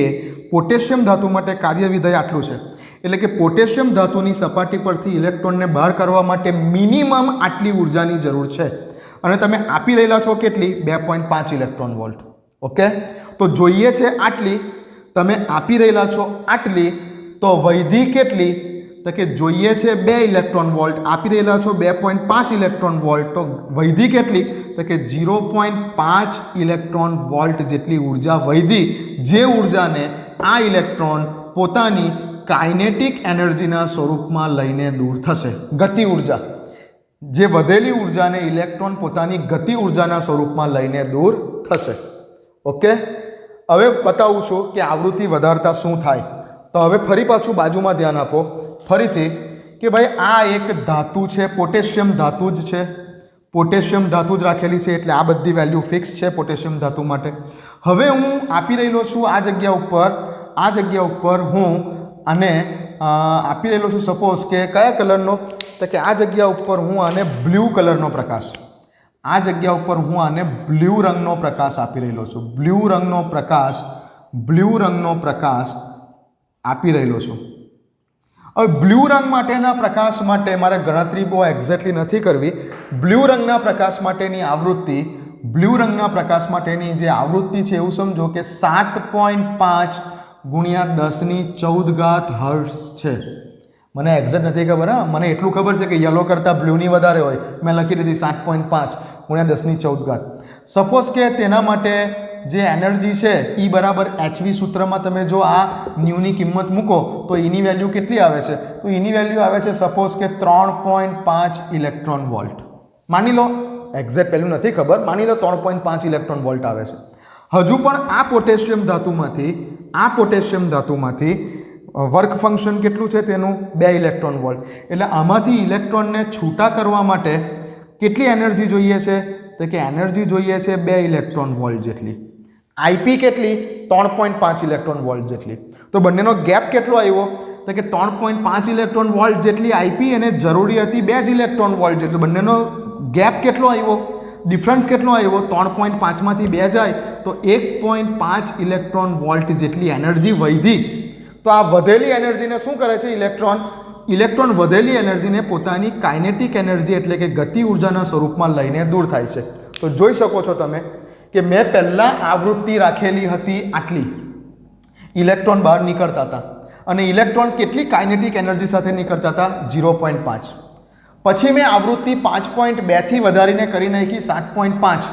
પોટેશિયમ ધાતુ માટે કાર્ય વિધેય આટલું છે. એટલે કે પોટેશિયમ ધાતુની સપાટી પરથી ઇલેક્ટ્રોનને બહાર કરવા માટે મિનિમમ આટલી ઉર્જાની જરૂર છે અને તમે આપી રહેલા છો કેટલી? 2.5 ઇલેક્ટ્રોન વોલ્ટ. ઓકે, તો જોઈએ છે આટલી, તમે આપી રહેલા છો આટલી, તો વૈધી કેટલી? તો કે જોઈએ છે 2 ઇલેક્ટ્રોન વોલ્ટ, આપી રહેલા છો 2.5 ઇલેક્ટ્રોન વોલ્ટ, તો વૈધી કેટલી? તો કે 0.5 ઇલેક્ટ્રોન વોલ્ટ જેટલી ઉર્જા વૈધી, જે ઉર્જાને આ ઇલેક્ટ્રોન પોતાની કાઇનેટિક એનર્જીના સ્વરૂપમાં લઈને દૂર થશે. ગતિ ઉર્જા, જે વધેલી ઉર્જાને ઇલેક્ટ્રોન પોતાની ગતિ ઉર્જાના સ્વરૂપમાં લઈને દૂર થશે. ઓકે, હવે બતાવું છું કે આવૃત્તિ વધારતા શું થાય. તો હવે ફરી પાછું બાજુમાં ધ્યાન આપો ફરીથી કે ભાઈ આ એક ધાતુ છે, પોટેશિયમ ધાતુ જ છે, પોટેશિયમ ધાતુ જ રાખેલી છે એટલે આ બધી વેલ્યુ ફિક્સ છે પોટેશિયમ ધાતુ માટે. હવે હું આપી રહેલો છું આ જગ્યા ઉપર હું આને આપી રહેલો છું સપોઝ કે કયા કલરનો, તો કે આ જગ્યા ઉપર હું આને બ્લુ કલરનો પ્રકાશ, આ જગ્યા ઉપર હું આને બ્લુ રંગનો પ્રકાશ આપી રહેલો છું. બ્લુ રંગનો પ્રકાશ આપી રહેલો છું. હવે બ્લુ રંગ માટેના પ્રકાશ માટે મારે ગણતરી બહુ એક્ઝેક્ટલી નથી કરવી. બ્લુ રંગના પ્રકાશ માટેની આવૃત્તિ, બ્લુ રંગના પ્રકાશ માટેની જે આવૃત્તિ છે એવું સમજો કે 7.5 ગુણ્યા 1014 હર્ટ્ઝ છે. મને એક્ઝેક્ટ નથી ખબર, હા, મને એટલું ખબર છે કે યલો કરતાં બ્લુની વધારે હોય, મેં લખી દીધી 7.5 ગુણ્યા 1014. સપોઝ કે તેના માટે જે એનર્જી છે E બરાબર HV સૂત્રમાં તમે જો આ ન્યૂની કિંમત મૂકો તો એની વેલ્યુ કેટલી આવે છે? તો એની વેલ્યુ આવે છે સપોઝ કે 3.5 ઇલેક્ટ્રોન વોલ્ટ. માની લો, એક્ઝેક્ટ વેલ્યુ નથી ખબર, માની લો 3.5 ઇલેક્ટ્રોન વોલ્ટ આવે છે. હજુ પણ આ પોટેશિયમ ધાતુમાંથી વર્ક ફંક્શન કેટલું છે તેનું? 2 ઇલેક્ટ્રોન વોલ્ટ. એટલે આમાંથી ઇલેક્ટ્રોનને છૂટા કરવા માટે કેટલી એનર્જી જોઈએ છે? તો કે એનર્જી જોઈએ છે 2 ઇલેક્ટ્રોન વોલ્ટ જેટલી. આઈપી કેટલી? 3.5 ઇલેક્ટ્રોન વોલ્ટ જેટલી. તો બંનેનો ગેપ કેટલો આવ્યો? તો કે 3.5 ઇલેક્ટ્રોન વોલ્ટ જેટલી આઈપી અને જરૂરી હતી 2 જ ઇલેક્ટ્રોન વોલ્ટ જેટલું. બંનેનો ગેપ કેટલો આવ્યો? ડિફરન્સ કેટલો આવ્યો? 3.5 માંથી 2 જાય તો 1.5 ઇલેક્ટ્રોન વોલ્ટ જેટલી એનર્જી વધી. તો આ વધેલી એનર્જીને શું કરે છે ઇલેક્ટ્રોન વધેલી એનર્જીને પોતાની કાઇનેટિક એનર્જી એટલે કે ગતિ ઉર્જાના સ્વરૂપમાં લઈને દૂર થાય છે. તો જોઈ શકો છો તમે કે મેં પહેલાં આવૃત્તિ રાખેલી હતી આટલી, ઇલેક્ટ્રોન બહાર નીકળતા હતા અને ઇલેક્ટ્રોન કેટલી કાઇનેટિક એનર્જી સાથે નીકળતા હતા? 0.5. પછી મેં આવૃત્તિ 5.2 થી વધારીને કરી નાખી 7.5.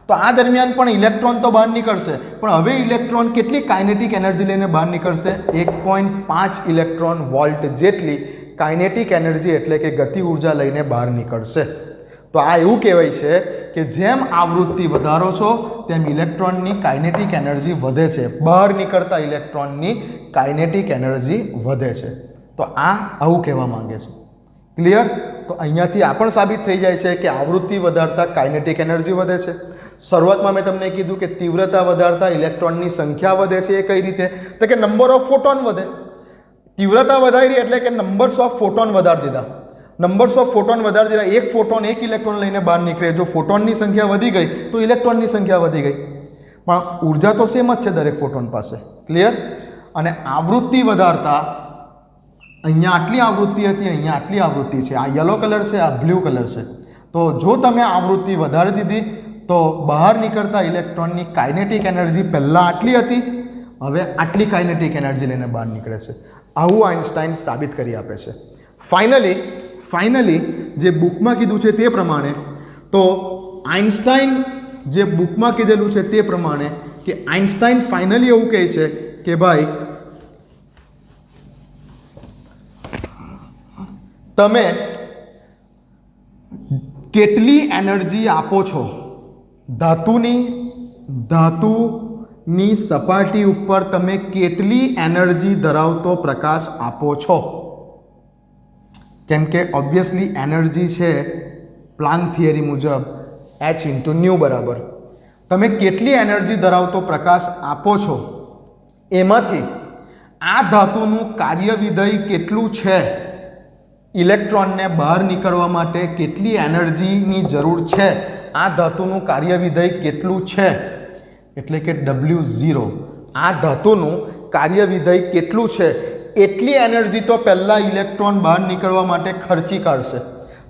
તો આ દરમિયાન પણ ઇલેક્ટ્રોન તો બહાર નીકળશે, પણ હવે ઇલેક્ટ્રોન કેટલી કાઇનેટિક એનર્જી લઈને બહાર નીકળશે? 1.5 ઇલેક્ટ્રોન વોલ્ટ જેટલી કાઇનેટિક એનર્જી એટલે કે ગતિ ઉર્જા લઈને બહાર નીકળશે. તો આ એવું કહેવાય છે કે જેમ આવૃત્તિ વધારો છો તેમ ઇલેક્ટ્રોનની કાઇનેટિક એનર્જી વધે છે, બહાર નીકળતા ઇલેક્ટ્રોનની કાઇનેટિક એનર્જી વધે છે. તો આ આવું કહેવા માંગે છે. ક્લિયર? તો અહીંયાથી આ પણ સાબિત થઈ જાય છે કે આવૃત્તિ વધારતા કાઇનેટિક એનર્જી વધે છે. શરૂઆતમાં મેં તમને કીધું કે તીવ્રતા વધારતા ઇલેક્ટ્રોનની સંખ્યા વધે છે. એ કઈ રીતે? તો કે નંબર ઓફ ફોટોન વધે. તીવ્રતા વધારી એટલે કે નંબર્સ ઓફ ફોટોન વધારી દીધા. એક ફોટોન 1 ઇલેક્ટ્રોન લઈને બહાર નીકળે. જો ફોટોનની સંખ્યા વધી ગઈ તો ઇલેક્ટ્રોનની સંખ્યા વધી ગઈ, પણ ઉર્જા તો સેમ જ છે દરેક ફોટોન પાસે. ક્લિયર? અને આવૃત્તિ વધારતા અહીંયા આટલી આવૃત્તિ હતી, અહીંયા આટલી આવૃત્તિ છે. આ યલો કલર છે, આ બ્લુ કલર છે. તો જો તમે આવૃત્તિ વધારી દીધી તો બહાર નીકળતા ઇલેક્ટ્રોનની કાઇનેટિક એનર્જી પહેલાં આટલી હતી, હવે આટલી કાઇનેટિક એનર્જી લઈને બહાર નીકળે છે. આવું આઇન્સ્ટાઈન સાબિત કરી આપે છે. ફાઇનલી જે બુકમાં કીધું છે તે પ્રમાણે, તો આઇન્સ્ટાઈન જે બુકમાં કીધેલું છે તે પ્રમાણે કે આઇન્સ્ટાઈન ફાઇનલી એવું કહે છે કે ભાઈ તમે કેટલી એનર્જી આપો છો, ધાતુની સપાટી ઉપર તમે કેટલી એનર્જી ધરાવતો પ્રકાશ આપો છો. કેમ કે ઓબ્વિયસલી એનર્જી છે પ્લાન્ક થિયરી મુજબ h × ન્યુ બરાબર. તમે કેટલી એનર્જી ધરાવતો પ્રકાશ આપો છો એમાંથી આ ધાતુનું કાર્ય વિધેય કેટલું છે, ઇલેક્ટ્રોનને બહાર નીકળવા માટે કેટલી એનર્જીની જરૂર છે, આ ધાતુનું કાર્ય વિધેય કેટલું છે એટલે કે W0. આ ધાતુનું કાર્ય વિધેય કેટલું છે એટલી એનર્જી તો પહેલાં ઇલેક્ટ્રોન બહાર નીકળવા માટે ખર્ચી કાઢશે.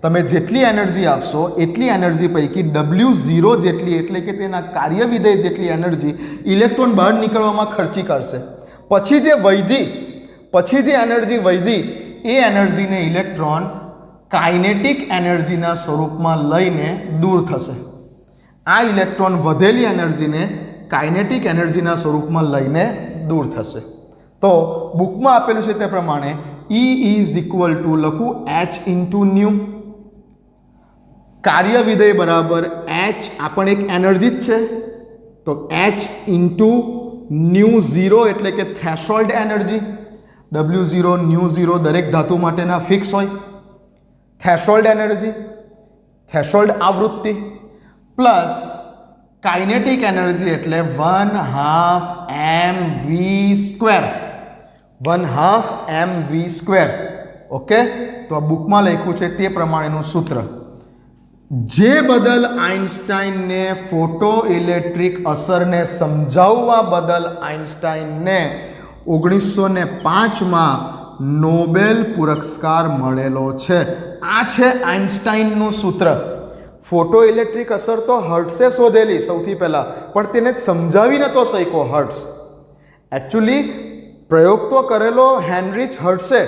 તમે જેટલી એનર્જી આપશો એટલી એનર્જી પૈકી W0 જેટલી એટલે કે તેના કાર્ય વિધેય જેટલી એનર્જી ઇલેક્ટ્રોન બહાર નીકળવામાં ખર્ચી કાઢશે. પછી જે એનર્જી વધી એ એનર્જીને ઇલેક્ટ્રોન કાઇનેટિક એનર્જીના સ્વરૂપમાં લઈને દૂર થશે. આ ઇલેક્ટ્રોન વધેલી એનર્જીને કાઇનેટિક એનર્જીના સ્વરૂપમાં લઈને દૂર થશે. તો બુકમાં આપેલું છે તે પ્રમાણે E ઇઝ ઇક્વલ ટુ લખું h ઇન્ટુ ન્યુ, કાર્ય વિધેય બરાબર h આ પણ એક એનર્જી જ છે તો h ઇન્ટુ ન્યુ 0 એટલે કે થ્રેશોલ્ડ એનર્જી, W0 ન્યુ 0 દરેક ધાતુ માટેના ફિક્સ હોય, થ્રેશોલ્ડ એનર્જી, થ્રેશોલ્ડ આવૃત્તિ પ્લસ કાઇનેટિક એનર્જી એટલે 1/2 mv², 1/2 mv². ઓકે, તો આ બુકમાં લખ્યું છે તે પ્રમાણેનું સૂત્ર, જે બદલ આઇન્સ્ટાઇનને ફોટો ઇલેક્ટ્રિક અસરને સમજાવવા બદલ આઇન્સ્ટાઇનને 1905માં નોબેલ પુરસ્કાર મળેલો છે. આ છે આઇન્સ્ટાઇનનું સૂત્ર. ફોટો ઇલેક્ટ્રિક અસર તો હર્ટ્સે શોધેલી સૌથી પહેલા, પણ તેને સમજાવી નતો શક્યો હર્ટ્સ. એકચ્યુઅલી પ્રયોગ તો કરેલો હેનરીચ હર્ટ્સે,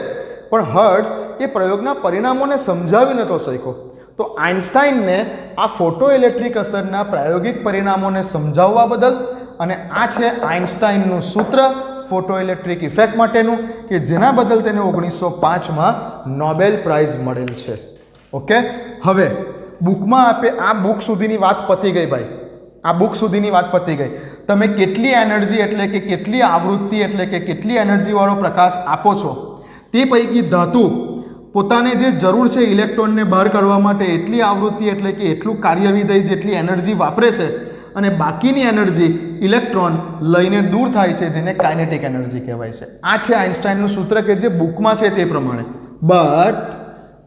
પણ હર્ટ્સ એ પ્રયોગના પરિણામોને સમજાવી નતો શક્યો. તો આઇન્સ્ટાઇનને આ ફોટો ઇલેક્ટ્રિક અસરના પ્રાયોગિક પરિણામોને સમજાવવા બદલ, અને આ છે આઇન્સ્ટાઇનનું સૂત્ર ફોટો ઇલેક્ટ્રિક ઇફેક્ટ માટેનું, કે જેના બદલ તેને 1905માં નોબેલ પ્રાઇઝ મળેલ છે. ઓકે, હવે બુકમાં આપે આ બુક સુધીની વાત પતી ગઈ ભાઈ, આ બુક સુધીની વાત પતી ગઈ. તમે કેટલી એનર્જી એટલે કે કેટલી આવૃત્તિ એટલે કે કેટલી એનર્જીવાળો પ્રકાશ આપો છો, તે પૈકી ધાતુ પોતાને જે જરૂર છે ઇલેક્ટ્રોનને બહાર કરવા માટે એટલી આવૃત્તિ એટલે કે એટલું કાર્યવિધેય જેટલી એનર્જી વાપરે છે, અને બાકીની એનર્જી ઇલેક્ટ્રોન લઈને દૂર થાય છે, જેને કાઇનેટિક એનર્જી કહેવાય છે. આ છે આઇન્સ્ટાઇનનું સૂત્ર કે જે બુકમાં છે તે પ્રમાણે.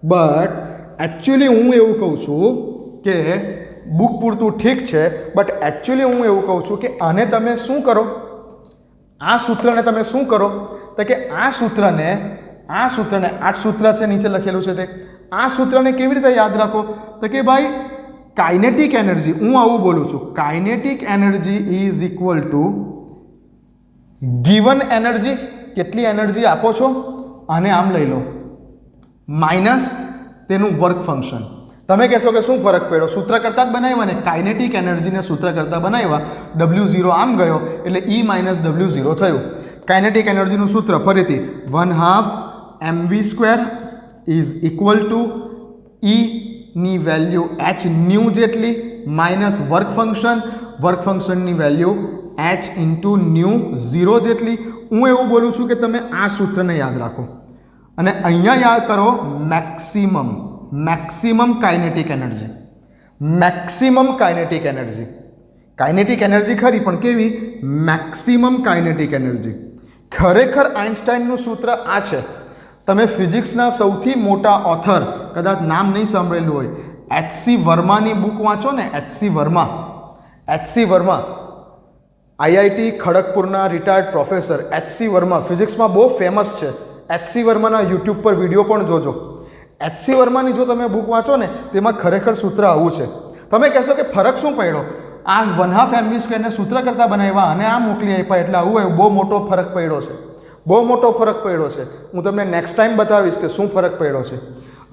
બટ એકચ્યુઅલી હું એવું કહું છું કે બુક પૂરતું ઠીક છે, બટ એકચ્યુઅલી હું એવું કહું છું કે આને તમે શું કરો, આ સૂત્રને તમે શું કરો, તો કે આ સૂત્રને આ સૂત્ર છે નીચે લખેલું છે તે, આ સૂત્રને કેવી રીતે યાદ રાખો, તો કે ભાઈ કાઇનેટિક એનર્જી, હું આવું બોલું છું, kinetic energy is equal two given energy, કેટલી એનર્જી આપો છો, આને આમ લઈ લો, માઇનસ તેનું વર્ક ફંક્શન. તમે કહેશો કે શું ફરક પડ્યો, સૂત્ર કરતાં જ બનાવ્યા ને, કાઇનેટિક એનર્જીને સૂત્ર કરતાં બનાવ્યા, W0 આમ ગયો એટલે E માઇનસ W0 થયું. કાઇનેટિક એનર્જીનું સૂત્ર ફરીથી 1/2 mv² is equal two E ની વેલ્યુ h ન્યુ જેટલી માઇનસ વર્ક ફંક્શનની વેલ્યુ h ઇન્ટુ ન્યુ 0 જેટલી. હું એવું બોલું છું કે તમે આ સૂત્રને યાદ રાખો, અને અહીંયા યાદ કરો maximum kinetic energy, kinetic energy ખરી પણ કેવી, મેક્સિમમ કાઇનેટિક એનર્જી. ખરેખર આઇન્સ્ટાઇનનું સૂત્ર આ છે. તમે ફિઝિક્સના સૌથી મોટા ઓથર, કદાચ નામ નહીં સાંભળેલું હોય, H.C. વર્માની બુક વાંચો ને, H.C. વર્મા, IIT ખડગપુરના રિટાયર્ડ પ્રોફેસર H.C. વર્મા ફિઝિક્સમાં બહુ ફેમસ છે. H.C. વર્માના યુટ્યુબ પર વિડીયો પણ જોજો. H.C. વર્માની જો તમે બુક વાંચો ને, તેમાં ખરેખર સૂત્ર આવું છે. તમે કહેશો કે ફરક શું પડ્યો, આ 1/2 mv² ને સૂત્ર કરતાં બનાવ્યા અને આ મોકલી આપ્યા એટલે આવું હોય, બહુ મોટો ફરક પડ્યો છે, બહુ મોટો ફરક પડ્યો છે. હું તમને નેક્સ્ટ ટાઈમ બતાવીશ કે શું ફરક પડ્યો છે.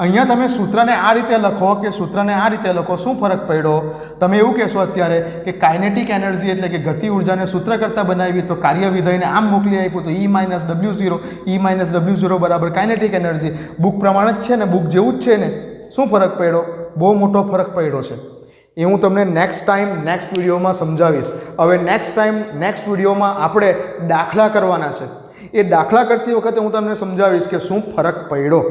અહીંયા તમે સૂત્રને આ રીતે લખો કે સૂત્રને આ રીતે લખો, શું ફરક પડ્યો. તમે એવું કહેશો અત્યારે કે કાઇનેટિક એનર્જી એટલે કે ગતિ ઉર્જાને સૂત્ર કરતાં બનાવી તો કાર્ય વિધેયને આમ મોકલી આપ્યું તો E માઇનસ W0 બરાબર કાઇનેટિક એનર્જી. બુક પ્રમાણે જ છે ને, બુક જેવું જ છે ને, શું ફરક પડ્યો, બહુ મોટો ફરક પડ્યો છે. એ હું તમને નેક્સ્ટ વિડીયોમાં સમજાવીશ. હવે નેક્સ્ટ વિડીયોમાં આપણે દાખલા કરવાના છે. એ દાખલા કરતી વખતે હું તમને સમજાવીશ કે શું ફરક પડ્યો.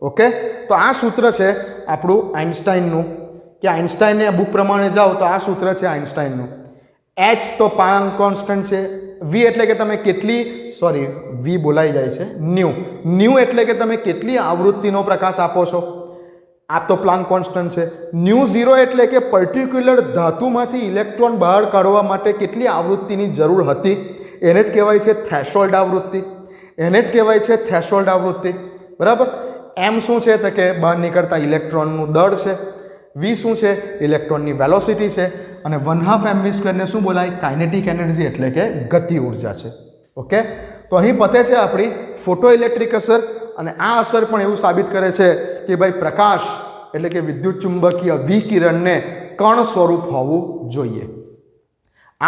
ઓકે, તો આ સૂત્ર છે આપણું આઇન્સ્ટાઇનનું, કે આઇન્સ્ટાઇનને બુક પ્રમાણે જાઓ તો આ સૂત્ર છે આઇન્સ્ટાઇનનું. h તો પ્લાન્ક કોન્સ્ટન્ટ છે, v એટલે કે તમે કેટલી, v બોલાઈ જાય છે, ન્યુ એટલે કે તમે કેટલી આવૃત્તિનો પ્રકાશ આપો છો, આ તો પ્લાન્ક કોન્સ્ટન્ટ છે. ન્યુ 0 એટલે કે પર્ટિક્યુલર ધાતુમાંથી ઇલેક્ટ્રોન બહાર કાઢવા માટે કેટલી આવૃત્તિની જરૂર હતી, એને જ કહેવાય છે થ્રેશોલ્ડ આવૃત્તિ. બરાબર. m શું છે તો કે બહાર નીકળતા ઇલેક્ટ્રોનનું દળ છે, v શું છે ઇલેક્ટ્રોનની વેલોસિટી છે, અને 1/2 mv² ને શું બોલાય, કાઇનેટિક એનર્જી એટલે કે ગતિ ઉર્જા છે. ઓકે, તો અહીં પતે છે આપણી ફોટો ઇલેક્ટ્રિક અસર. અને આ અસર પણ એવું સાબિત કરે છે કે ભાઈ પ્રકાશ એટલે કે વિદ્યુત ચુંબકીય વિકિરણને કણ સ્વરૂપ હોવું જોઈએ.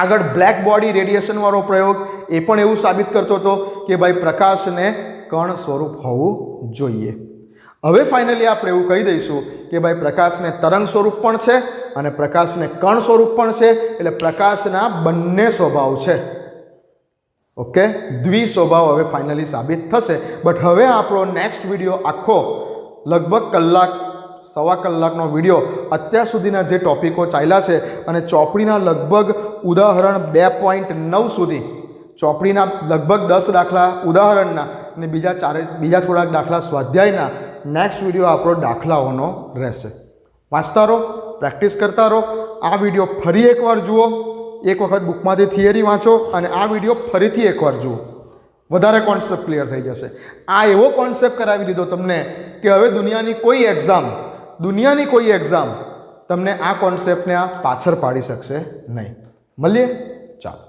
આગળ બ્લેક બોડી રેડિયેશન વાળો પ્રયોગ એ પણ એવું સાબિત કરતો હતો કે ભાઈ પ્રકાશને કણ સ્વરૂપ હોવું જોઈએ. હવે ફાઇનલી આપણે એવું કહી દઈશું કે ભાઈ પ્રકાશને તરંગ સ્વરૂપ પણ છે અને પ્રકાશને કણ સ્વરૂપ પણ છે, એટલે પ્રકાશના બંને સ્વભાવ છે. ઓકે, દ્વિ સ્વભાવ હવે ફાઇનલી સાબિત થશે. બટ હવે આપણો નેક્સ્ટ વિડીયો આખો લગભગ કલાક સવા કલાકનો વિડીયો અત્યાર સુધીના જે ટોપિકો ચાલ્યા છે અને ચોપડીના લગભગ ઉદાહરણ 2.9 સુધી, ચોપડીના લગભગ 10 દાખલા ઉદાહરણના અને બીજા થોડાક દાખલા સ્વાધ્યાયના, નેક્સ્ટ વિડીયો આપણો દાખલાઓનો રહેશે. વાંચતા રહો, પ્રેક્ટિસ કરતા રહો. આ વિડીયો ફરી એકવાર જુઓ, એક વખત બુકમાંથી થિયરી વાંચો અને આ વિડીયો ફરીથી એકવાર જુઓ, વધારે કોન્સેપ્ટ ક્લિયર થઈ જશે. આ એવો કોન્સેપ્ટ કરાવી દીધો તમને કે હવે દુનિયાની કોઈ એક્ઝામ તમને આ કોન્સેપ્ટને પાછળ પાડી શકશે નહીં. મળીએ, ચાલો.